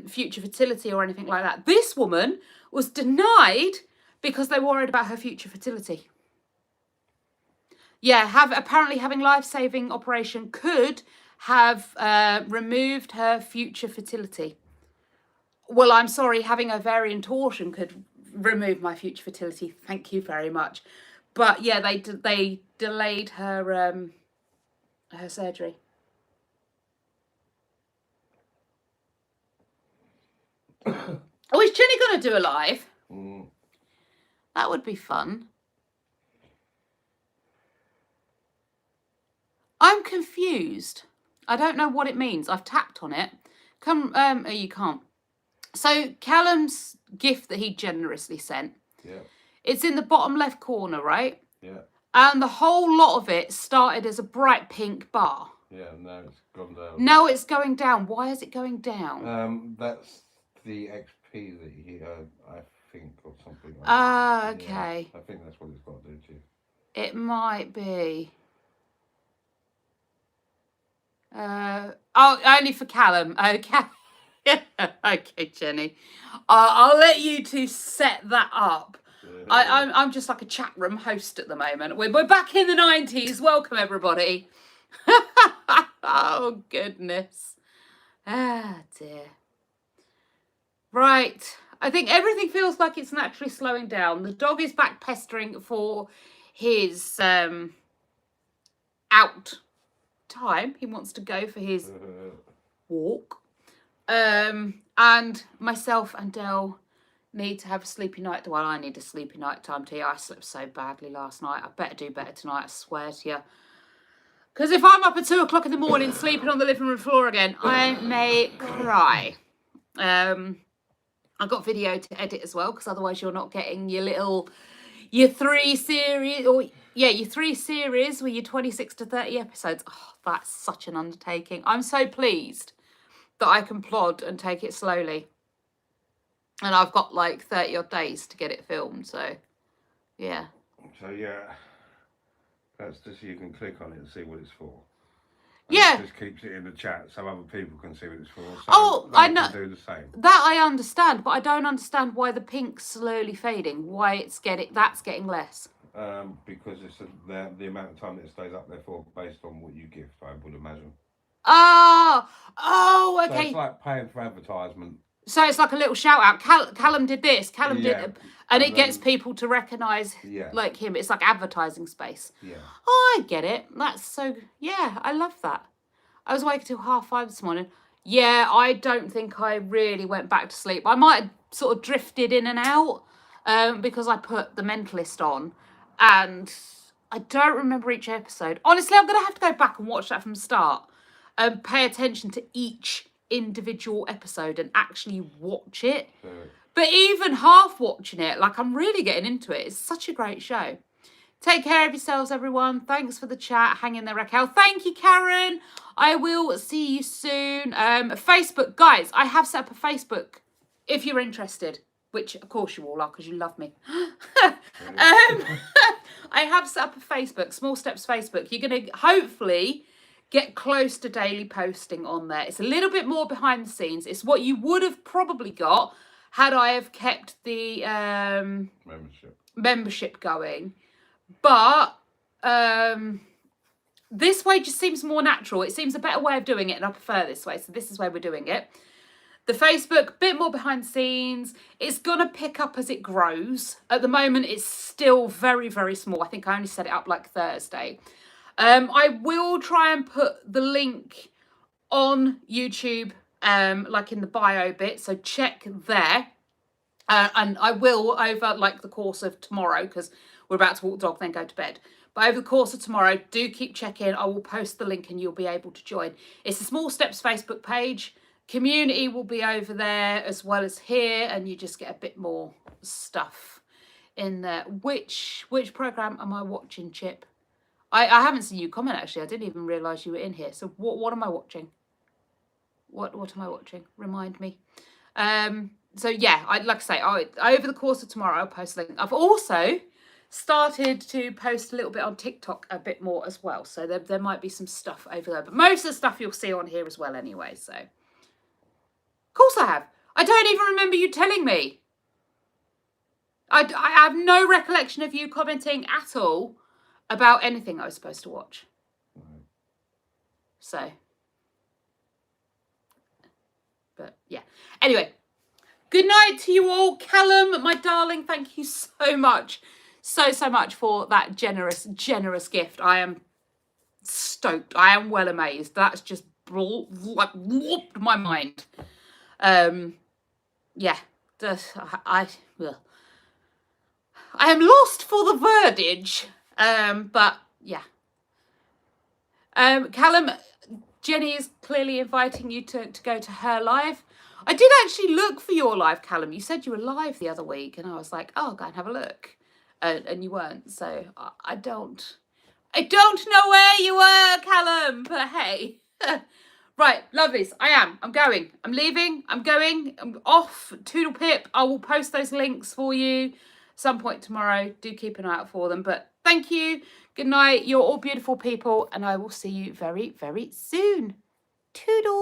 future fertility or anything like that. This woman was denied because they were worried about her future fertility. Yeah, apparently having life-saving operation could have removed her future fertility. Well, I'm sorry, having ovarian torsion could remove my future fertility. Thank you very much. But yeah, they delayed her surgery. Oh, is Jenny going to do a live? That would be fun. I'm confused. I don't know what it means. I've tapped on it. Oh, you can't. So Callum's gift that he generously sent. Yeah. It's in the bottom left corner, right? Yeah. And the whole lot of it started as a bright pink bar. Yeah, now it's gone down. Now it's going down. Why is it going down? That's the XP that he had, I think, or something like that. Okay. Yeah, I think that's what it's got to do to you. It might be. Only for Callum. Okay. Okay, Jenny. I'll let you two set that up. I'm just like a chat room host at the moment. We're back in the 90s. Welcome, everybody. Oh, goodness. Ah, dear. Right. I think everything feels like it's naturally slowing down. The dog is back pestering for his out time. He wants to go for his walk. And myself and Del need to have a sleepy night. Well, I need a sleepy night time too. I slept so badly last night. I better do better tonight, I swear to you. Because if I'm up at 2 o'clock in the morning sleeping on the living room floor again, I may cry. I've got video to edit as well, because otherwise you're not getting your 3 series, or your 3 series with your 26 to 30 episodes. Oh, that's such an undertaking. I'm so pleased that I can plod and take it slowly. And I've got like 30 odd days to get it filmed, so yeah. So yeah, that's just so you can click on it and see what it's for. And Yeah. It just keeps it in the chat so other people can see what it's for. So Oh, they I can know. do the same. That I understand, but I don't understand why the pink's slowly fading. Why that's getting less. Because it's the amount of time that it stays up there for, based on what you gift, I would imagine. Oh, So okay. it's like paying for advertisement. So it's like a little shout out. Callum did this. Callum Yeah. did, and it gets then- people to recognise Yeah. like him. It's like advertising space. Yeah. Oh, I get it. That's so. Yeah, I love that. I was awake till 5:30 this morning. Yeah, I don't think I really went back to sleep. I might have sort of drifted in and out because I put The Mentalist on, and I don't remember each episode. Honestly, I'm gonna have to go back and watch that from the start and pay attention to each individual episode and actually watch it. But even half watching it, like, I'm really getting into it. It's such a great show. Take care of yourselves, everyone. Thanks for the chat. Hang in there, Raquel. Thank you, Karen. I will see you soon. Facebook, guys, I have set up a Facebook if you're interested, which of course you all are because you love me. I have set up a Facebook, Small Steps Facebook. You're going to hopefully get close to daily posting on there. It's a little bit more behind the scenes. It's what you would have probably got had I have kept the membership going. But this way just seems more natural. It seems a better way of doing it, and I prefer this way. So this is where we're doing it. The Facebook, bit more behind the scenes. It's going to pick up as it grows. At the moment, it's still very, very small. I think I only set it up like Thursday. I will try and put the link on YouTube, like in the bio bit. So check there. And I will over like the course of tomorrow, because we're about to walk the dog, then go to bed. But over the course of tomorrow, do keep checking. I will post the link and you'll be able to join. It's the Small Steps Facebook page. Community will be over there as well as here, and you just get a bit more stuff in there. Which program am I watching, Chip? I haven't seen you comment, actually. I didn't even realise you were in here. So what am I watching? What am I watching? Remind me. So yeah, like I say, over the course of tomorrow, I'll post a link. I've also started to post a little bit on TikTok a bit more as well. So there might be some stuff over there. But most of the stuff you'll see on here as well anyway. So, of course I have. I don't even remember you telling me. I have no recollection of you commenting at all about anything I was supposed to watch. So, but yeah. Anyway, good night to you all. Callum, my darling, thank you so much. So much for that generous gift. I am stoked. I am well amazed. That's just like warped my mind. Yeah. I am lost for the wordage. But yeah. Callum, Jenny is clearly inviting you to go to her live. I did actually look for your live, Callum. You said you were live the other week, and I was like, oh, go and have a look. And you weren't, so I don't know where you were, Callum, but hey. Right, lovelies, I'm going. I'm leaving, I'm going, I'm off, toodle pip. I will post those links for you some point tomorrow. Do keep an eye out for them, but thank you. Good night, you're all beautiful people, and I will see you very, very soon. Toodle.